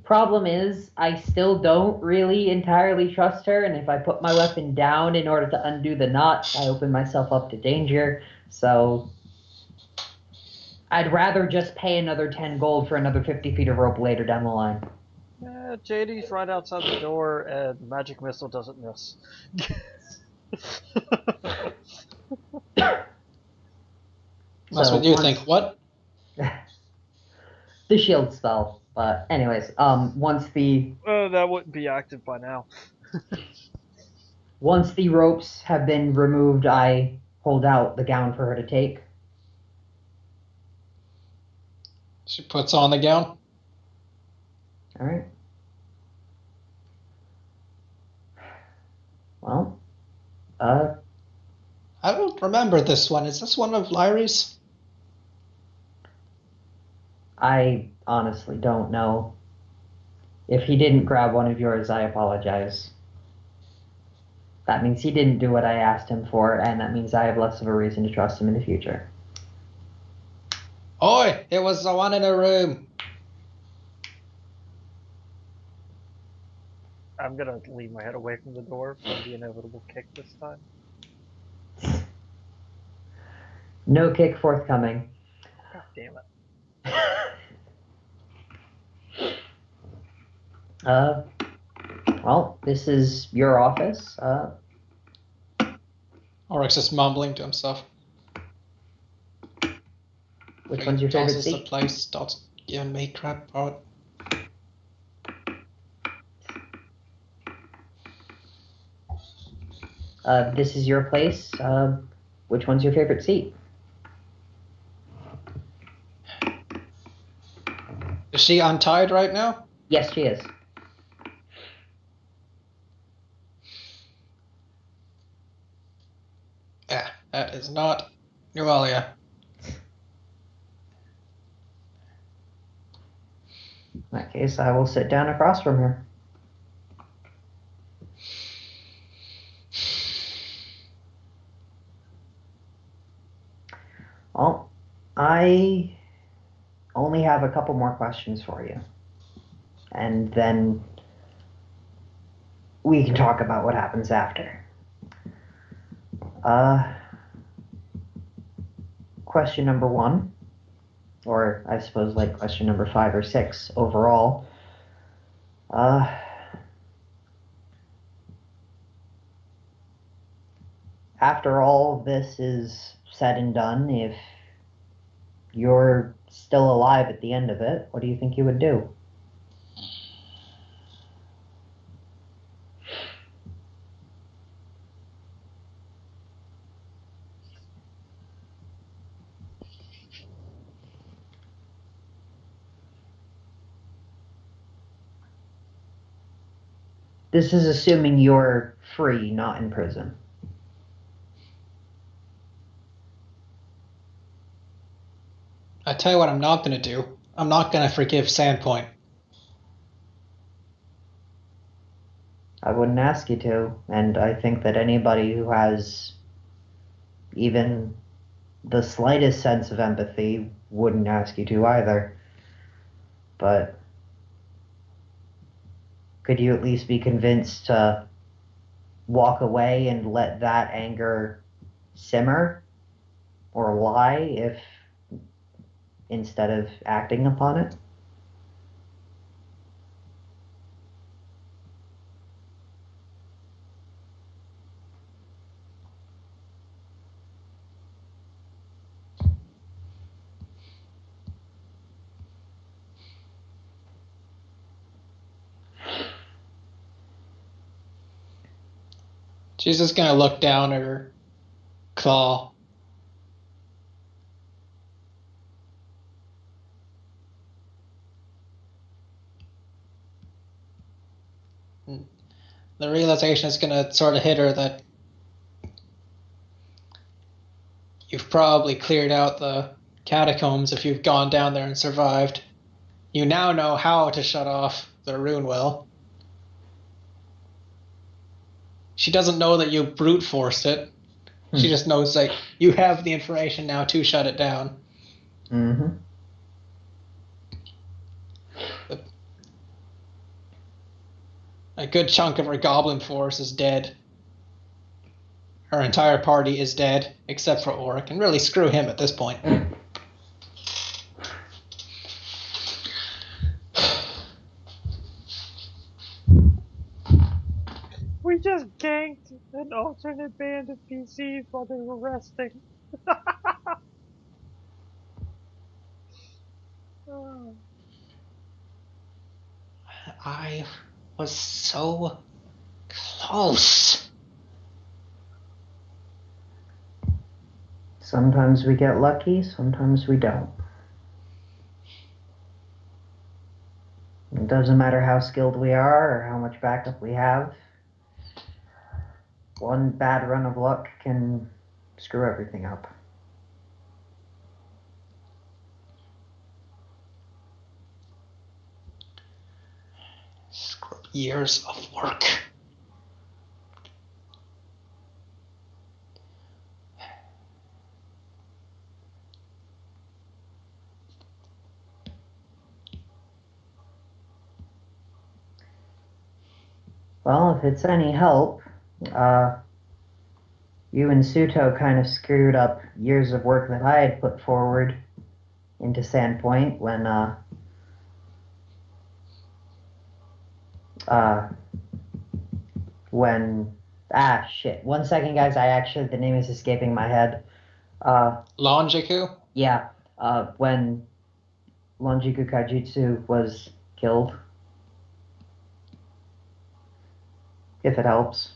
Problem is, I still don't really entirely trust her, and if I put my weapon down in order to undo the knot, I open myself up to danger. So I'd rather just pay another 10 gold for another 50 feet of rope later down the line. JD's right outside the door, and the magic missile doesn't miss. That's So what you once- think. What? The shield spell. But anyways, once the That wouldn't be active by now. once the ropes have been removed, I hold out the gown for her to take. She puts on the gown. All right. Well, I don't remember this one. Is this one of Lyrie's? I honestly don't know. If he didn't grab one of yours, I apologize. That means he didn't do what I asked him for, and that means I have less of a reason to trust him in the future. Oi! It was the one in a room. I'm gonna leave my head away from the door for the inevitable kick this time. No kick forthcoming. God damn it. Well, this is your office. Oryx is mumbling to himself. Which one's your favorite Tosses the seat? place, starts giving me crap about. This is your place. Which one's your favorite seat? Is she untied right now? Yes, she is. Yeah, that is not Nualia. In that case, I will sit down across from her. Well, I only have a couple more questions for you. And then we can talk about what happens after. Question number 1, or I suppose like question number 5 or 6 overall. After all this is said and done, if you're still alive at the end of it, what do you think you would do? This is assuming you're free, not in prison. I tell you what I'm not gonna do. I'm not gonna forgive Sandpoint. I wouldn't ask you to, and I think that anybody who has even the slightest sense of empathy wouldn't ask you to either. But could you at least be convinced to walk away and let that anger simmer or lie if instead of acting upon it? She's just gonna look down at her claw. The realization is gonna sort of hit her that you've probably cleared out the catacombs if you've gone down there and survived. You now know how to shut off the rune well. She doesn't know that you brute forced it. She just knows that you have the information now to shut it down. Mm-hmm. A good chunk of her goblin force is dead. Her entire party is dead, except for Oric, and really screw him at this point. We just ganked an alternate band of PCs while they were resting. Oh. I was so close. Sometimes we get lucky, sometimes we don't. It doesn't matter how skilled we are or how much backup we have. One bad run of luck can screw everything up. Years of work. Well, if it's any help, you and Suto kind of screwed up years of work that I had put forward into Sandpoint shit. 1 second, guys. The name is escaping my head. Longiku? Yeah. When Longiku Kaijutsu was killed. If it helps.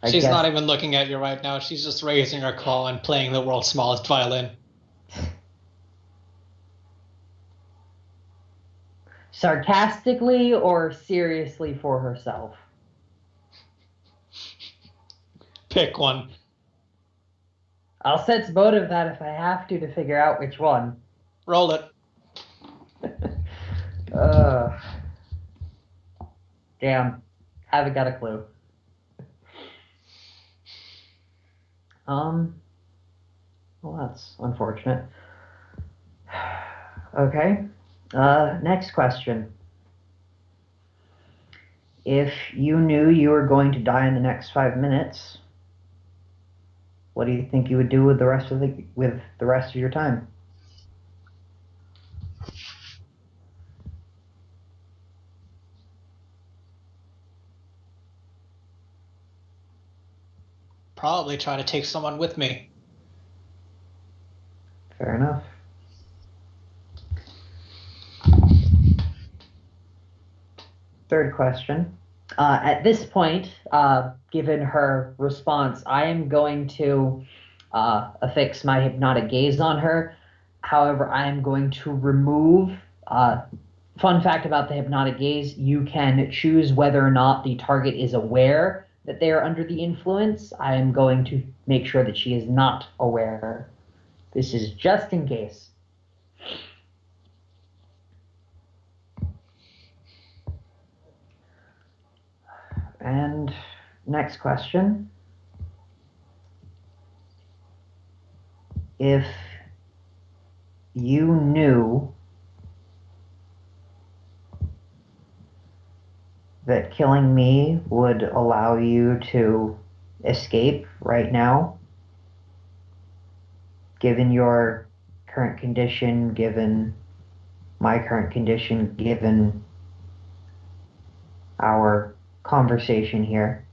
She's not even looking at you right now. She's just raising her claw and playing the world's smallest violin. Sarcastically or seriously for herself? Pick one. I'll sense motive that if I have to figure out which one. Roll it. Damn. Haven't got a clue. Well, that's unfortunate. Okay. Next question. If you knew you were going to die in the next 5 minutes, what do you think you would do with the rest of your time? Probably try to take someone with me. Fair enough. Third question. At this point, given her response, I am going to affix my hypnotic gaze on her. However, I am going to remove. Fun fact about the hypnotic gaze, you can choose whether or not the target is aware that they are under the influence. I am going to make sure that she is not aware. This is just in case. And next question. If you knew that killing me would allow you to escape right now, given your current condition, given my current condition, given our conversation here,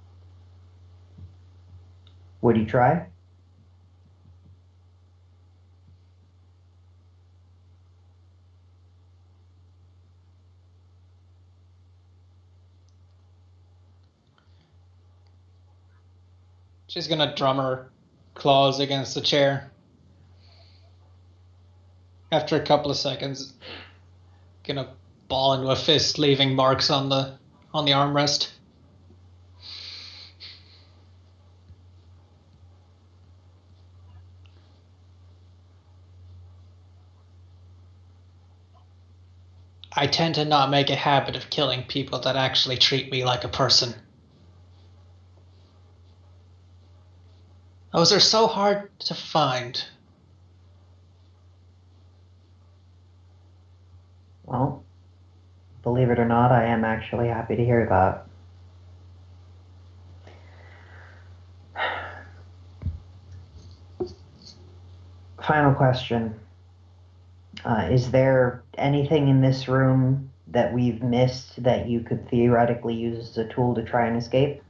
would you try? She's gonna drum her claws against the chair. After a couple of seconds, gonna ball into a fist, leaving marks on the armrest. I tend to not make a habit of killing people that actually treat me like a person. Those are so hard to find. Well, believe it or not, I am actually happy to hear that. Final question. Is there anything in this room that we've missed that you could theoretically use as a tool to try and escape?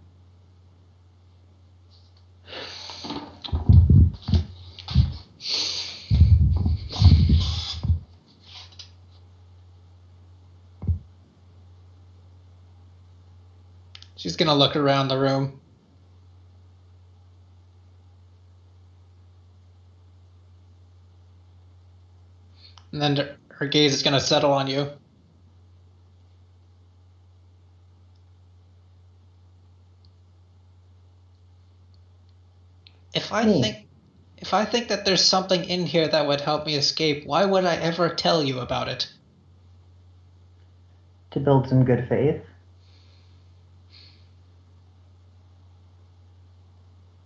She's gonna look around the room. And then her gaze is gonna settle on you. If I think that there's something in here that would help me escape, why would I ever tell you about it? To build some good faith?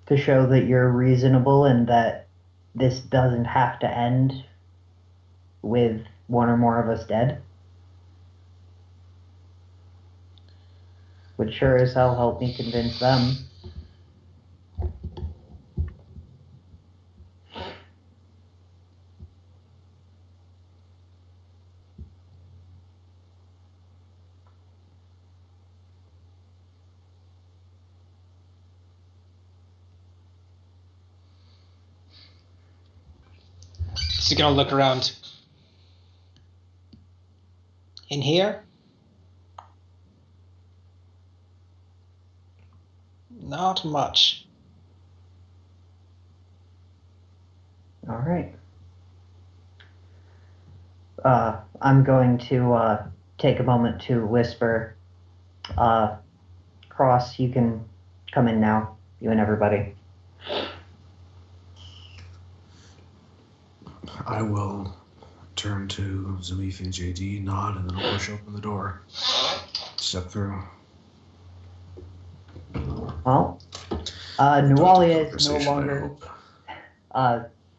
To show that you're reasonable and that this doesn't have to end with one or more of us dead? Would sure as hell help me convince them. She's gonna look around. In here? Not much. All right. I'm going to take a moment to whisper. Cross, you can come in now, you and everybody. I will turn to Zamif and JD, nod, and then I'll push open the door. Step through. Well, Nualia is no longer.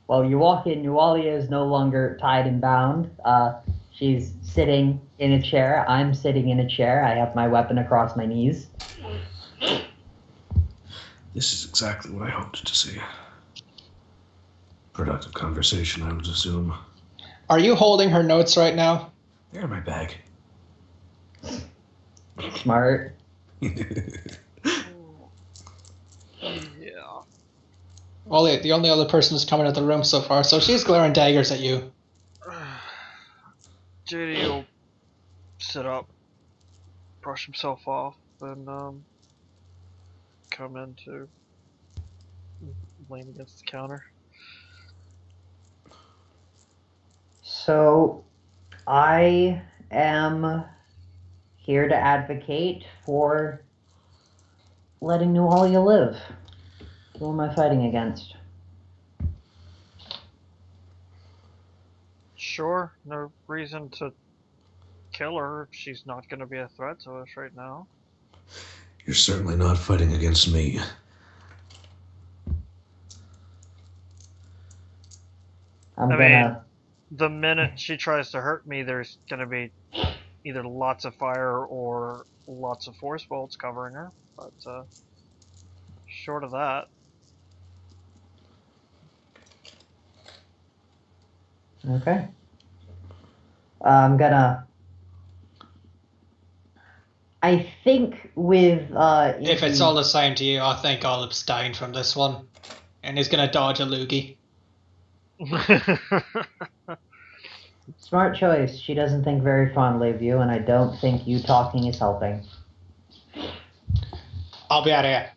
Well, you walk in. Nualia is no longer tied and bound. She's sitting in a chair. I'm sitting in a chair. I have my weapon across my knees. This is exactly what I hoped to see. Productive conversation, I would assume. Are you holding her notes right now? They're in my bag. Smart. Yeah. Well, the only other person who's coming into the room so far, so she's glaring daggers at you. JD will sit up, brush himself off, and come in to lean against the counter. So, I am here to advocate for letting Nualia live. Who am I fighting against? Sure, no reason to kill her if she's not going to be a threat to us right now. You're certainly not fighting against me. The minute she tries to hurt me, there's going to be either lots of fire or lots of force bolts covering her. But short of that, Okay. I'm gonna. I think with If it's all the same to you, I think I'll abstain from this one. And he's gonna dodge a loogie. Smart choice. She doesn't think very fondly of you, and I don't think you talking is helping. I'll be out of here.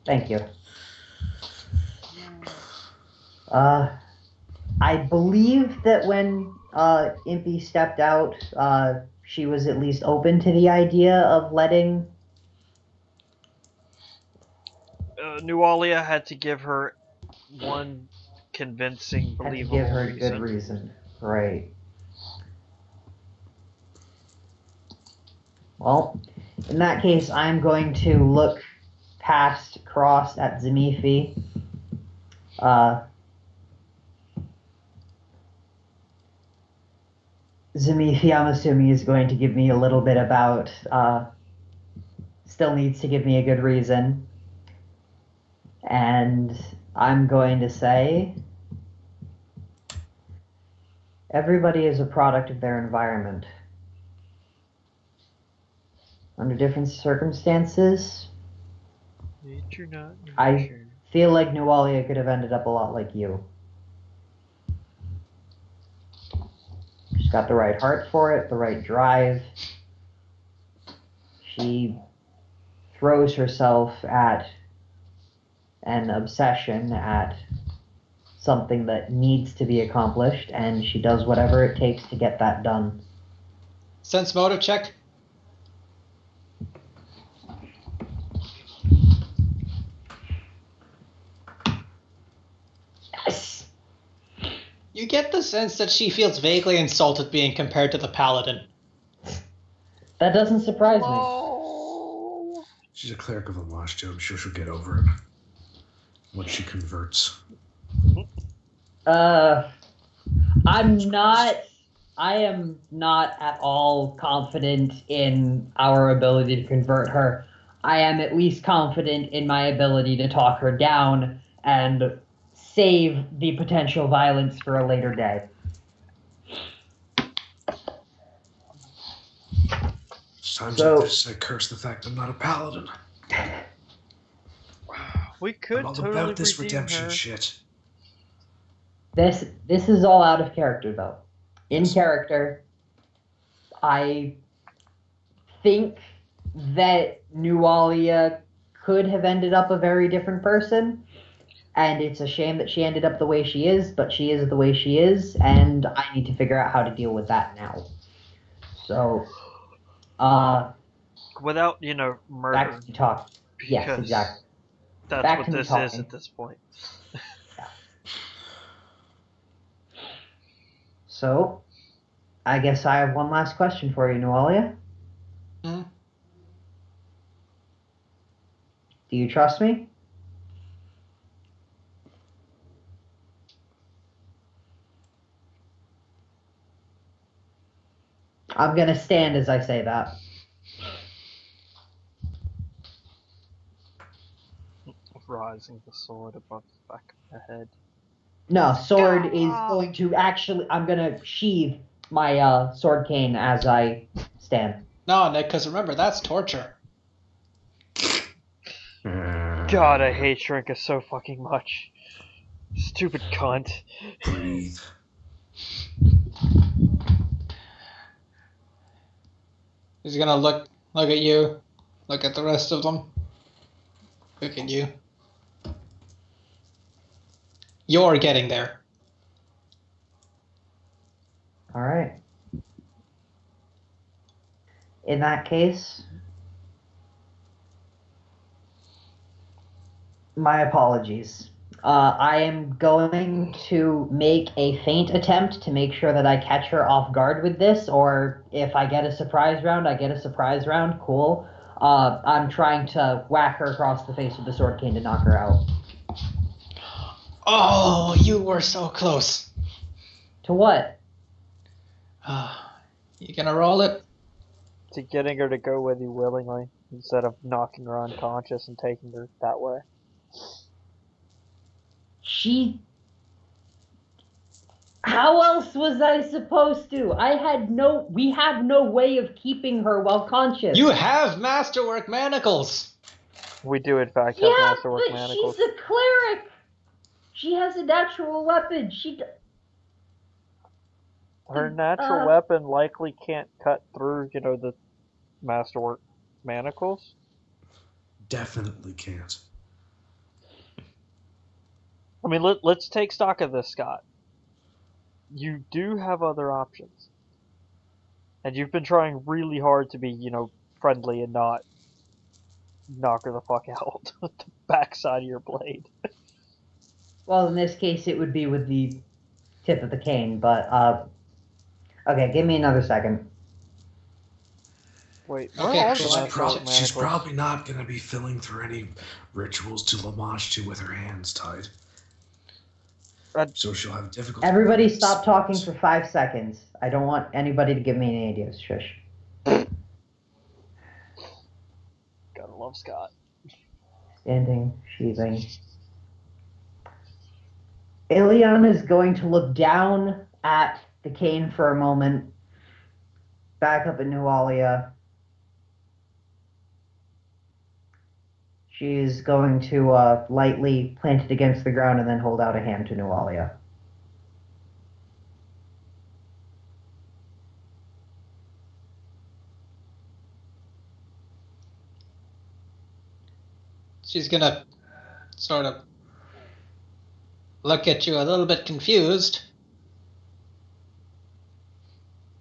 Thank you. I believe that when Impy stepped out, she was at least open to the idea of letting. Nualia had to give her one convincing, Had to believable give her a reason. good reason. Right. Well, in that case, I'm going to look across at Zamifi. Zamifi, I'm assuming, is going to give me a little bit about. Still needs to give me a good reason. And I'm going to say everybody is a product of their environment. Under different circumstances, Nature, not I nature. feel like Nualia could have ended up a lot like you. She's got the right heart for it, the right drive. She throws herself at an obsession, at something that needs to be accomplished, and she does whatever it takes to get that done. Sense motive check. Yes! You get the sense that she feels vaguely insulted being compared to the paladin. That doesn't surprise me. Oh. She's a cleric of Lamashto. I'm sure she'll get over it once she converts. I am not at all confident in our ability to convert her. I am at least confident in my ability to talk her down and save the potential violence for a later day. Times So- like this, I curse the fact I'm not a paladin. We could I'm all totally about this redeem redemption her. shit. This is all out of character, though. In Yes. character, I think that Nualia could have ended up a very different person, and it's a shame that she ended up the way she is, but she is the way she is, and I need to figure out how to deal with that now. So, Without, murder. back to you talk. Yes, because exactly. That's Back what to me this is talking. at this point. So, I guess I have one last question for you, Nualia. Hmm? Do you trust me? I'm gonna stand as I say that. Rising the sword above the back of the head. No, sword is Gah! going to actually. I'm gonna sheathe my sword cane as I stand. No, Nick, because remember, that's torture. God, I hate Shrinka so fucking much. Stupid cunt. Breathe. He's gonna look at you, look at the rest of them, look at you. You're getting there. All right. In that case, my apologies. I am going to make a feint attempt to make sure that I catch her off guard with this, or if I get a surprise round, I get a surprise round. Cool. I'm trying to whack her across the face with the sword cane to knock her out. Oh, you were so close. To what? You gonna roll it? To getting her to go with you willingly, instead of knocking her unconscious and taking her that way. How else was I supposed to? We have no way of keeping her while conscious. You have masterwork manacles. We do, in fact, have masterwork but manacles. she's a cleric. She has a natural weapon. Her natural weapon likely can't cut through, the masterwork manacles. Definitely can't. mean, let's take stock of this, Scott. You do have other options. And you've been trying really hard to be, friendly and not knock her the fuck out with the backside of your blade. Well, in this case, it would be with the tip of the cane, but, okay, give me another second. Wait, Okay, where are she's the prob- manacles? She's probably not going to be filling through any rituals to Lamage with her hands tied. So she'll have difficulty. Everybody stop talking for 5 seconds. I don't want anybody to give me any ideas. Shush. Gotta love Scott. Standing, sheathing. Ileana is going to look down at the cane for a moment, back up at Nualia. She's going to lightly plant it against the ground and then hold out a hand to Nualia. She's gonna sort of look at you a little bit confused.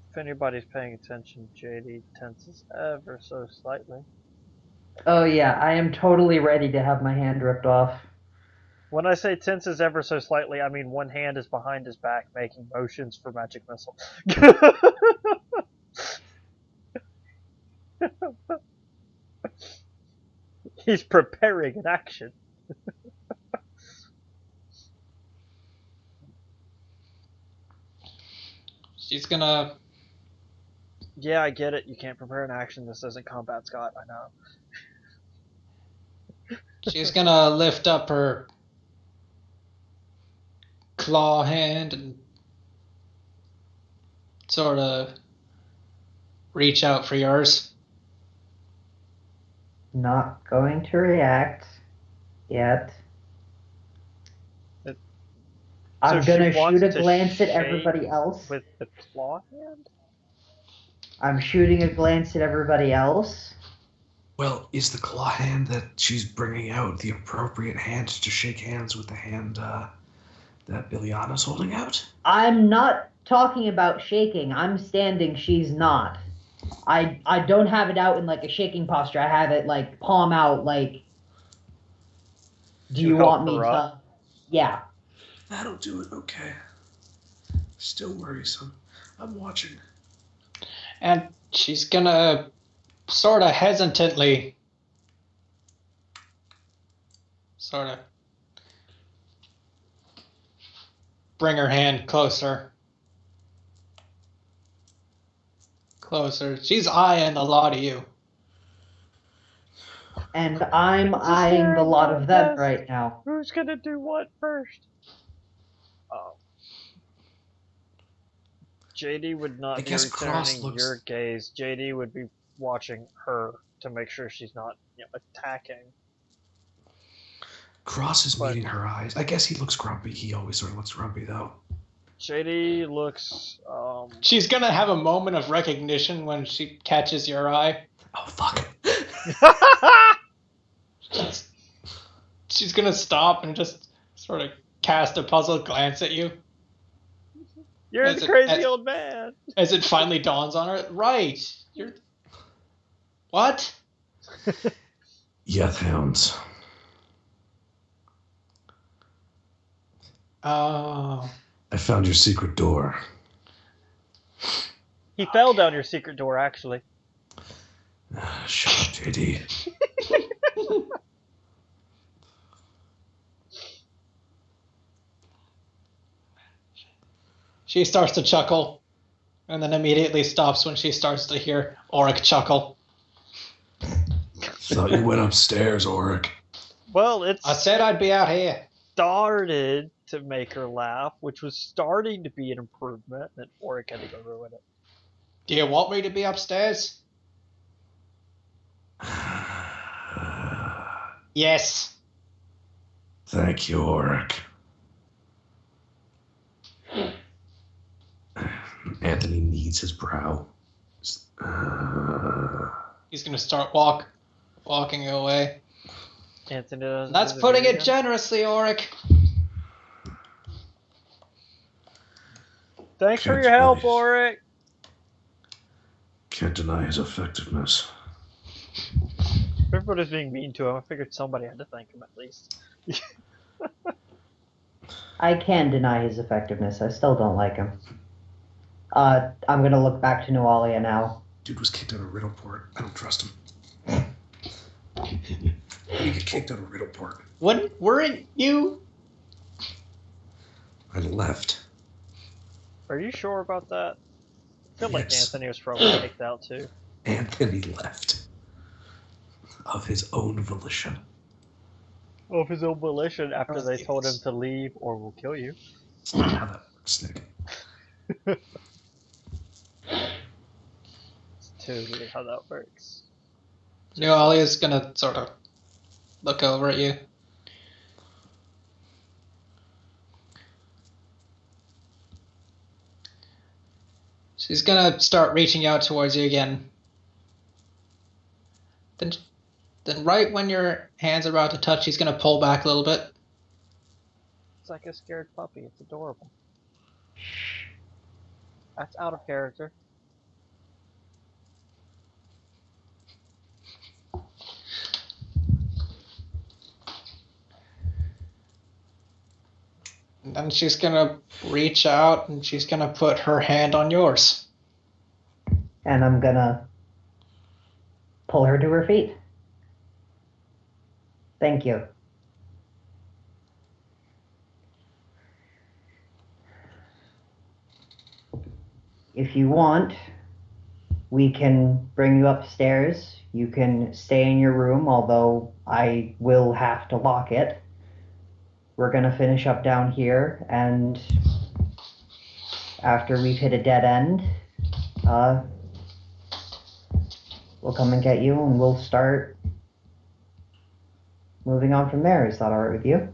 If anybody's paying attention, JD tenses ever so slightly. Oh yeah, I am totally ready to have my hand ripped off. When I say tenses ever so slightly, I mean one hand is behind his back making motions for magic missile. He's preparing an action. She's gonna... Yeah, I get it. You can't prepare an action. This isn't combat, Scott. I know. She's gonna lift up her claw hand and sort of reach out for yours. Not going to react yet. I'm gonna shoot a glance at everybody else. With the claw hand? I'm shooting a glance at everybody else. Well, is the claw hand that she's bringing out the appropriate hand to shake hands with the hand that Ileana's holding out? I'm not talking about shaking. I'm standing, she's not. I don't have it out in like a shaking posture. I have it like palm out, like, do you want me to? Yeah. That'll do it, okay. Still worrisome. I'm watching. And she's gonna sort of hesitantly sort of bring her hand closer. Closer. She's eyeing the lot of you. And I'm eyeing the lot of them right now. Who's gonna do what first? Oh. JD would not be returning your gaze. JD would be watching her to make sure she's not attacking. Cross is meeting her eyes. I guess he looks grumpy. He always sort of looks grumpy, though. JD looks... She's gonna have a moment of recognition when she catches your eye. Oh, fuck. She's gonna stop and just sort of cast a puzzled glance at you. You're the crazy old man. As it finally dawns on her. Right. You're... What? Yeth hounds. Oh. I found your secret door. He fell down your secret door, actually. Shut up, JD. She starts to chuckle, and then immediately stops when she starts to hear Auric chuckle. Thought you went upstairs, Auric. Well, I said I'd be out here. Started to make her laugh, which was starting to be an improvement, and Auric had to go ruin it. Do you want me to be upstairs? Yes. Thank you, Auric. Anthony kneads his brow. He's gonna start walking away. Anthony doesn't That's putting it generously, Auric. Thanks for Can't your help, deny- Auric. Can't deny his effectiveness. Everybody's being mean to him. I figured somebody had to thank him at least. I can deny his effectiveness. I still don't like him. I'm gonna look back to Nualia now. Dude was kicked out of Riddleport. I don't trust him. How do you get kicked out of Riddleport? Weren't you? I left. Are you sure about that? I feel like Yes. Anthony was probably kicked out too. Anthony left. Of his own volition. Of his own volition after they told him to leave or we'll kill you. That's not how that works, Nick. It's totally how that works. Nualia's gonna sort of look over at you. She's gonna start reaching out towards you again. Then right when your hands are about to touch, she's gonna pull back a little bit. It's like a scared puppy. It's adorable. That's out of character. And then she's gonna reach out and she's gonna put her hand on yours. And I'm gonna pull her to her feet. Thank you. If you want, we can bring you upstairs. You can stay in your room, although I will have to lock it. We're gonna finish up down here, and after we've hit a dead end, we'll come and get you, and we'll start moving on from there. Is that alright with you?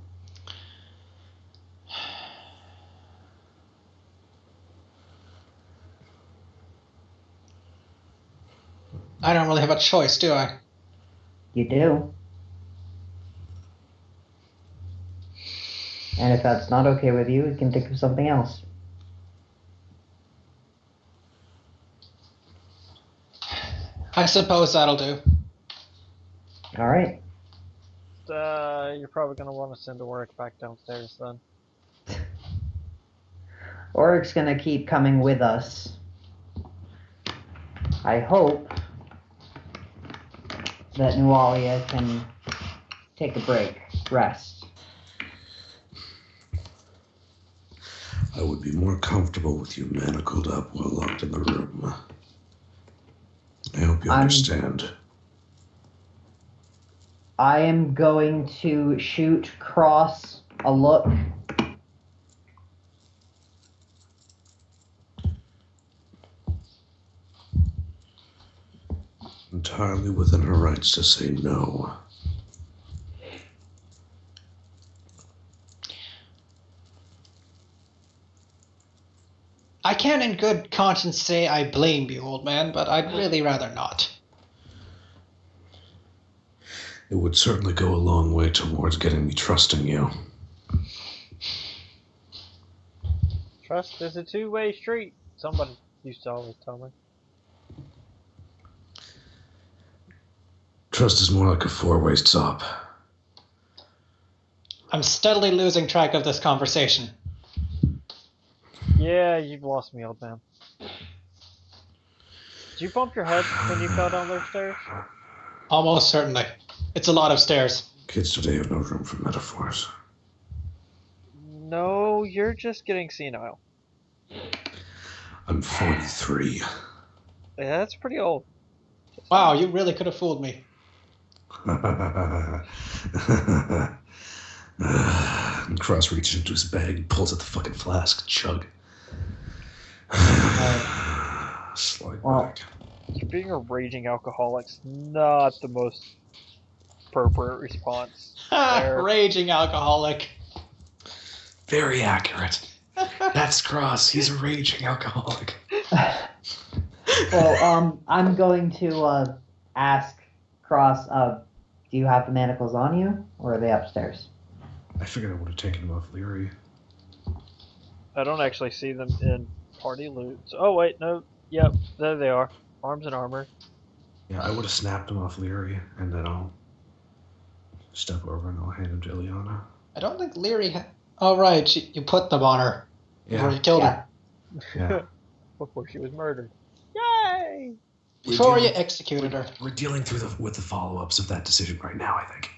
I don't really have a choice, do I? You do. And if that's not okay with you, we can think of something else. I suppose that'll do. Alright. You're probably gonna want to send Auric back downstairs then. Oric's gonna keep coming with us. I hope that Nualia can take a break, rest. I would be more comfortable with you manacled up while locked in the room. I hope you understand. I am going to shoot Cross a look. Entirely within her rights to say no. I can't in good conscience say I blame you, old man, but I'd really rather not. It would certainly go a long way towards getting me trusting you. Trust is a two-way street. Somebody used to always tell me. Trust is more like a four-way stop. I'm steadily losing track of this conversation. Yeah, you've lost me, old man. Did you bump your head when you fell down those stairs? Almost certainly. It's a lot of stairs. Kids today have no room for metaphors. No, you're just getting senile. I'm 43. Yeah, that's pretty old. Wow, you really could have fooled me. And Cross reaches into his bag and pulls out the fucking flask. Chug. Slide back. Being a raging alcoholic's not the most appropriate response. there. Raging alcoholic. Very accurate. That's Cross. He's a raging alcoholic. Well, I'm going to ask Cross, do you have the manacles on you, or are they upstairs? I figured I would have taken him off Leary. I don't actually see them in party loot. Oh wait, no. Yep, there they are. Arms and armor. Yeah, I would have snapped him off Leary, and then I'll step over and I'll hand him to Ileana. I don't think Leary. Oh right, you put them on her before you killed her. Yeah. Before she was murdered. Yay! Before you executed her. We're dealing with the follow-ups of that decision right now, I think.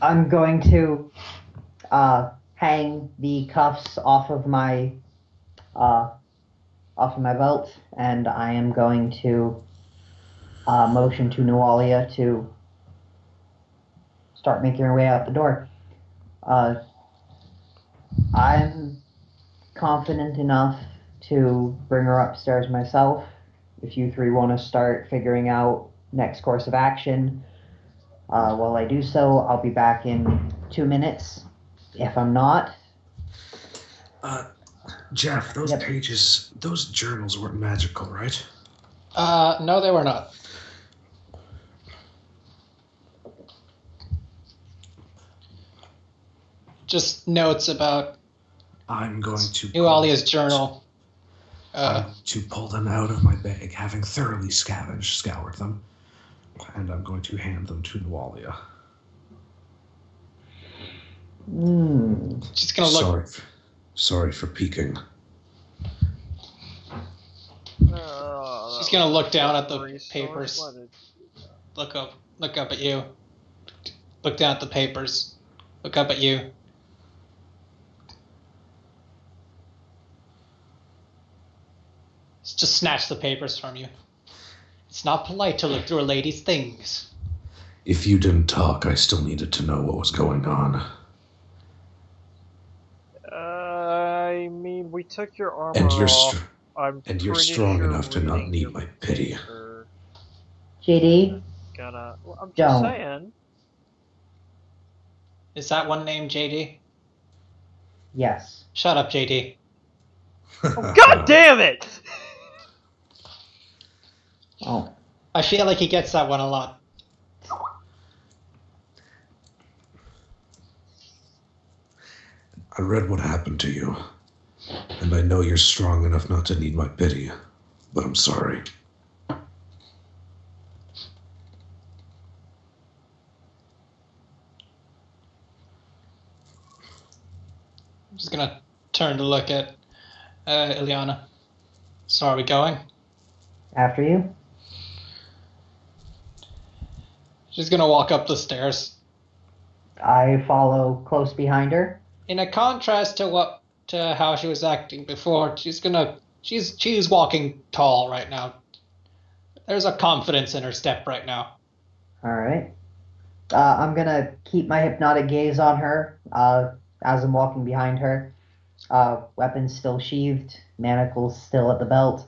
I'm going to hang the cuffs off of my belt, and I am going to motion to Nualia to start making her way out the door. I'm confident enough to bring her upstairs myself. If you three want to start figuring out next course of action, while I do so, I'll be back in 2 minutes. If I'm not... Jeff, those pages, those journals weren't magical, right? No, they were not. Just notes about I'm going to Nualia's journal. To pull them out of my bag, having thoroughly scoured them, and I'm going to hand them to Nualia. She's gonna look. Sorry for peeking. She's gonna look down at the papers. Look up at you. Look down at the papers. Look up at you. Just snatch the papers from you. It's not polite to look through a lady's things. If you didn't talk, I still needed to know what was going on. I mean, we took your armor And you're off. and you're strong enough to not need my pity. JD? I'm just Don't. saying. Is that one named JD? Yes. Shut up, JD. Oh, God damn it! Oh. I feel like he gets that one a lot. I read what happened to you, and I know you're strong enough not to need my pity, but I'm sorry. I'm just gonna turn to look at Ileana. So are we going? After you? She's gonna walk up the stairs. I follow close behind her. In a contrast to how she was acting before, she's walking tall right now. There's a confidence in her step right now. Alright. I'm gonna keep my hypnotic gaze on her as I'm walking behind her. Weapons still sheathed, manacles still at the belt.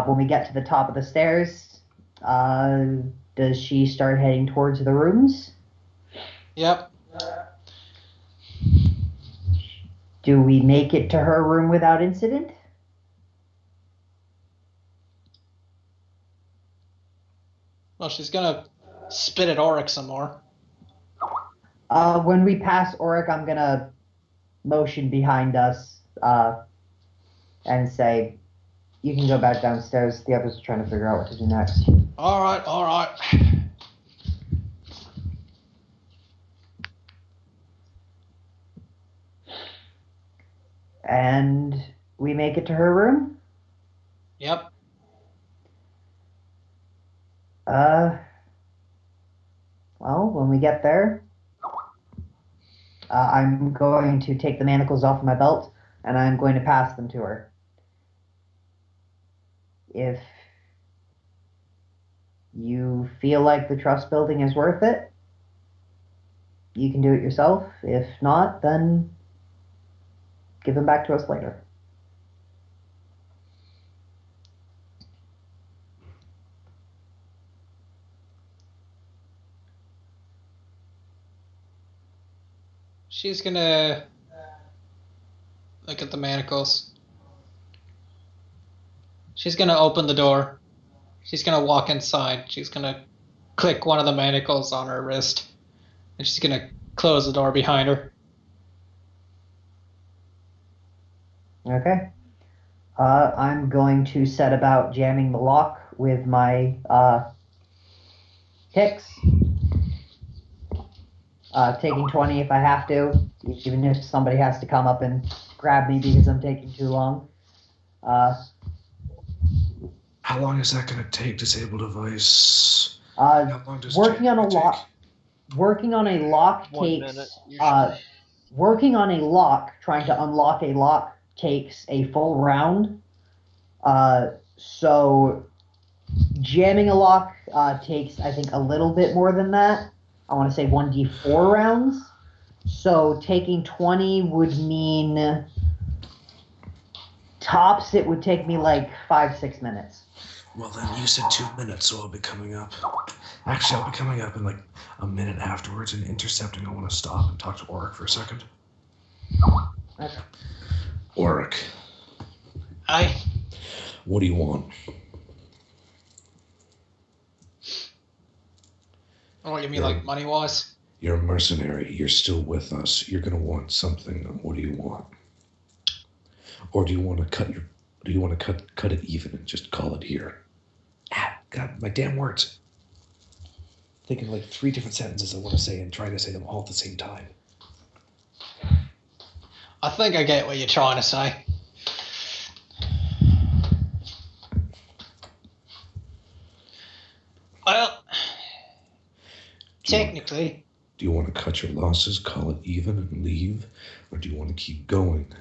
When we get to the top of the stairs, does she start heading towards the rooms? Yep. Do we make it to her room without incident? Well, she's gonna spit at Auric some more. When we pass Auric, I'm gonna motion behind us and say, you can go back downstairs. The others are trying to figure out what to do next. All right. And we make it to her room? Yep. Well, when we get there, I'm going to take the manacles off my belt, and I'm going to pass them to her. If you feel like the trust building is worth it, you can do it yourself. If not, then give them back to us later. She's gonna look at the manacles. She's gonna open the door. She's gonna walk inside. She's gonna click one of the manacles on her wrist. And she's gonna close the door behind her. Okay. I'm going to set about jamming the lock with my picks. Taking 20 if I have to, even if somebody has to come up and grab me because I'm taking too long. How long is that going to take? Disable device. How long does working on a jamming lock. take? Working on a lock 1 takes. minute, usually. Working on a lock, trying to unlock a lock, takes a full round. So jamming a lock takes, I think, a little bit more than that. I want to say 1d4 rounds. So taking 20 would mean tops it would take me like 5-6 minutes. Well, then you said 2 minutes, so I'll be coming up. Actually, I'll be coming up in like a minute afterwards and intercepting. I want to stop and talk to Auric for a second. Okay. Auric, Aye. what do you want? What, you mean like money-wise? You're a mercenary. You're still with us. You're gonna want something. What do you want? Or do you want to cut it even and just call it here? Ah, God, my damn words. Thinking like 3 different sentences I want to say and trying to say them all at the same time. I think I get what you're trying to say. Well, technically... Do you want to cut your losses, call it even, and leave? Or do you want to keep going?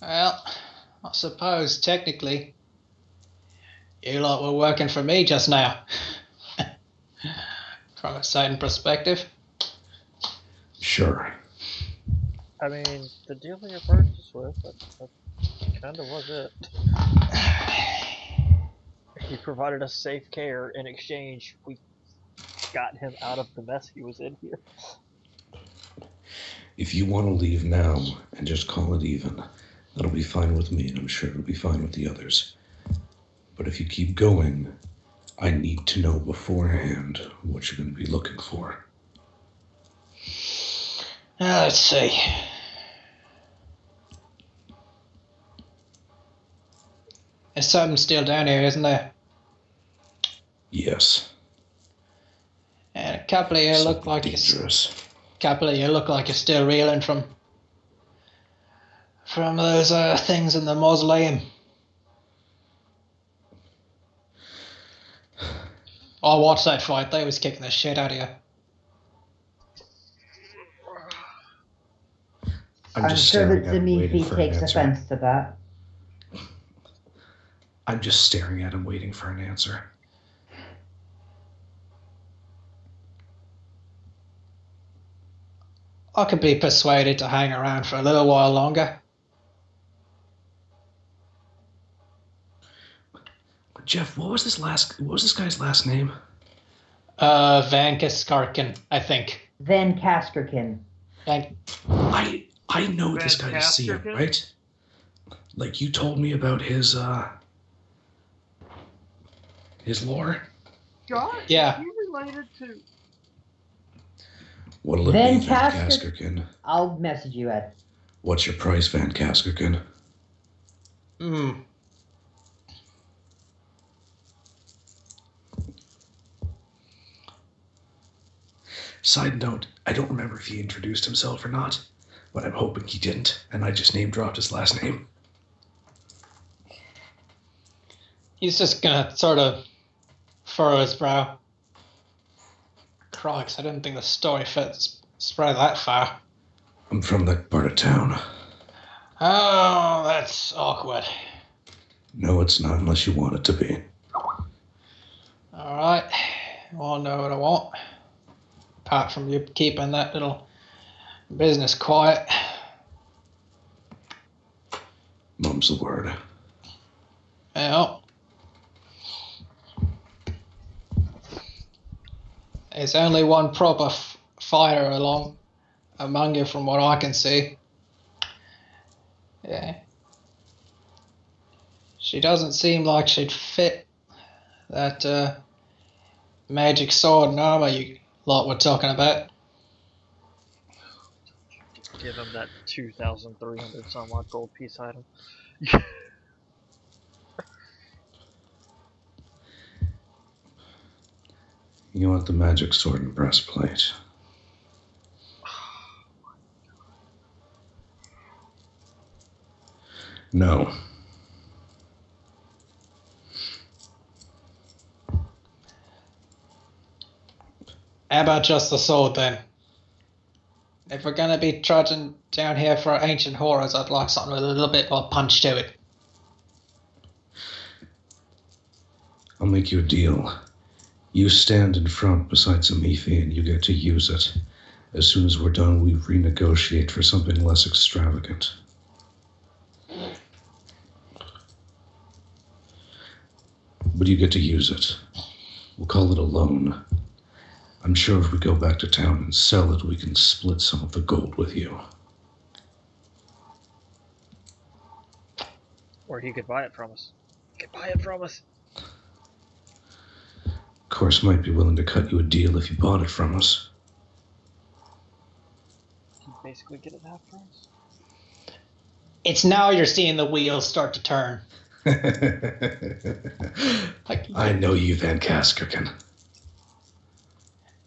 Well, I suppose technically you lot were working for me just now. From a certain perspective. Sure. I mean, the deal we approached us with, that kind of was it. He provided us safe care. In exchange, we got him out of the mess he was in here. If you want to leave now and just call it even, that'll be fine with me, and I'm sure it'll be fine with the others. But if you keep going, I need to know beforehand what you're going to be looking for. Let's see. There's something still down here, isn't there? Yes. And a couple of you look like dangerous. you're still reeling from those things in the mausoleum. I watched that fight. They was kicking the shit out of you. I'm sure that Zimifi takes offense to that. I'm just staring at him, waiting for an answer. I could be persuaded to hang around for a little while longer. Jeff, what was this guy's last name? Van Kaskarkin, I think. Van Kaskerkin. I know this guy to see him, right? Like, you told me about his lore? John, Yeah. is he related to... What'll it Van be, Van Kaskerkin? I'll message you, Ed. What's your price, Van Kaskerkin? Side note, I don't remember if he introduced himself or not, but I'm hoping he didn't, and I just name-dropped his last name. He's just gonna sort of furrow his brow. Crikes, I didn't think the story spread that far. I'm from that part of town. Oh, that's awkward. No, it's not unless you want it to be. Alright, well, I know what I want. Apart from you keeping that little business quiet. Mum's the word. Well, there's only one proper fighter among you from what I can see. Yeah. She doesn't seem like she'd fit that magic sword and armor you lot were talking about. Give him that 2,300 some odd gold piece item. You want the magic sword and breastplate. No. How about just the sword then? If we're gonna be trudging down here for ancient horrors, I'd like something with a little bit more punch to it. I'll make you a deal. You stand in front beside Samithi and you get to use it. As soon as we're done, we renegotiate for something less extravagant. But you get to use it. We'll call it a loan. I'm sure if we go back to town and sell it, we can split some of the gold with you. Or he could buy it from us. He could buy it from us. Of course, might be willing to cut you a deal if you bought it from us. He'd basically get it half price. It's now you're seeing the wheels start to turn. I know you, Van Kaskerkin.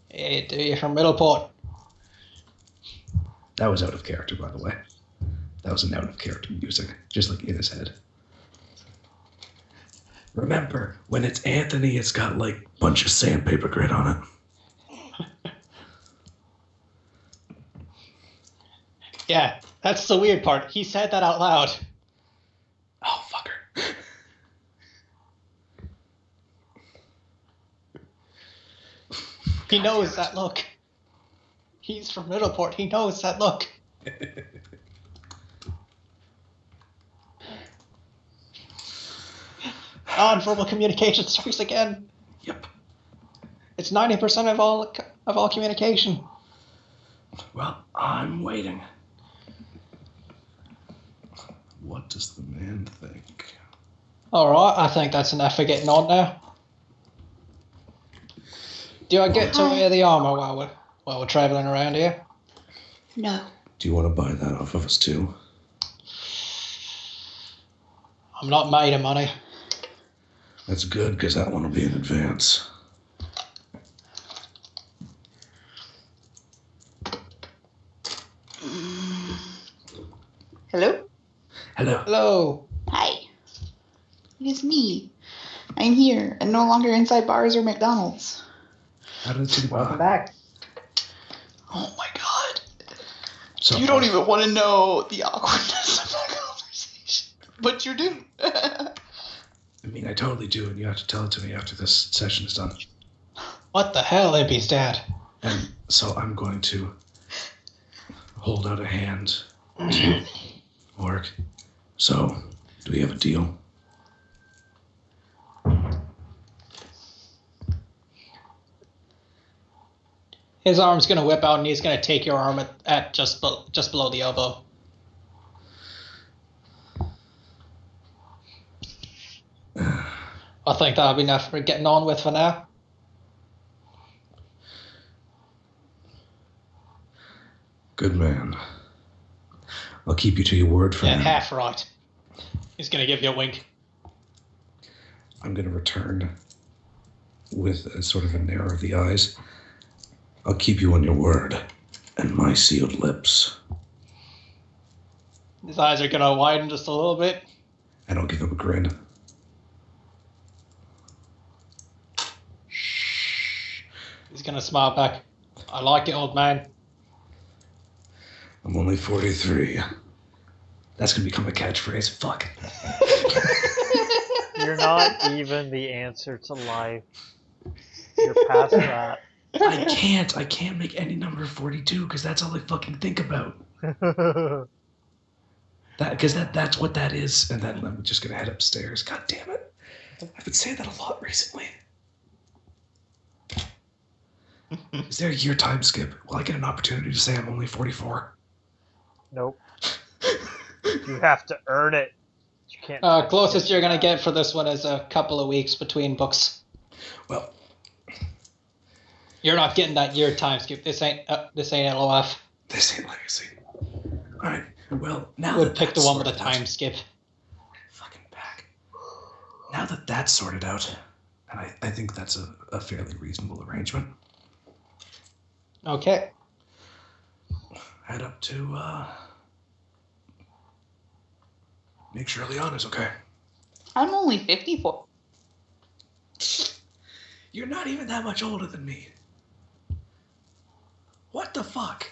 Hey, do you from Middleport? That was out of character, by the way. That was an out of character music, just like in his head. Remember, when it's Anthony, it's got like a bunch of sandpaper grit on it. Yeah, that's the weird part. He said that out loud. Oh, fucker. He knows that look. He's from Middleport. He knows that look. Non-verbal communication strikes again. Yep. It's 90% of all communication. Well, I'm waiting. What does the man think? Alright, I think that's enough for getting on now. Do I get to wear the armor while we're traveling around here? No. Do you want to buy that off of us too? I'm not made of money. That's good, because that one will be in advance. Hello? Hello. Hello. Hi. It is me. I'm here and no longer inside bars or McDonald's. How did you Welcome back. Oh my god. So, You don't even want to know the awkwardness of that conversation. But you do. I mean, I totally do, and you have to tell it to me after this session is done. What the hell, Impy's dad? And so I'm going to hold out a hand to Orc. So, do we have a deal? His arm's gonna whip out and he's gonna take your arm at just below the elbow. I think that'll be enough for getting on with for now. Good man. I'll keep you to your word for Yeah, now. half right. He's gonna give you a wink. I'm going to return with a sort of a narrow of the eyes. I'll keep you on your word and my sealed lips. His eyes are gonna widen just a little bit. And I'll give him a grin. He's gonna smile back. I like it, old man. I'm only 43. That's going to become a catchphrase. Fuck. You're not even the answer to life. You're past that. I can't make any number 42 because that's all I fucking think about. That's what that is. And then I'm just going to head upstairs. God damn it. I've been saying that a lot recently. Is there a year time skip? Will I get an opportunity to say I'm only 44? Nope. You have to earn it. You can't. Closest you're gonna get for this one is a couple of weeks between books. Well, You're not getting that year time skip. This ain't LOF. this ain't legacy. Alright, well, now Would that pick the that's one with a sorted out, time skip. now that that's sorted out, and I think that's a fairly reasonable arrangement, Okay. head up to make sure Liana's okay. I'm only 54. You're not even that much older than me. What the fuck?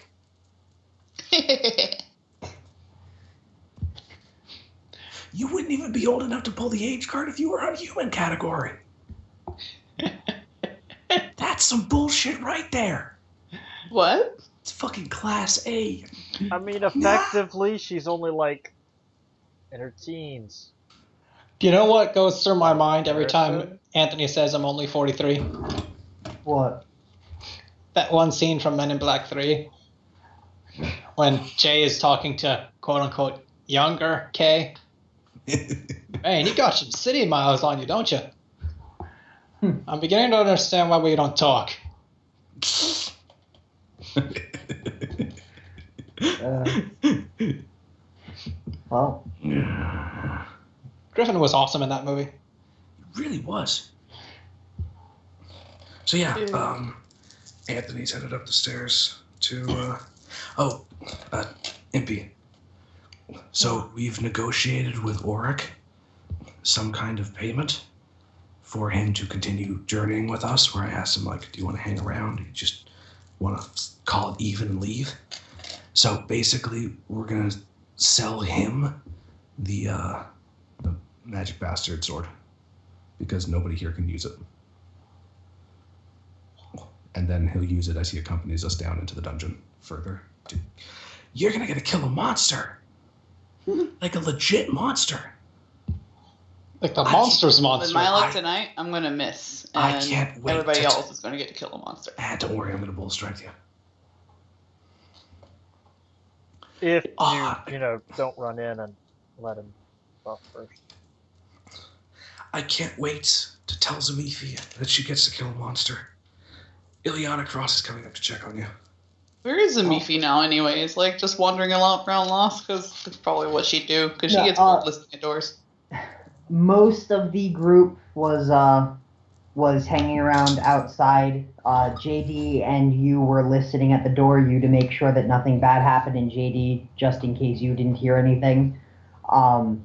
You wouldn't even be old enough to pull the age card if you were on human category. That's some bullshit right there. What? It's fucking class A. I mean, effectively, she's only like in her teens. Do you know what goes through my mind every time Harrison? Anthony says I'm only 43? What? That one scene from Men in Black 3 when Jay is talking to quote-unquote younger Kay. Man, you got some city miles on you, don't you? I'm beginning to understand why we don't talk. Well, Griffin was awesome in that movie. It really was. So yeah, Anthony's headed up the stairs to Impy. So we've negotiated with Auric some kind of payment for him to continue journeying with us, where I asked him, like, do you want to hang around? Do you just want to call it even and leave? So basically, we're going to sell him the magic bastard sword, because nobody here can use it. And then he'll use it as he accompanies us down into the dungeon further. Dude, you're going to get to kill a monster. Like a legit monster. Like the monster's With monster. my luck tonight, I'm going to miss. And I can't wait everybody to- else is going to get to kill a monster. Don't worry, I'm going to bull strike you. If Ah. you don't run in and let him buff first. I can't wait to tell Zamifia that she gets to kill a monster. Ileana Cross is coming up to check on you. Where is Zamifi now, anyways? Like, just wandering around lost? Because that's probably what she'd do. Because she No, gets bored listening at doors. most of the group was hanging around outside. JD and you were listening at the door, you to make sure that nothing bad happened, and JD just in case you didn't hear anything. I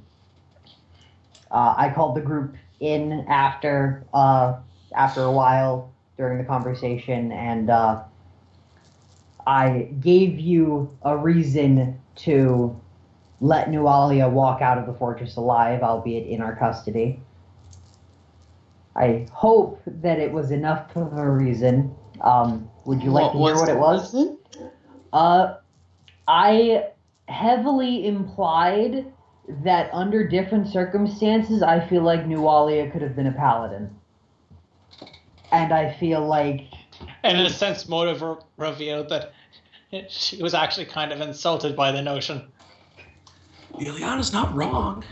called the group in after a while during the conversation, and I gave you a reason to let Nualia walk out of the fortress alive, albeit in our custody. I hope that it was enough of a reason. Would you like to hear what it was? I heavily implied that under different circumstances, I feel like Nualia could have been a paladin. And I feel like... And in a sense, Motive revealed that she was actually kind of insulted by the notion. Ileana's not wrong.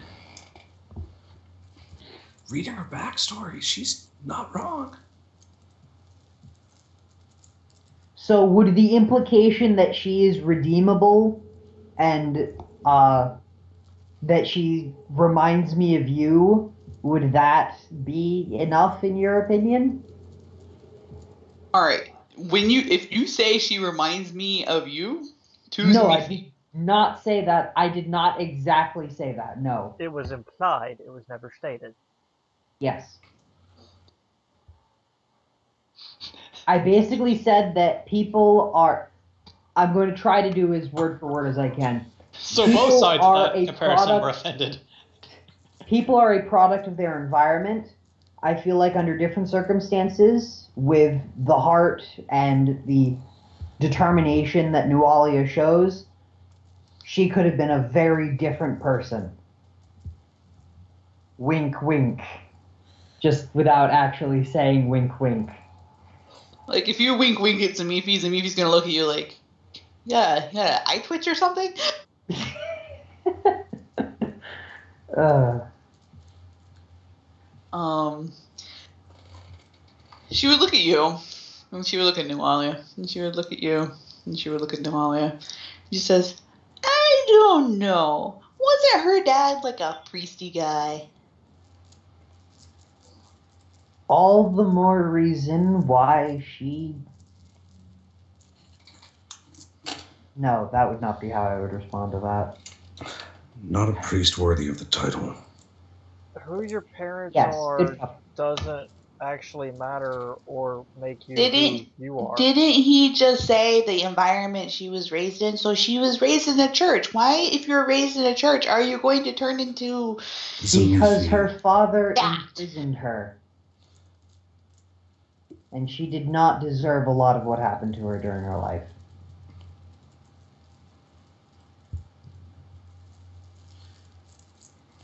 Reading her backstory, she's not wrong. So would the implication that she is redeemable and that she reminds me of you, would that be enough in your opinion? Alright. If you say she reminds me of you, No, I did not say that. I did not exactly say that, no. It was implied. It was never stated. Yes. I basically said that people are... I'm going to try to do as word for word as I can. So People both sides are of that a comparison product- were offended. People are a product of their environment. I feel like under different circumstances, with the heart and the determination that Nualia shows, she could have been a very different person. Wink, wink. Just without actually saying wink, wink. like, if you wink at Zamifi, Zamifi's gonna look at you like, yeah, eye twitch or something? She would look at you, and she would look at Nualia, and she would look at you, and she would look at Nualia. She says, I don't know. Wasn't her dad like a priesty guy? All the more reason why she... No, that would not be how I would respond to that. Not a priest worthy of the title. Who your parents Yes, are good job. doesn't actually matter or make you Didn't who you are. didn't he just say the environment she was raised in? So she was raised in a church. Why, if you're raised in a church, are you going to turn into Because her father that? imprisoned her. And she did not deserve a lot of what happened to her during her life.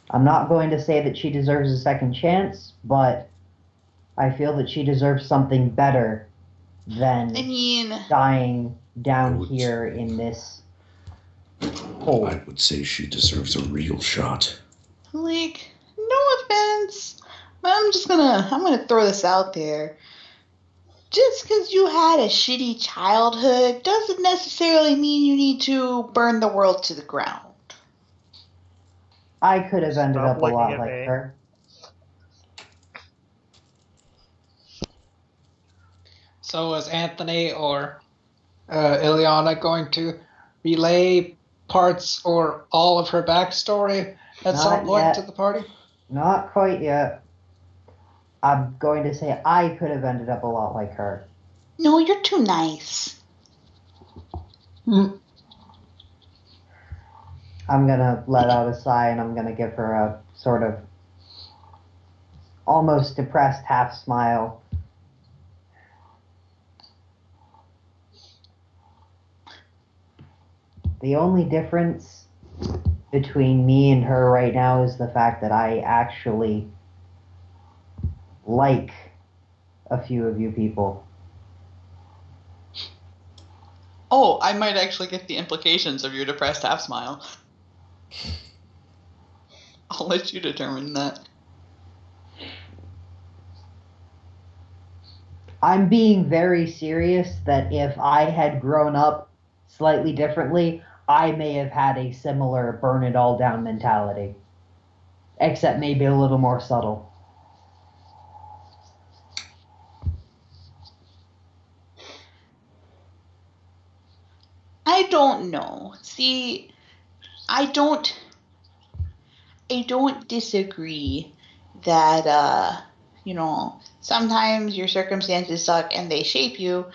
I'm not going to say that she deserves a second chance, but I feel that she deserves something better than I mean, dying down here in this hole. I would say she deserves a real shot. like, no offense, but I'm gonna throw this out there. Just because you had a shitty childhood doesn't necessarily mean you need to burn the world to the ground. I could have ended Stop up a looking lot at like me. her. So is Anthony or Ileana going to relay parts or all of her backstory at some Not point yet. to the party? Not quite yet. I'm going to say I could have ended up a lot like her. No, you're too nice. Hmm. I'm gonna let out a sigh and I'm gonna give her a sort of almost depressed half smile. The only difference between me and her right now is the fact that I actually like a few of you people. Oh, I might actually get the implications of your depressed half smile. I'll let you determine that. I'm being very serious that if I had grown up slightly differently, I may have had a similar burn it all down mentality. Except maybe a little more subtle. I don't know. See, I don't disagree that sometimes your circumstances suck and they shape you,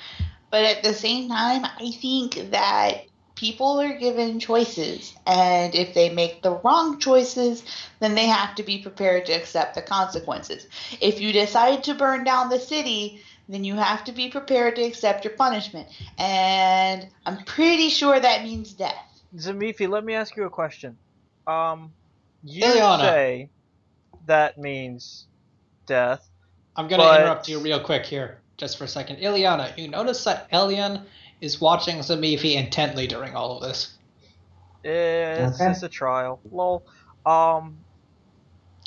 but at the same time, I think that people are given choices, and if they make the wrong choices, then they have to be prepared to accept the consequences. If you decide to burn down the city, then you have to be prepared to accept your punishment, and I'm pretty sure that means death. Zamifi, let me ask you a question. You Ileana. say that means death. I'm going to But- interrupt you real quick here, just for a second. Ileana, you notice that Elian is watching Zamifi intently during all of this. It's Okay. just a trial. Lol.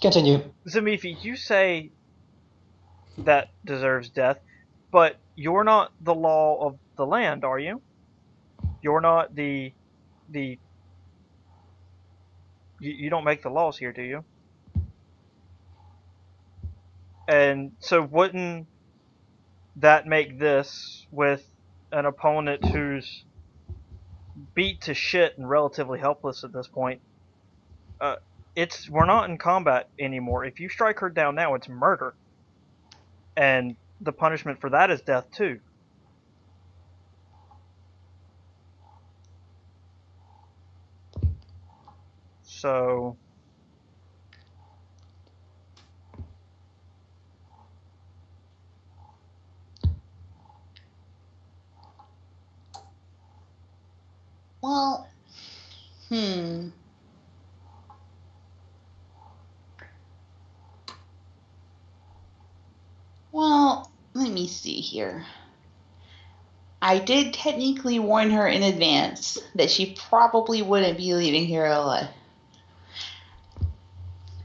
Continue. Zamifi, you say that deserves death, but you're not the law of the land, are you? You're not the you don't make the laws here, do you? And so wouldn't that make this with an opponent who's beat to shit and relatively helpless at this point? We're not in combat anymore. If you strike her down now, it's murder, and the punishment for that is death too. So Well, Well, let me see here. I did technically warn her in advance that she probably wouldn't be leaving here alive.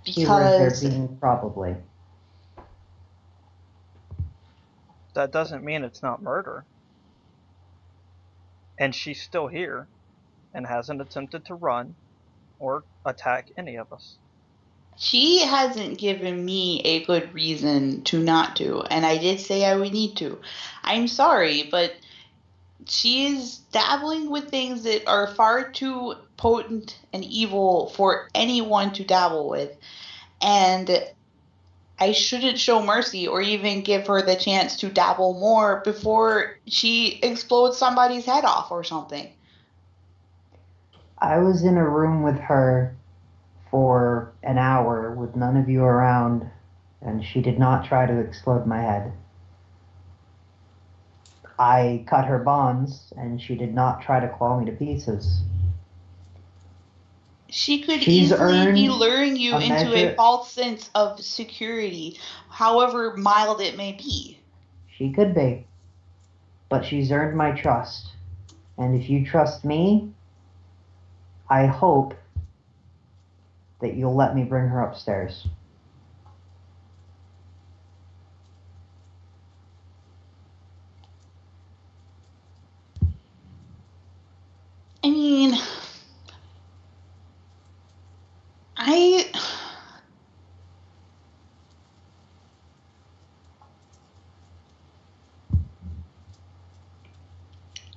Keywords there Because being probably. that doesn't mean it's not murder. And she's still here and hasn't attempted to run or attack any of us. She hasn't given me a good reason to not do, and I did say I would need to. I'm sorry, but she is dabbling with things that are far too potent and evil for anyone to dabble with. And I shouldn't show mercy or even give her the chance to dabble more before she explodes somebody's head off or something. I was in a room with her for an hour with none of you around, and she did not try to explode my head. I cut her bonds, and she did not try to claw me to pieces. She could She's easily be earned luring you a into measure- a false sense of security, however mild it may be. She could be. But she's earned my trust. And if you trust me, I hope that you'll let me bring her upstairs. I mean,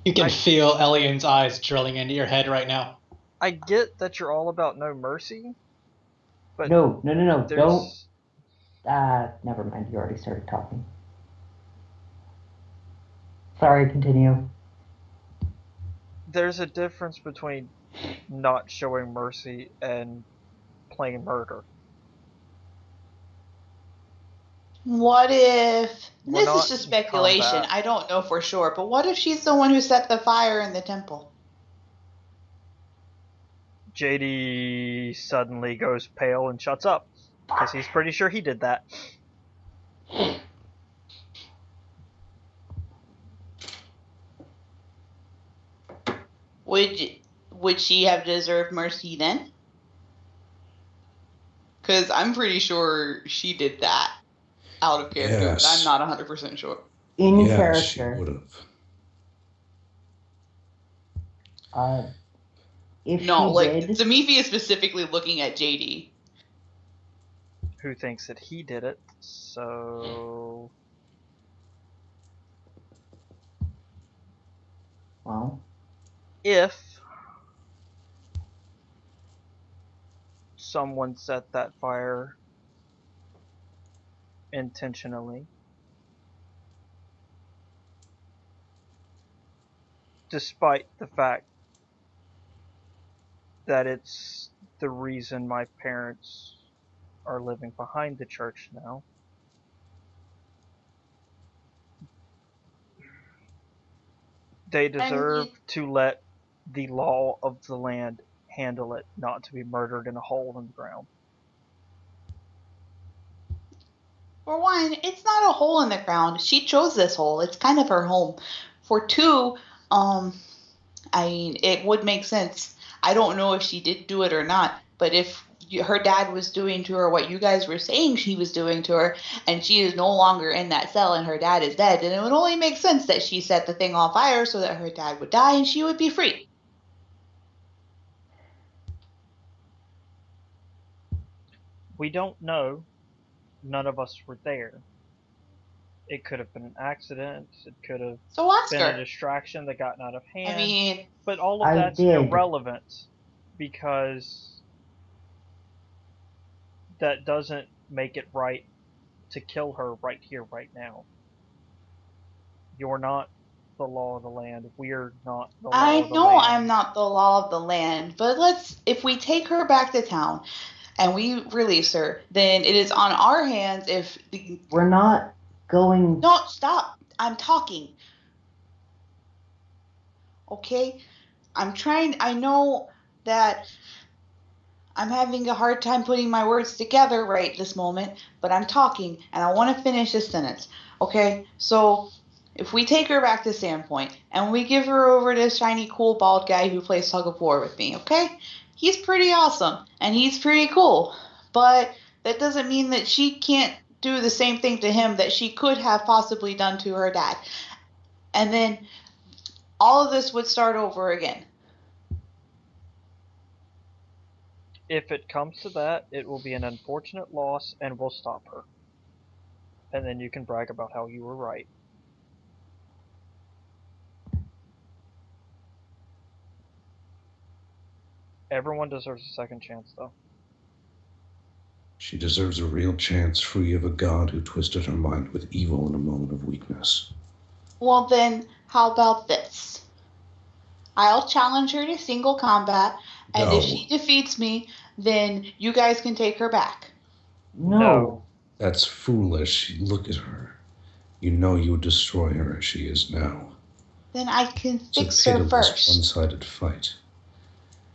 You can feel Elian's eyes drilling into your head right now. I get that you're all about no mercy, but No, don't. there's Never mind, you already started talking. Sorry, continue. there's a difference between not showing mercy and plain murder. what if... We're This not is just in speculation. combat. I don't know for sure. But what if she's the one who set the fire in the temple? JD suddenly goes pale and shuts up because he's pretty sure he did that. Would she have deserved mercy then? Because I'm pretty sure she did that out of character, Yes. but I'm not 100% sure. In She character, would have. if No, she like, did, Zamifi is specifically looking at JD. Who thinks that he did it? So well, if someone set that fire intentionally, despite the fact that it's the reason my parents are living behind the church now, they deserve to let the law of the land handle it, not to be murdered in a hole in the ground. For one, it's not a hole in the ground. She chose this hole. It's kind of her home. For two, I mean, it would make sense. I don't know if she did do it or not, but if her dad was doing to her what you guys were saying she was doing to her, and she is no longer in that cell and her dad is dead, then it would only make sense that she set the thing on fire so that her dad would die and she would be free. We don't know. None of us were there. It could have been an accident. It could have So ask been a her. distraction that got out of hand. I mean, but all of I that's did. irrelevant because that doesn't make it right to kill her right here, right now. You're not the law of the land. We're not the law I of the know land. I'm not the law of the land, but if we take her back to town and we release her, then it is on our hands if the... We're not going... No, stop. I'm talking. Okay? I know that I'm having a hard time putting my words together right this moment, but I'm talking and I want to finish this sentence. Okay? So, if we take her back to Sandpoint and we give her over to this shiny, cool, bald guy who plays tug of war with me, okay? He's pretty awesome and he's pretty cool, but that doesn't mean that she can't do the same thing to him that she could have possibly done to her dad. And then all of this would start over again. If it comes to that, it will be an unfortunate loss, and we'll stop her. And then you can brag about how you were right. Everyone deserves a second chance, though. She deserves a real chance free of a god who twisted her mind with evil in a moment of weakness. Well then, how about this? I'll challenge her to single combat, and if she defeats me, then you guys can take her back. No. That's foolish. Look at her. You know you would destroy her as she is now. Then I can fix It's a her pitiless, first. one-sided fight.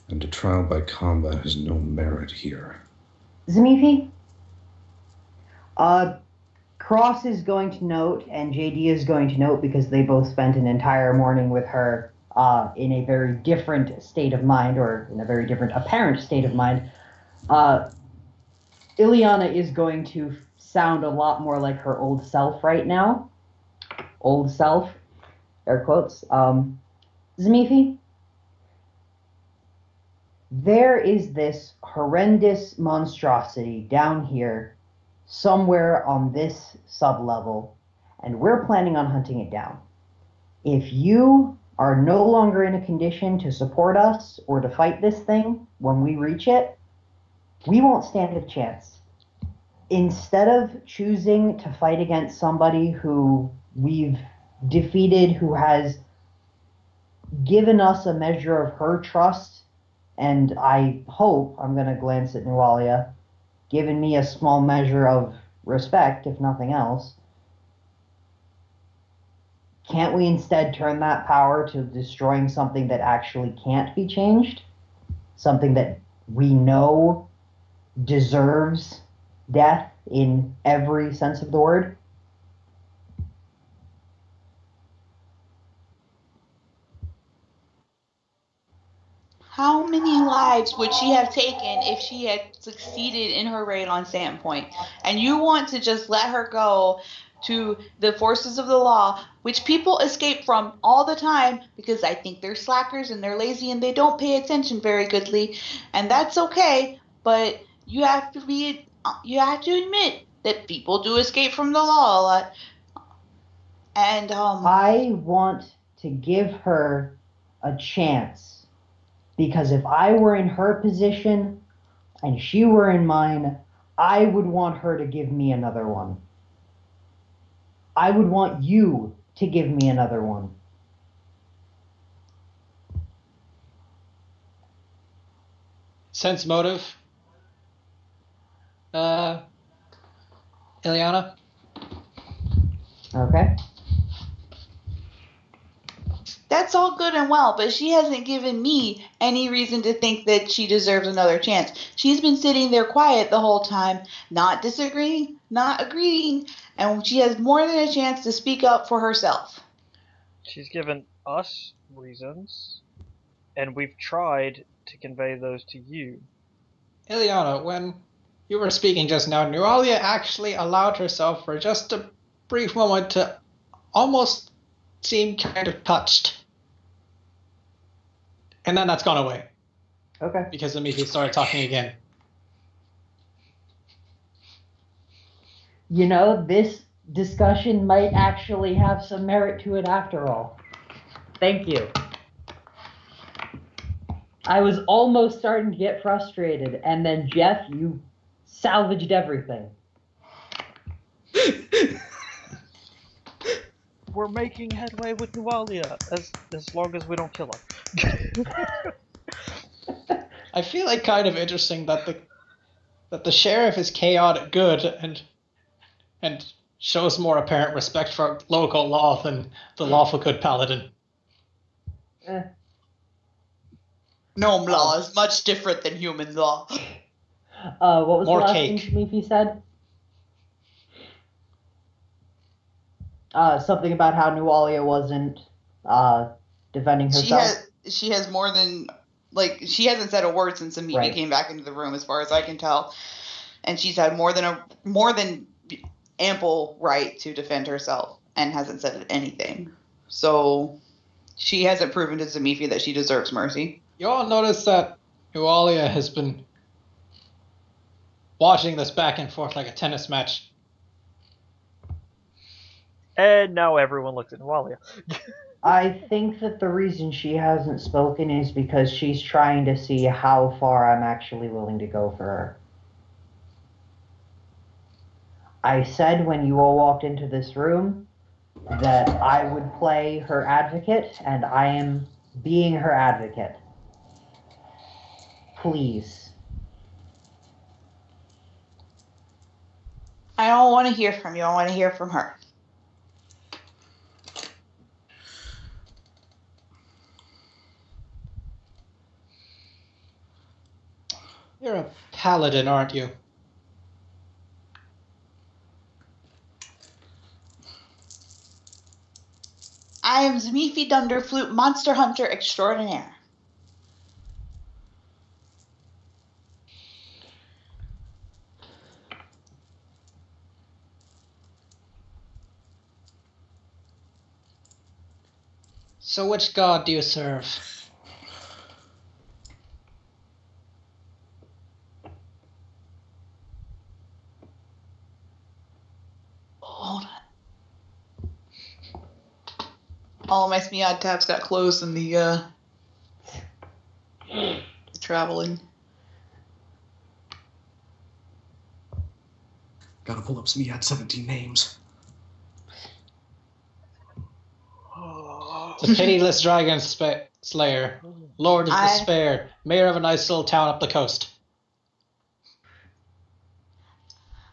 And a trial by combat has no merit here. Zamifi? Cross is going to note, and JD is going to note, because they both spent an entire morning with her in a very different state of mind, or in a very different apparent state of mind. Ileana is going to sound a lot more like her old self right now. Old self, air quotes. Zamifi? There is this horrendous monstrosity down here, somewhere on this sub-level, and we're planning on hunting it down. If you are no longer in a condition to support us or to fight this thing when we reach it, we won't stand a chance. Instead of choosing to fight against somebody who we've defeated, who has given us a measure of her trust, and I hope, I'm going to glance at Nualia, given me a small measure of respect, if nothing else, can't we instead turn that power to destroying something that actually can't be changed? Something that we know deserves death in every sense of the word? How many lives would she have taken if she had succeeded in her raid on Sandpoint? And you want to just let her go to the forces of the law, which people escape from all the time because I think they're slackers and they're lazy and they don't pay attention very goodly, and that's okay. But you have to admit that people do escape from the law a lot. And I want to give her a chance. Because if I were in her position and she were in mine, I would want her to give me another one. I would want you to give me another one. Sense motive. Ileana? Okay. that's all good and well, but she hasn't given me any reason to think that she deserves another chance. She's been sitting there quiet the whole time, not disagreeing, not agreeing, and she has more than a chance to speak up for herself. She's given us reasons, and we've tried to convey those to you. Ileana, when you were speaking just now, Nualia actually allowed herself for just a brief moment to almost seem kind of touched. And then that's gone away. Okay. Because Amici started talking again. You know, this discussion might actually have some merit to it after all. Thank you. I was almost starting to get frustrated, and then Jeff, you salvaged everything. We're making headway with Nualia, as long as we don't kill her. I feel like kind of interesting that the sheriff is chaotic good and shows more apparent respect for local law than the lawful good paladin. Gnome law is much different than human law. What was More the last cake. thing Shamifi said? Something about how Nualia wasn't defending herself. She has more than, like, she hasn't said a word since Amiki Right. came back into the room, as far as I can tell, and she's had more than ample right to defend herself and hasn't said anything. So she hasn't proven to Zamifi that she deserves mercy. You all notice that Nualia has been watching this back and forth like a tennis match. And now everyone looks at Nawalia. I think that the reason she hasn't spoken is because she's trying to see how far I'm actually willing to go for her. I said when you all walked into this room that I would play her advocate, and I am being her advocate. Please. I don't want to hear from you. I want to hear from her. You're a paladin, aren't you? I am Zmifi Dunderflute, monster hunter extraordinaire. So which god do you serve? Hold on. All of my Smeod tabs got closed in the traveling. Gotta pull up some. He had 17 names. The pitiless dragon slayer, lord of despair, mayor of a nice little town up the coast.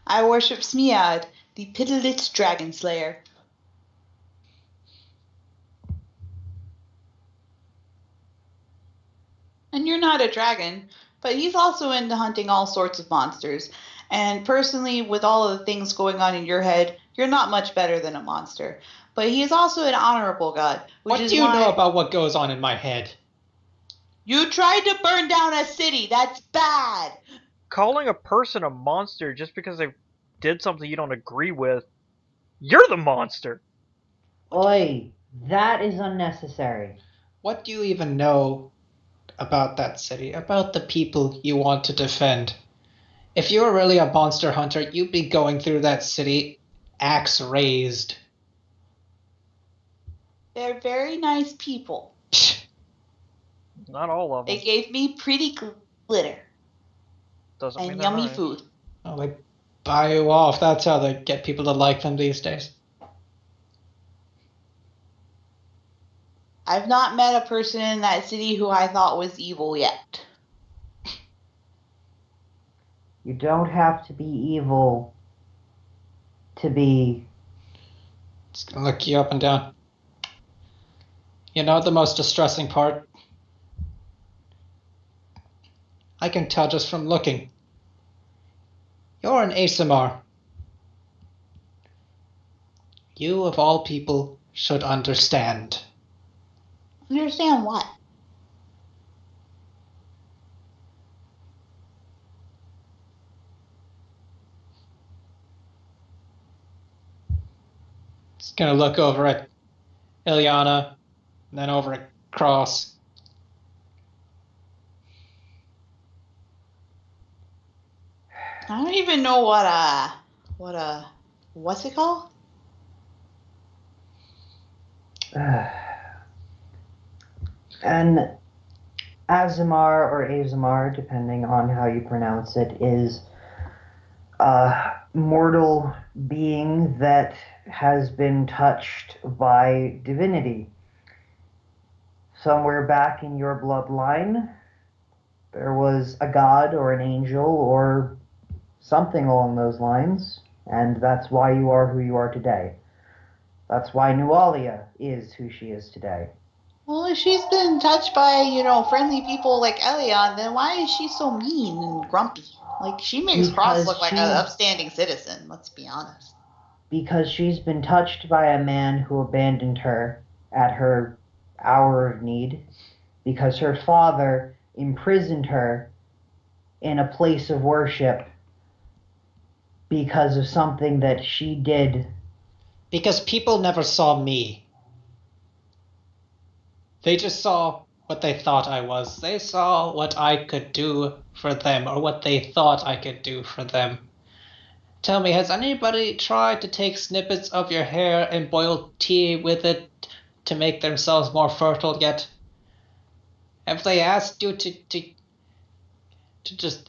I worship Smeod, the pitiless dragon slayer. And you're not a dragon, but he's also into hunting all sorts of monsters. And personally, with all of the things going on in your head, you're not much better than a monster. But he is also an honorable god. What do you know about what goes on in my head? You tried to burn down a city. That's bad. Calling a person a monster just because they did something you don't agree with, you're the monster. Oi, that is unnecessary. What do you even know about that city, about the people you want to defend? If you were really a monster hunter, you'd be going through that city, axe raised. They're very nice people. Not all of them. They gave me pretty glitter. Doesn't mean And they're yummy nice. food. Oh, they buy you off. That's how they get people to like them these days. I've not met a person in that city who I thought was evil yet. You don't have to be evil to be... Just gonna look you up and down. You know the most distressing part? I can tell just from looking. You're an ASMR. You, of all people, should understand. Understand what? Just gonna look over at Ilyana, and then over at Cross. I don't even know what's it called? An Azamar or Azamar, depending on how you pronounce it, is a mortal being that has been touched by divinity. Somewhere back in your bloodline, there was a god or an angel or something along those lines, and that's why you are who you are today. That's why Nualia is who she is today. Well, if she's been touched by, friendly people like Elion, then why is she so mean and grumpy? Like, she makes Cross look like an upstanding citizen, let's be honest. Because she's been touched by a man who abandoned her at her hour of need, because her father imprisoned her in a place of worship because of something that she did. Because people never saw me. They just saw what they thought I was. They saw what I could do for them, or what they thought I could do for them. Tell me, has anybody tried to take snippets of your hair and boil tea with it to make themselves more fertile yet? Have they asked you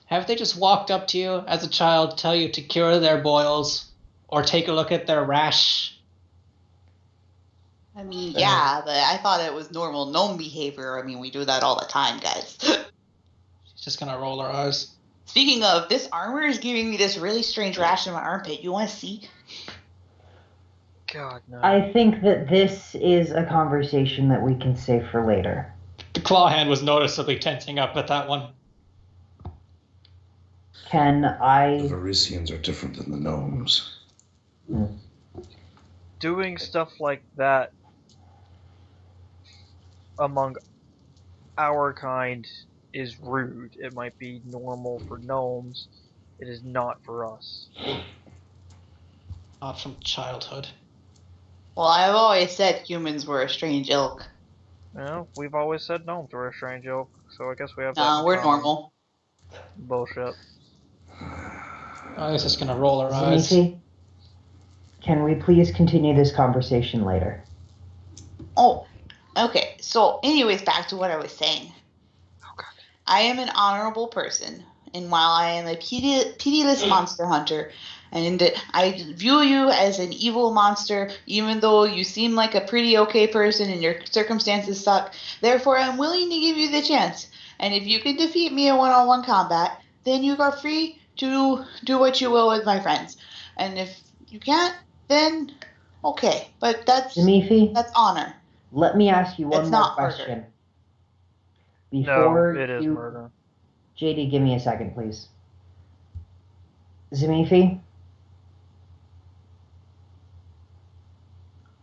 have they just walked up to you as a child, tell you to cure their boils, or take a look at their rash? I mean, yeah, but I thought it was normal gnome behavior. I mean, we do that all the time, guys. She's just gonna roll her eyes. Speaking of, this armor is giving me this really strange rash in my armpit. You want to see? God, no. I think that this is a conversation that we can save for later. The claw hand was noticeably tensing up at that one. Can I... The Varisians are different than the gnomes. Doing stuff like that among our kind is rude. It might be normal for gnomes. It is not for us. Not from childhood. Well, I've always said humans were a strange ilk. Well, we've always said gnomes were a strange ilk, so I guess we have that. No, we're normal. Bullshit. I was just gonna roll her eyes. Zenithia, can we please continue this conversation later? Oh, okay. So, anyways, back to what I was saying. I am an honorable person, and while I am a pitiless monster hunter, and I view you as an evil monster, even though you seem like a pretty okay person and your circumstances suck, therefore I'm willing to give you the chance. And if you can defeat me in one-on-one combat, then you are free to do what you will with my friends. And if you can't, then okay. But that's honor. Let me ask you one more question. Before no, it is murder. JD, give me a second, please. Zenithia,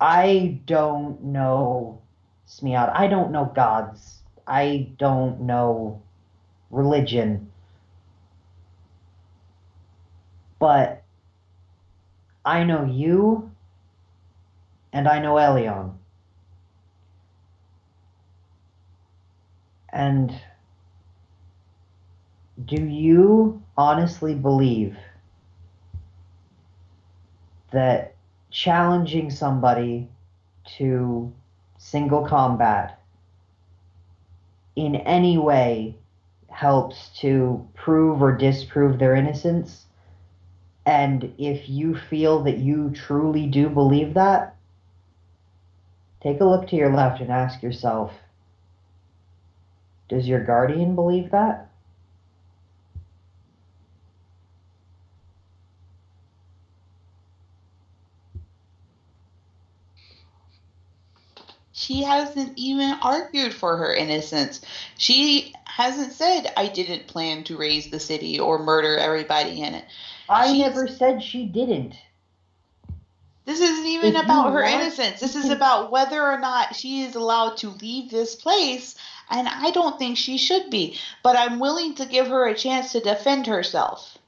I don't know Smiad. I don't know gods. I don't know religion. But I know you, and I know Elion. And do you honestly believe that challenging somebody to single combat in any way helps to prove or disprove their innocence? And if you feel that you truly do believe that, take a look to your left and ask yourself, does your guardian believe that? She hasn't even argued for her innocence. She hasn't said, I didn't plan to raise the city or murder everybody in it. I never said she didn't. This isn't even about her innocence. This is about whether or not she is allowed to leave this place, and I don't think she should be. But I'm willing to give her a chance to defend herself.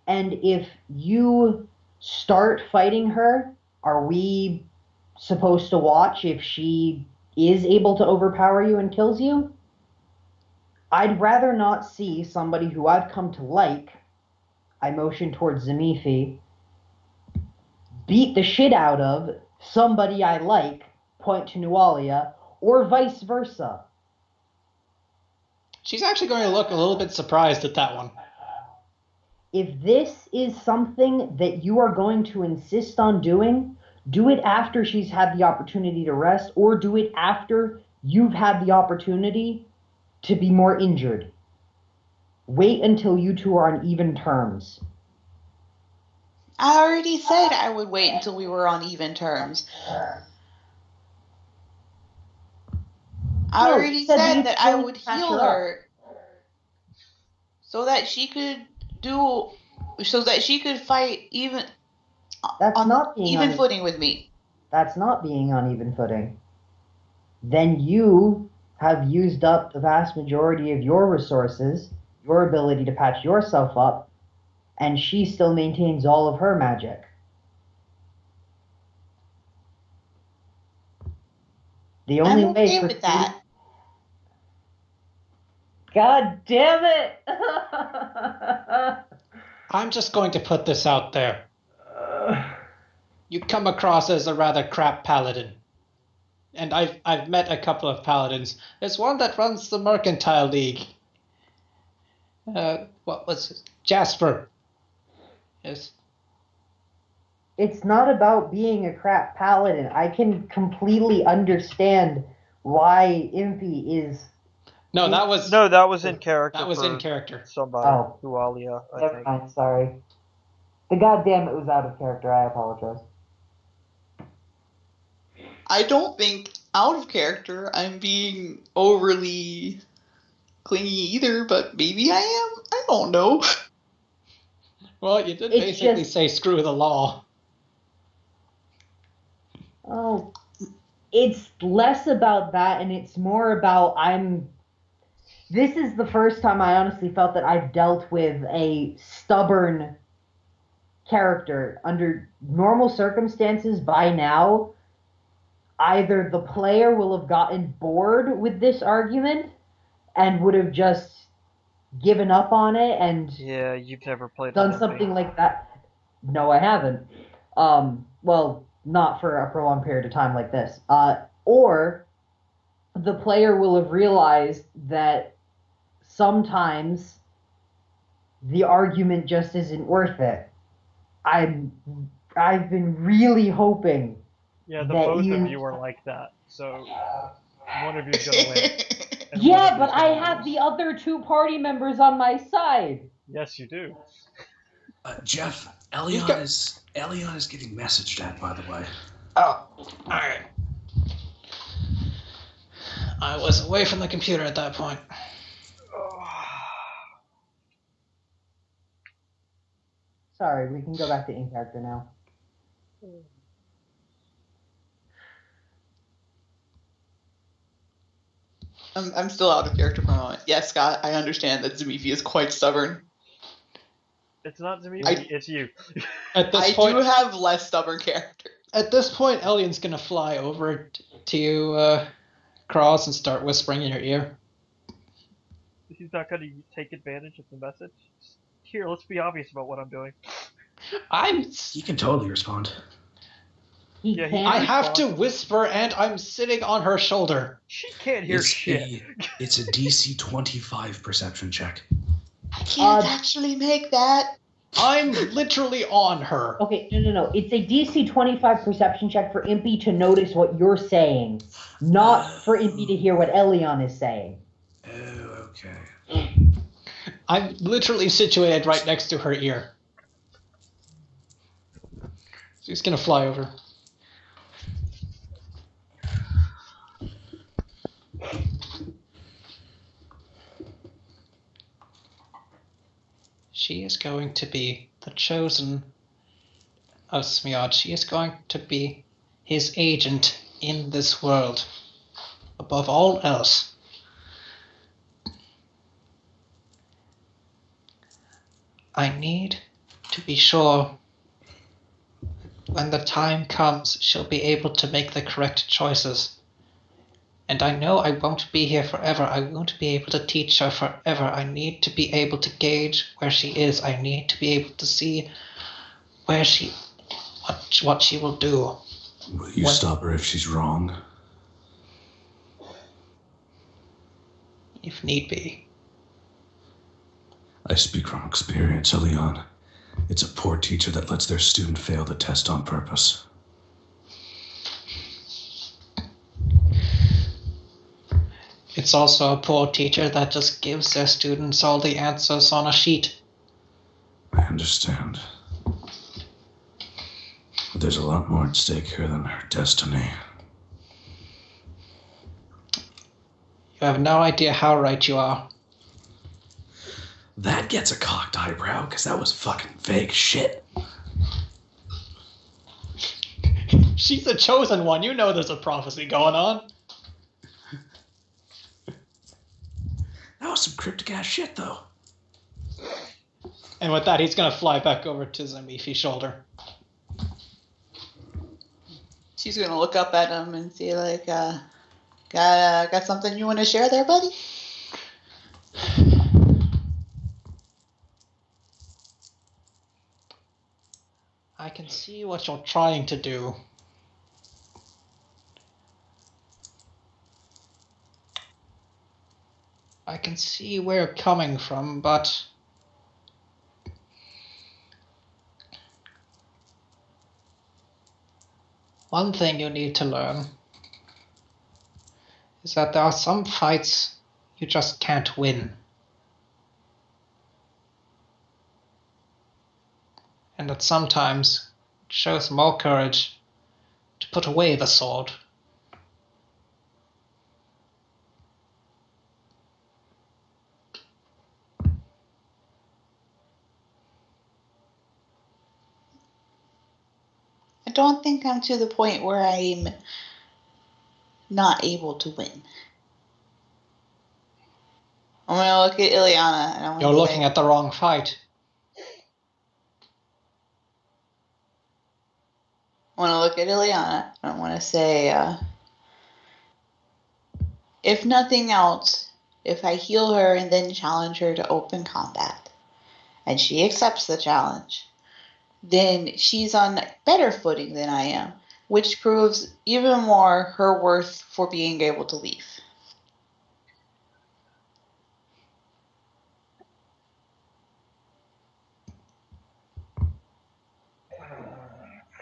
And if you start fighting her, are we supposed to watch if she is able to overpower you and kills you? I'd rather not see somebody who I've come to like, I motion towards Zenithia, beat the shit out of somebody I like, point to Nualia, or vice versa. She's actually going to look a little bit surprised at that one. If this is something that you are going to insist on doing, do it after she's had the opportunity to rest, or do it after you've had the opportunity to be more injured. Wait until you two are on even terms. I already said I would wait until we were on even terms. I already said that I would heal her so that she could fight even on even footing with me. That's not being on even footing. Then you have used up the vast majority of your resources, your ability to patch yourself up, and she still maintains all of her magic. The only I'm okay with that. God damn it! I'm just going to put this out there. You come across as a rather crap paladin. And I've met a couple of paladins. There's one that runs the Mercantile League. What was it? Jasper. Yes. It's not about being a crap paladin. I can completely understand why Impy is. No, that was in character. that was for in character. Somebody, Oh. Hualia, I Never think. mind, sorry. The goddamn it was out of character. I apologize. I don't think out of character I'm being overly clingy either, but maybe I am. I don't know. Well, you did It's basically just- say screw the law. Oh, it's less about that, and it's more about This is the first time I honestly felt that I've dealt with a stubborn character. Under normal circumstances, by now, either the player will have gotten bored with this argument and would have just given up on it and Yeah, you've never played done with something Impy. like that. No, I haven't. Well, not for a prolonged period of time like this. Or the player will have realized that sometimes the argument just isn't worth it. I've been really hoping. Yeah, that both you- of you are like that, so one of you's gonna win. and one Yeah, of but you's I gonna have lose. the other two party members on my side. Yes, you do. Jeff, got- Elion is getting messaged at, by the way. Oh, alright. I was away from the computer at that point. Sorry, we can go back to in character now. I'm still out of character for a moment. Yes, Scott, I understand that Zamifi is quite stubborn. It's not Zamifi, I- it's you. At this I point, do have less stubborn character. at this point, Elion's gonna fly over to you, Cross, and start whispering in your ear. He's not gonna take advantage of the message. Here, let's be obvious about what I'm doing. You can totally respond. He Yeah, can't. I have to whisper, and I'm sitting on her shoulder. She can't hear shit. It's a DC 25 perception check. I can't Uh, actually make that. I'm literally on her. Okay, no. It's a DC 25 perception check for Impy to notice what you're saying, not for Impy to hear what Elion is saying. Oh, okay. I'm literally situated right next to her ear. She's gonna fly over. She is going to be the chosen of Smiad. She is going to be his agent in this world. Above all else. I need to be sure when the time comes she'll be able to make the correct choices. And I know I won't be here forever. I won't be able to teach her forever. I need to be able to gauge where she is. I need to be able to see where what she will do. Will you stop her if she's wrong? If need be. I speak from experience, Elion. It's a poor teacher that lets their student fail the test on purpose. It's also a poor teacher that just gives their students all the answers on a sheet. I understand. But there's a lot more at stake here than her destiny. You have no idea how right you are. That gets a cocked eyebrow, because that was fucking fake shit. She's the chosen one. You know there's a prophecy going on. That was some cryptic ass shit, though. And with that, he's gonna fly back over to Zamifi's shoulder. She's gonna look up at him and say, like, got something you want to share there, buddy? I can see what you're trying to do. I can see where you're coming from, but one thing you need to learn is that there are some fights you just can't win. And that sometimes it shows more courage to put away the sword. I don't think I'm to the point where I'm not able to win. I'm going to look at Ileana and I'm going to You're looking at the wrong fight. I want to look at Ileana and I want to say, if nothing else, if I heal her and then challenge her to open combat, and she accepts the challenge, then she's on better footing than I am, which proves even more her worth for being able to leave.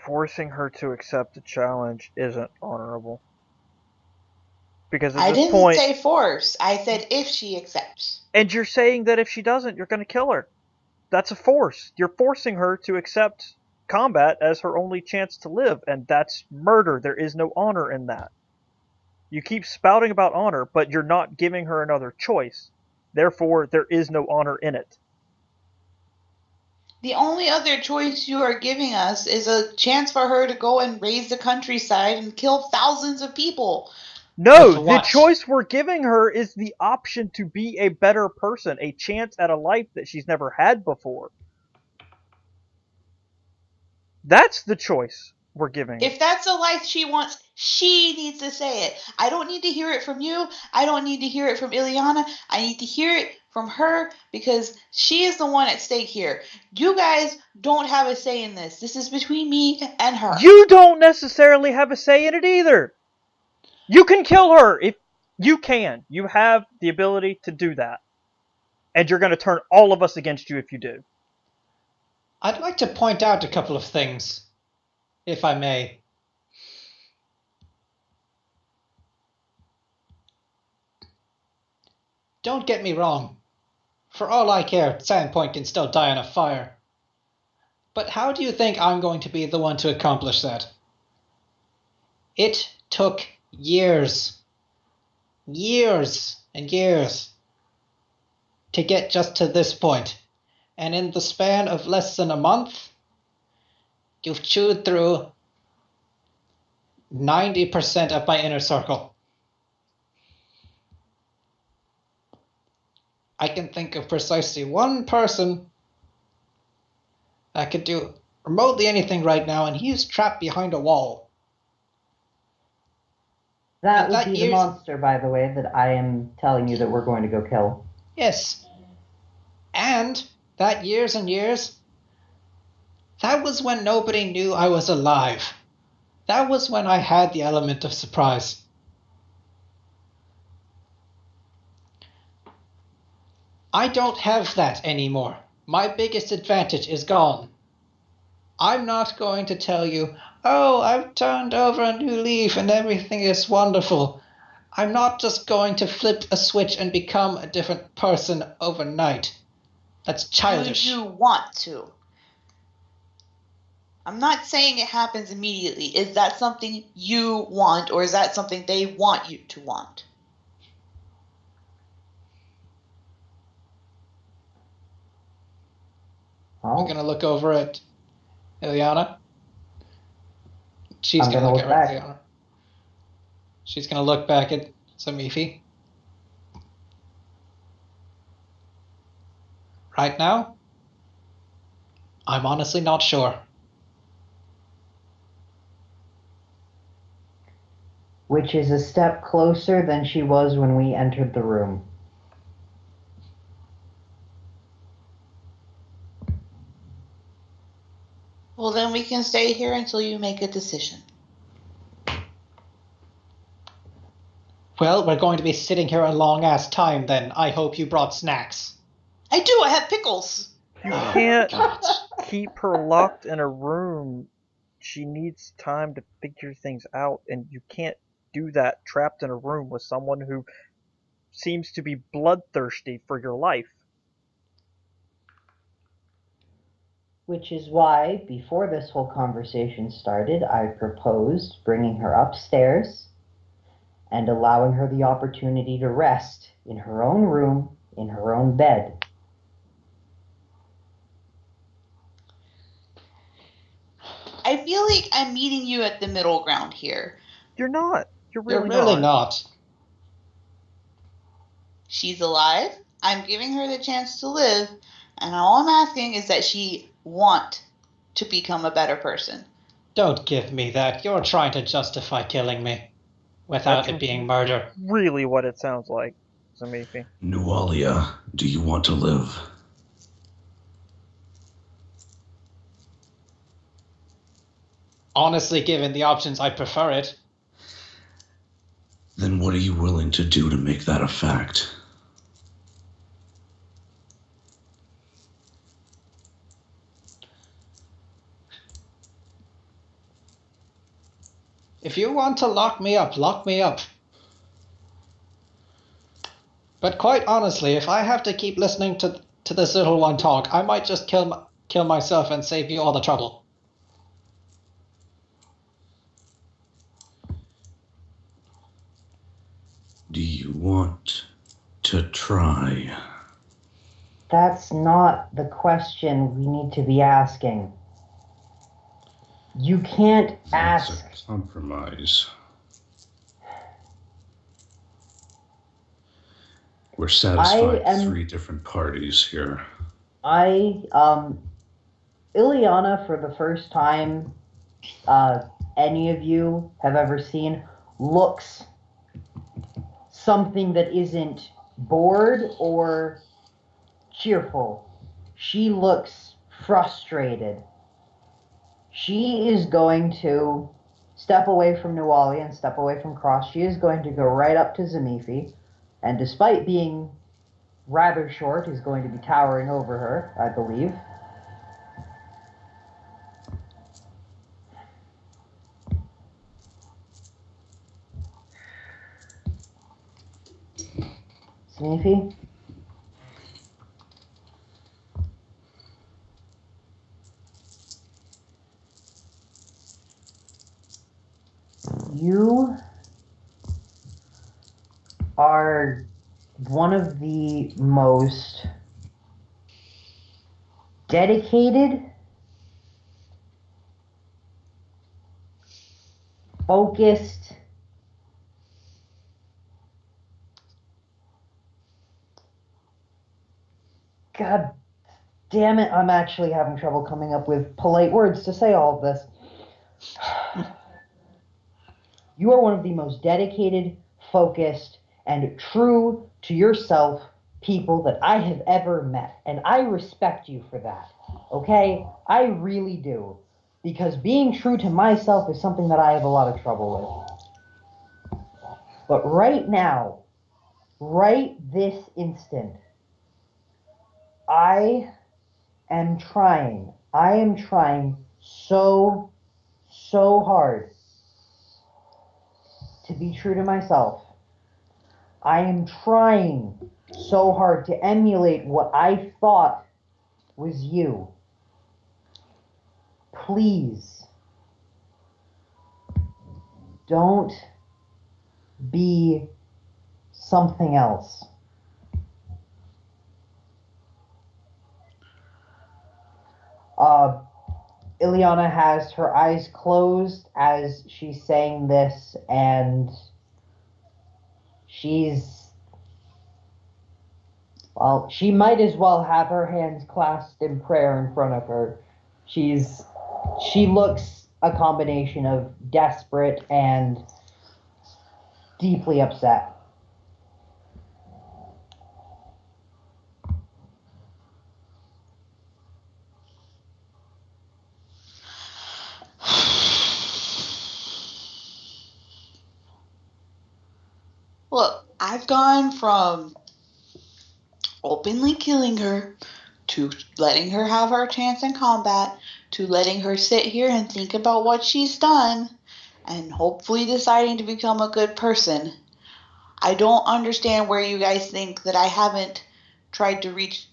Forcing her to accept the challenge isn't honorable. Because at I this didn't point, say force. I said if she accepts. and you're saying that if she doesn't, you're going to kill her. That's a force. You're forcing her to accept combat as her only chance to live, and that's murder. There is no honor in that. You keep spouting about honor, but you're not giving her another choice. Therefore, there is no honor in it. The only other choice you are giving us is a chance for her to go and raise the countryside and kill thousands of people. No, the choice we're giving her is the option to be a better person, a chance at a life that she's never had before. That's the choice we're giving her. If that's a life she wants, she needs to say it. I don't need to hear it from you. I don't need to hear it from Ileana. I need to hear it from her because she is the one at stake here. You guys don't have a say in this. This is between me and her. You don't necessarily have a say in it either. You can kill her if you can. You have the ability to do that. And you're going to turn all of us against you if you do. I'd like to point out a couple of things, if I may. Don't get me wrong. For all I care, Sandpoint can still die in a fire. But how do you think I'm going to be the one to accomplish that? It took years. Years and years to get just to this point. And in the span of less than a month, you've chewed through 90% of my inner circle. I can think of precisely one person that could do remotely anything right now, and he's trapped behind a wall. That would be the monster, by the way, that I am telling you that we're going to go kill. Yes. And that years and years, that was when nobody knew I was alive. That was when I had the element of surprise. I don't have that anymore. My biggest advantage is gone. I'm not going to tell you, oh, I've turned over a new leaf and everything is wonderful. I'm not just going to flip a switch and become a different person overnight. That's childish. Do you want to? I'm not saying it happens immediately. Is that something you want, or is that something they want you to want? I'm going to look over at Ileana. She's going to look back. at Ileana. She's going to look back at Samifi. Right now, I'm honestly not sure. Which is a step closer than she was when we entered the room. Well, then we can stay here until you make a decision. Well, we're going to be sitting here a long-ass time then. I hope you brought snacks. I do. I have pickles. You Oh, can't God. keep her locked in a room. She needs time to figure things out, and you can't do that trapped in a room with someone who seems to be bloodthirsty for your life. Which is why, before this whole conversation started, I proposed bringing her upstairs and allowing her the opportunity to rest in her own room, in her own bed. I feel like I'm meeting you at the middle ground here. You're not. You're You're really, really not. She's alive. I'm giving her the chance to live, and all I'm asking is that she want to become a better person. Don't give me that. You're trying to justify killing me without That's it being murder. really what it sounds like, Zamifi. Nualia, do you want to live? Honestly, given the options, I prefer it. Then what are you willing to do to make that a fact? If you want to lock me up, lock me up. But quite honestly, if I have to keep listening to this little one talk, I might just kill myself and save you all the trouble. Do you want to try? That's not the question we need to be asking. You can't ask. That's a compromise. We're satisfying three different parties here. Ileana, for the first time any of you have ever seen, looks something that isn't bored or cheerful. She looks frustrated. She is going to step away from Nualia and step away from Cross. She is going to go right up to Zamifi, and despite being rather short, is going to be towering over her, I believe. Zamifi? You are one of the most dedicated, focused, God damn it, I'm actually having trouble coming up with polite words to say all of this. You are one of the most dedicated, focused, and true to yourself people that I have ever met. And I respect you for that. Okay? I really do. Because being true to myself is something that I have a lot of trouble with. But right now, right this instant, I am trying so hard to be true to myself. I am trying so hard to emulate what I thought was you. Please, don't be something else. Ileana has her eyes closed as she's saying this, and she might as well have her hands clasped in prayer in front of her. She looks a combination of desperate and deeply upset. gone from openly killing her to letting her have her chance in combat to letting her sit here and think about what she's done and hopefully deciding to become a good person. I don't understand where you guys think that I haven't tried to reach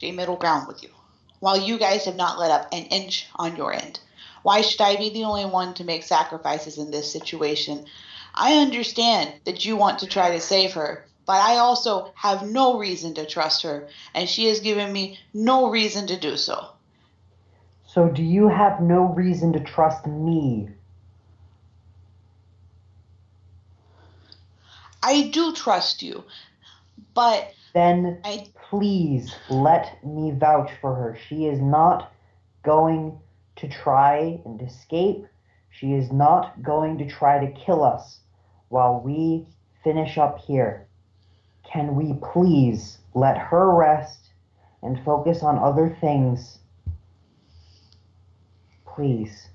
a middle ground with you, while you guys have not let up an inch on your end. Why should I be the only one to make sacrifices in this situation? I understand that you want to try to save her, but I also have no reason to trust her, and she has given me no reason to do so. So do you have no reason to trust me? I do trust you, but Then please let me vouch for her. She is not going to try and escape. She is not going to try to kill us while we finish up here. Can we please let her rest and focus on other things? Please.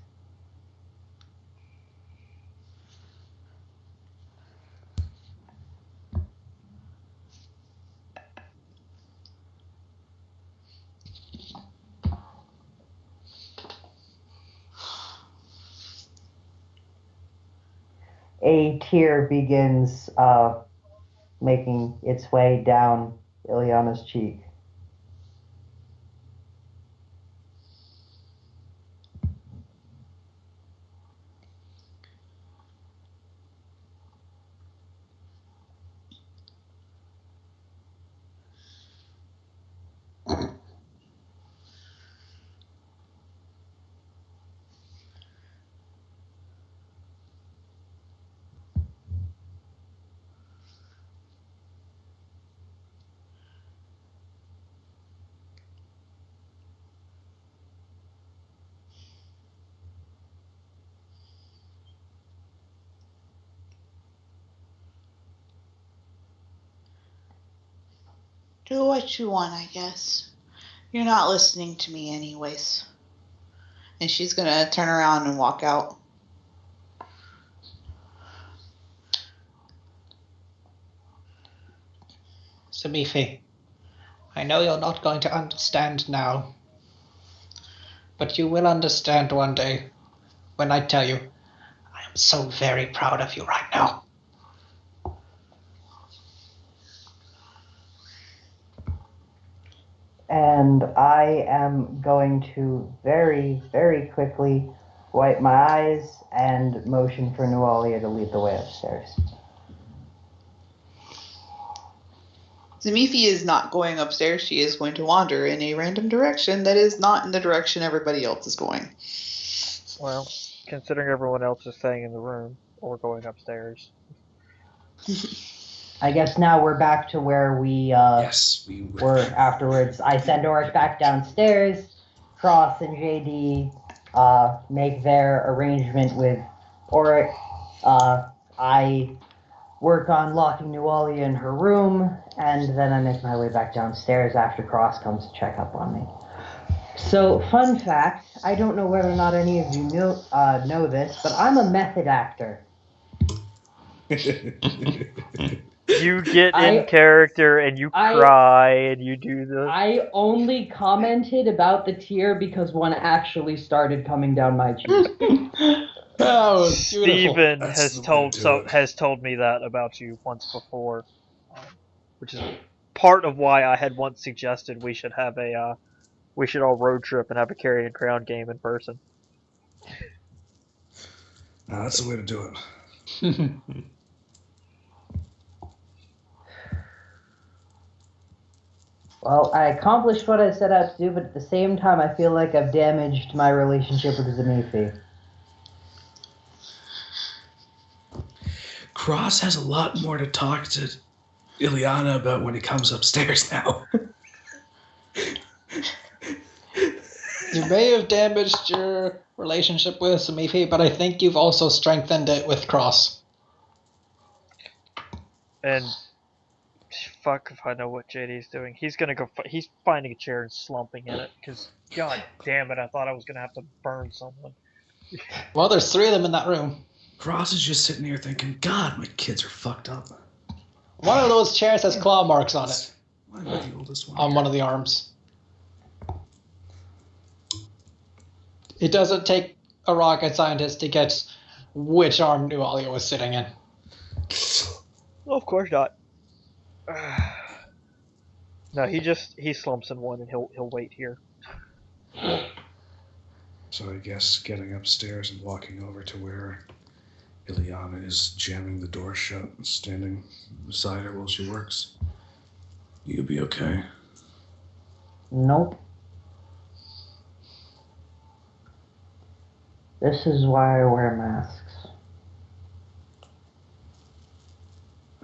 A tear begins making its way down Ileana's cheek. do what you want, I guess. You're not listening to me anyways. And she's gonna turn around and walk out. Samifi, I know you're not going to understand now, but you will understand one day when I tell you I am so very proud of you right now. And I am going to very, very quickly wipe my eyes and motion for Nualia to lead the way upstairs. Zamifi is not going upstairs. She is going to wander in a random direction that is not in the direction everybody else is going. Well, considering everyone else is staying in the room or going upstairs. I guess now we're back to where we Yes, we were afterwards. I send Oric back downstairs. Cross and JD make their arrangement with Oric. I work on locking Nualia in her room, and then I make my way back downstairs after Cross comes to check up on me. So, fun fact, I don't know whether or not any of you know this, but I'm a method actor. You get in character and you cry and you do the... I only commented about the tear because one actually started coming down my cheek. Oh, Steven has told me that about you once before, which is part of why I had once suggested we should have we should all road trip and have a Carrion Crown game in person. That's the way to do it. Well, I accomplished what I set out to do, but at the same time, I feel like I've damaged my relationship with Zamifi. Cross has a lot more to talk to Ileana about when he comes upstairs now. You may have damaged your relationship with Samifi, but I think you've also strengthened it with Cross. And fuck if I know what JD's doing. He's gonna go. He's finding a chair and slumping in it because, god damn it, I thought I was gonna have to burn someone. Well, there's 3 of them in that room. Cross is just sitting here thinking, God, my kids are fucked up. One of those chairs has claw marks on it. Why am I the oldest one? On one of the arms. It doesn't take a rocket scientist to guess which arm Nualia was sitting in. Well, of course not. No, he slumps in one and he'll wait here. So I guess getting upstairs and walking over to where Ileana is jamming the door shut and standing beside her while she works. You'll be okay. Nope. This is why I wear masks.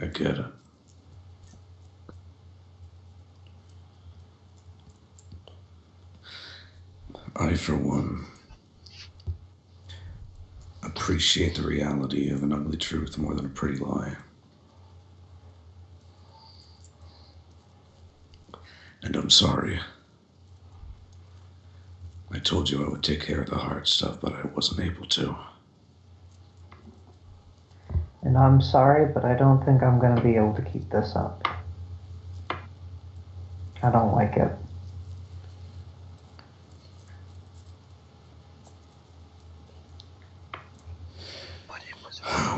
I get it. I, for one, appreciate the reality of an ugly truth more than a pretty lie. And I'm sorry. I told you I would take care of the hard stuff, but I wasn't able to. And I'm sorry, but I don't think I'm going to be able to keep this up. I don't like it.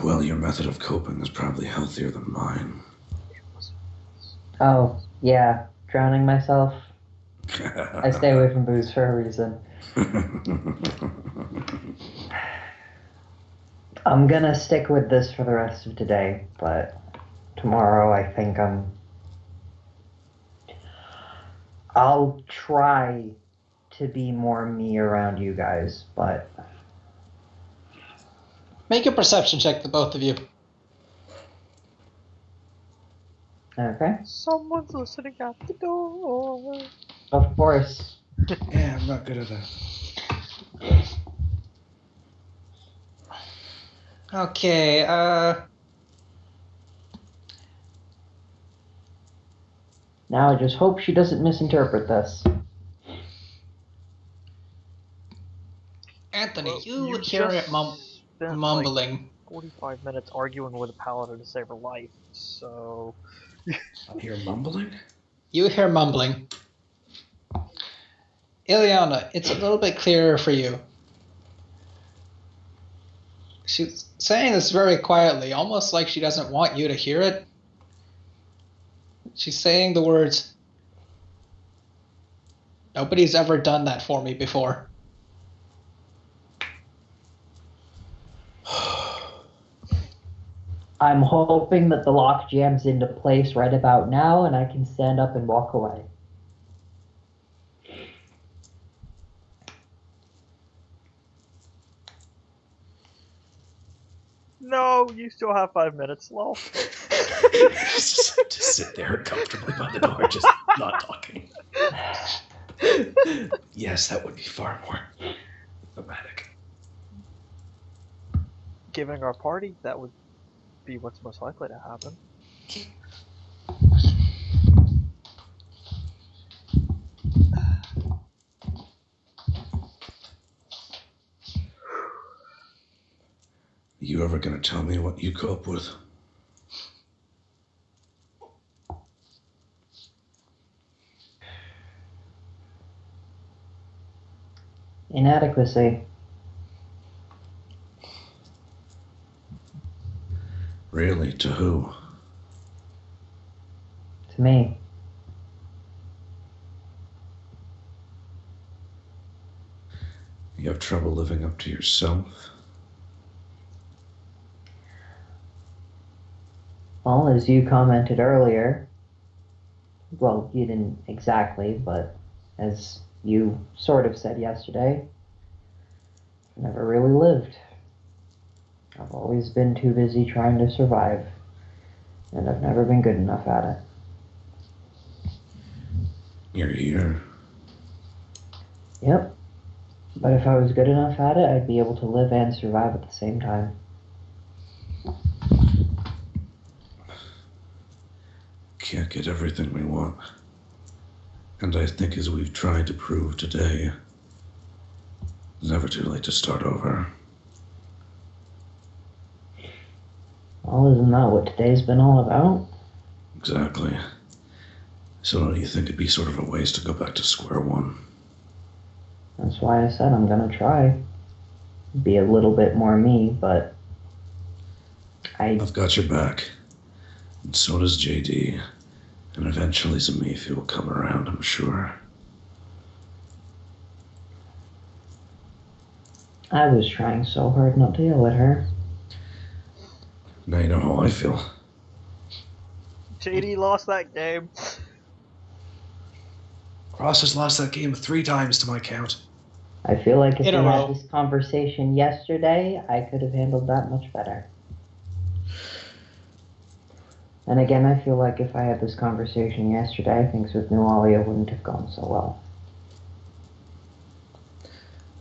Well, your method of coping is probably healthier than mine. Oh, yeah. Drowning myself. I stay away from booze for a reason. I'm gonna stick with this for the rest of today, but tomorrow I think I'll try to be more me around you guys, but... Make a perception check, the both of you. Okay. Someone's listening at the door. Of course. Yeah, I'm not good at that. Okay, Now I just hope she doesn't misinterpret this. Anthony, Well, you hear it spent, mumbling. like, 45 minutes arguing with a paladin to save her life, so... I hear mumbling? You hear mumbling. Ileana, it's a little bit clearer for you. She's saying this very quietly, almost like she doesn't want you to hear it. She's saying the words, "Nobody's ever done that for me before." I'm hoping that the lock jams into place right about now and I can stand up and walk away. No, you still have 5 minutes, lol. Just sit there comfortably by the door, just not talking. Yes, that would be far more thematic. Giving our party, that would be what's most likely to happen. You ever gonna tell me what you cope with? Inadequacy. Really? To who? To me. You have trouble living up to yourself? Well, as you commented earlier, well, you didn't exactly, but as you sort of said yesterday, I never really lived. I've always been too busy trying to survive, and I've never been good enough at it. You're here. Yep. But if I was good enough at it, I'd be able to live and survive at the same time. Can't get everything we want. And I think, as we've tried to prove today, it's never too late to start over. Well, isn't that what today's been all about? Exactly. So don't you think it'd be sort of a waste to go back to square one? That's why I said I'm gonna try. Be a little bit more me, but I've got your back. And so does JD. And eventually Zamifi will come around, I'm sure. I was trying so hard not to yell at her. Now you know how I feel. JD lost that game. Cross has lost that game 3 times to my count. I feel like if In we a had row. this conversation yesterday, I could have handled that much better. And again, I feel like if I had this conversation yesterday, things with Nualia wouldn't have gone so well.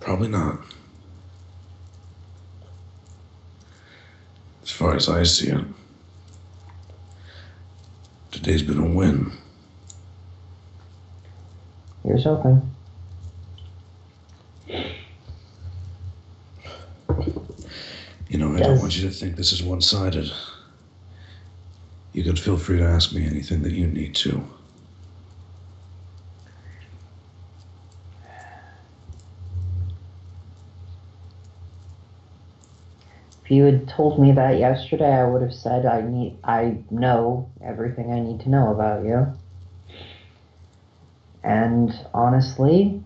Probably not. As far as I see it, today's been a win. Here's hoping. You know, I don't want you to think this is one-sided. You can feel free to ask me anything that you need to. If you had told me that yesterday, I would have said I know everything I need to know about you. And honestly,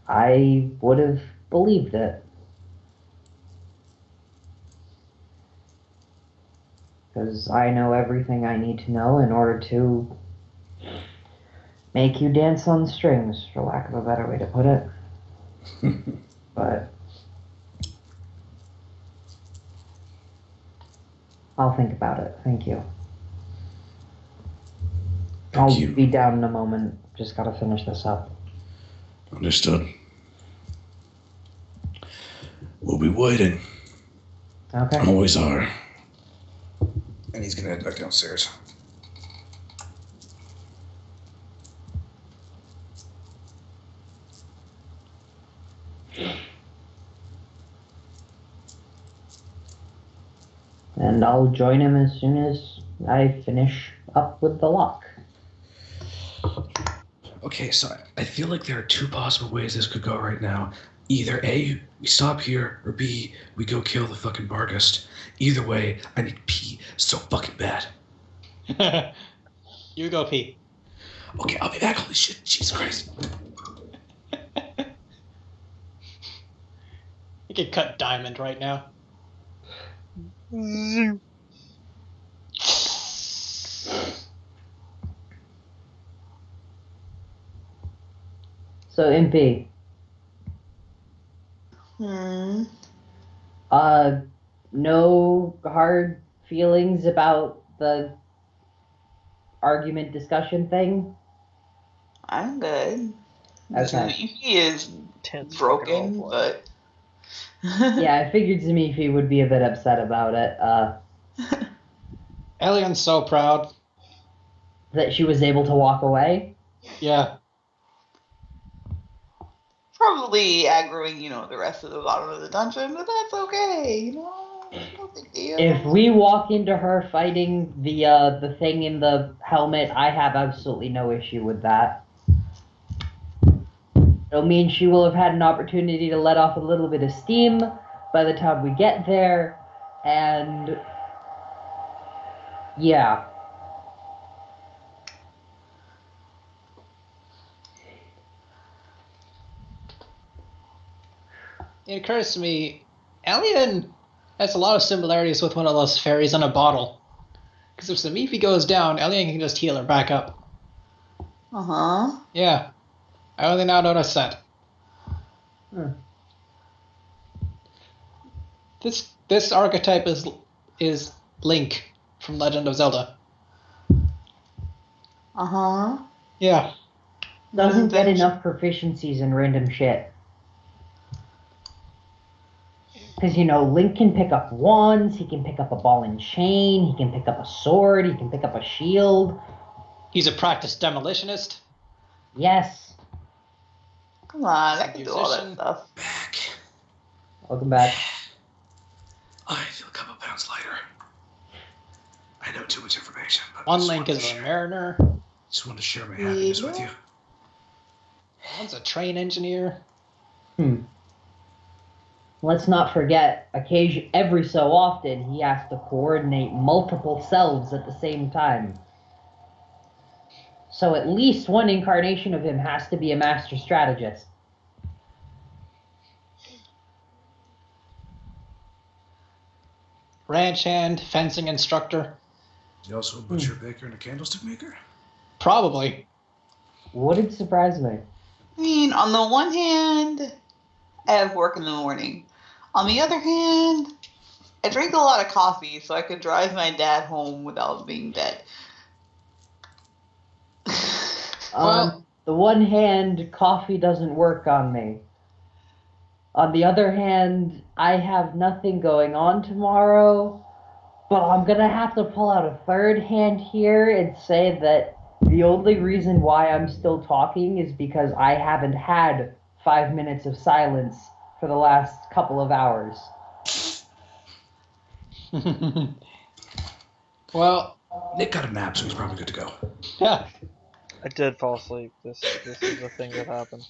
I would have believed it. Because I know everything I need to know in order to make you dance on strings, for lack of a better way to put it. But I'll think about it. Thank you. I'll be down in a moment. Just gotta finish this up. Understood. We'll be waiting. Okay. Always are. And he's gonna head back downstairs. And I'll join him as soon as I finish up with the lock. Okay, so I feel like there are 2 possible ways this could go right now. Either A, we stop here, or B, we go kill the fucking Barghest. Either way, I need to pee so fucking bad. You go pee. Okay, I'll be back. Holy shit, Jesus Christ. You could cut Diamond right now. So, MP. No hard feelings about the argument discussion thing? I'm good. Okay. He is Tense broken, fucking roleplay. but Yeah, I figured Zamifi would be a bit upset about it. Elian's so proud. That she was able to walk away. Yeah. probably aggroing, the rest of the bottom of the dungeon, but that's okay, no big deal. If we walk into her fighting the thing in the helmet, I have absolutely no issue with that. It'll mean she will have had an opportunity to let off a little bit of steam by the time we get there, and yeah. It occurs to me, Elian has a lot of similarities with one of those fairies in a bottle. Because if Zamifi goes down, Elian can just heal her back up. Uh-huh. Yeah. I only now noticed that. This archetype is Link from Legend of Zelda. Uh-huh. Yeah. Doesn't get enough proficiencies in random shit. Because, Link can pick up wands, he can pick up a ball and chain, he can pick up a sword, he can pick up a shield. He's a practiced demolitionist. Yes. Come on, I can do all that stuff. Back. Welcome back. I feel a couple pounds lighter. I know too much information. But One link is a mariner. Just wanted to share my happiness with you. One's a train engineer. Let's not forget, every so often, he has to coordinate multiple selves at the same time. So at least one incarnation of him has to be a master strategist. Ranch hand, fencing instructor. Is he also a butcher, baker, and a candlestick maker? Probably. Wouldn't surprise me. I mean, on the one hand, I have work in the morning. On the other hand, I drink a lot of coffee, so I could drive my dad home without being dead. On the one hand, coffee doesn't work on me. On the other hand, I have nothing going on tomorrow, but I'm gonna have to pull out a third hand here and say that the only reason why I'm still talking is because I haven't had 5 minutes of silence for the last couple of hours. Well, Nick got a nap, so he's probably good to go. yeah. I did fall asleep. This is the thing that happened.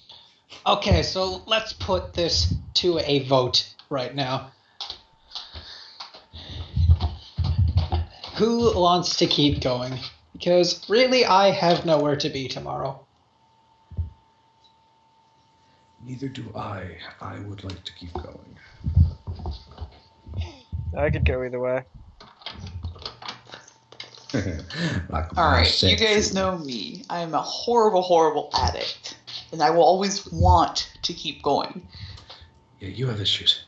Okay, so let's put this to a vote right now. Who wants to keep going? Because really, I have nowhere to be tomorrow. Neither do I. I would like to keep going. I could go either way. Alright, you guys know me. I'm a horrible, horrible addict. And I will always want to keep going. Yeah, you have issues.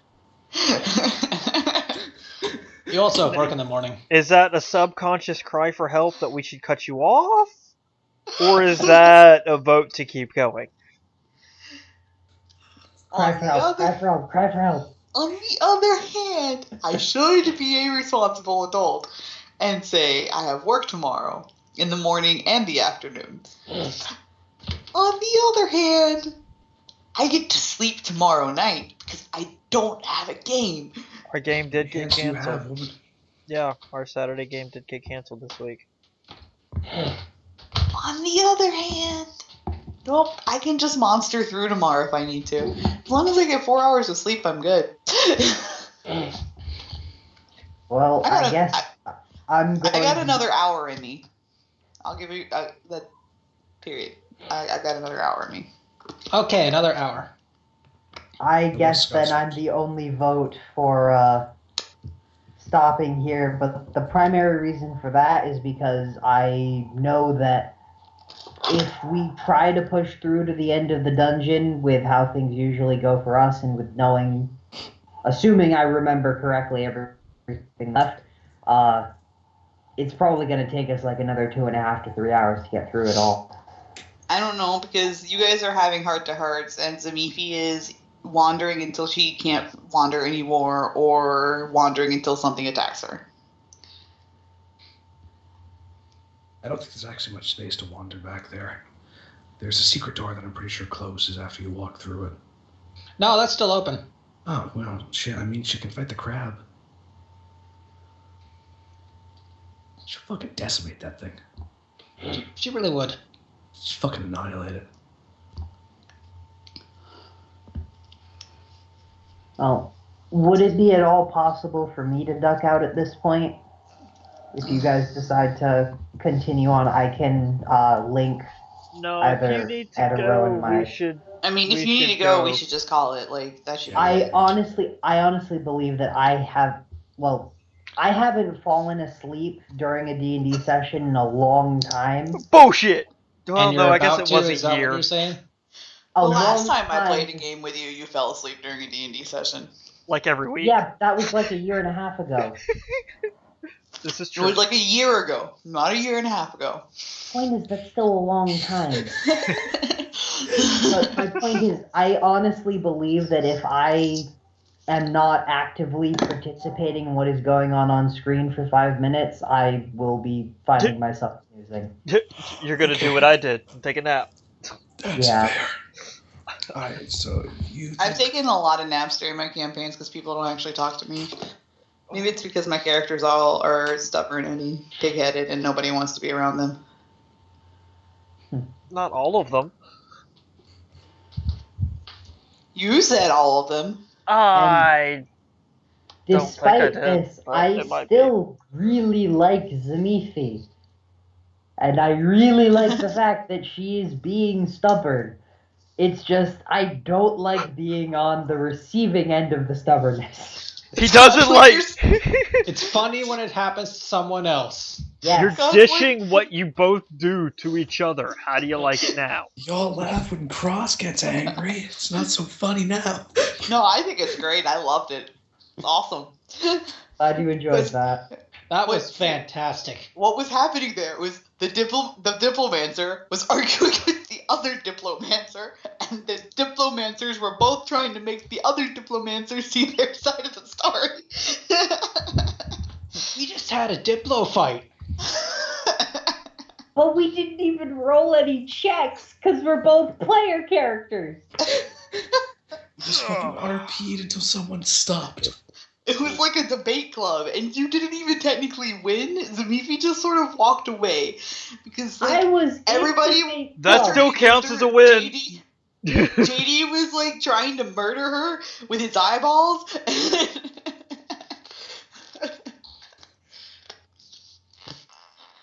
You also have work in the morning. Is that a subconscious cry for help that we should cut you off? Or is that a vote to keep going? Cry for help, cry for help, cry for help. On the other hand, I should be a responsible adult and say I have work tomorrow in the morning and the afternoon. On the other hand, I get to sleep tomorrow night because I don't have a game. Our game did get Yes, you have, canceled. woman. Yeah, our Saturday game did get canceled this week. On the other hand, nope, I can just monster through tomorrow if I need to. As long as I get 4 hours of sleep, I'm good. Well, I I guess I'm going I got another hour in me. I'll give you that period. I got another hour in me. Okay, another hour. I guess then I'm the only vote for stopping here, but the primary reason for that is because I know that if we try to push through to the end of the dungeon with how things usually go for us and with assuming I remember correctly everything left, it's probably going to take us like another 2.5 to 3 hours to get through it all. I don't know, because you guys are having heart-to-hearts, and Zamifi is wandering until she can't wander anymore, or wandering until something attacks her. I don't think there's actually much space to wander back there. There's a secret door that I'm pretty sure closes after you walk through it. No, that's still open. Oh, well, shit, I mean, she can fight the crab. She'll fucking decimate that thing. She really would. She'll fucking annihilate it. Oh, would it be at all possible for me to duck out at this point? If you guys decide to continue on, I can link No, either if you need to Ed or Rowan go, my... we should... I mean, if We you need to should go, go. we should just call it. Like, that should be I it. honestly believe that I haven't fallen asleep during a D&D session in a long time. Bullshit! Well, And no, you're I guess about it to, was is a that what year. you're saying? A The last long time I played a game with you, you fell asleep during a D&D session. Like every week. Yeah, that was like a year and a half ago. This is It true. was like a year ago, not a year and a half ago. Point is, that's still a long time. But my point is, I honestly believe that if I am not actively participating in what is going on screen for 5 minutes, I will be finding myself snoozing. You're gonna do what I did and take a nap. That's Yeah. fair. Alright, so you... I've taken a lot of naps during my campaigns because people don't actually talk to me. Maybe it's because my characters all are stubborn and pig-headed and nobody wants to be around them. Not all of them. You said all of them. I don't think I Despite did, this, but I it might still really like Zamifi. And I really like the fact that she is being stubborn. It's just, I don't like being on the receiving end of the stubbornness. He doesn't like. It's funny when it happens to someone else. Yes. You're Sounds dishing what you both do to each other. How do you like it now? Y'all laugh when Cross gets angry. It's not so funny now. No, I think it's great. I loved it. It's awesome. Glad you enjoyed But- that. That What- was fantastic. What was happening there was the diplomancer was arguing with the other diplomancer, and the diplomancers were both trying to make the other diplomancer see their side of the story. We just had a Diplo fight. But we didn't even roll any checks because we're both player characters. We just fucking RP'd until someone stopped. It was like a debate club, and you didn't even technically win. Zamifi just sort of walked away because I like was. in everybody- the debate That club. still counts as a win. JD was like trying to murder her with his eyeballs.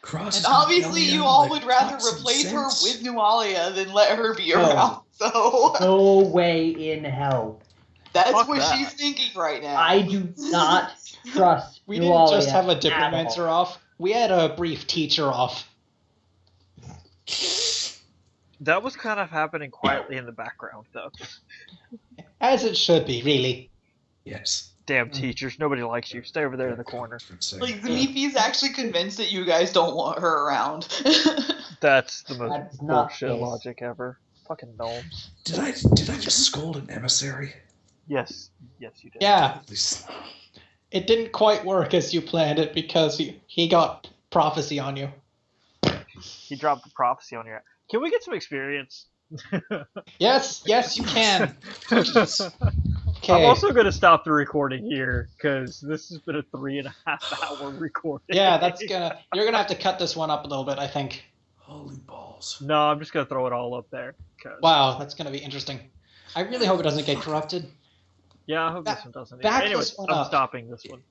Cross And is gonna obviously, yell at you him all like, would rather "Talk some replace her sense." with Nualia than let her be No. around. So No way in hell. that's Fuck what that. she's thinking right now. I do not trust We didn't just have a Nualia at all. Diplomancer off. We had a brief teacher off. That was kind of happening quietly in the background, though. As it should be, really. Yes. Damn teachers, nobody likes you. Stay over there in the corner. For a second. Like Zamifi is actually convinced that you guys don't want her around. That's the most That's not bullshit the case. logic ever. Fucking gnomes. Did I just scold an emissary? Yes, you did. Yeah, At least it didn't quite work as you planned it because he got prophecy on you. He dropped the prophecy on your. Can we get some experience? Yes, you can. Okay. I'm also going to stop the recording here because this has been a 3.5 hour recording. Yeah, you're gonna have to cut this one up a little bit, I think. holy balls. No, I'm just going to throw it all up there. 'Cause... Wow, that's gonna be interesting. I really hope it doesn't get corrupted. Yeah, I hope this one doesn't. back Anyway, this one I'm up. stopping this one.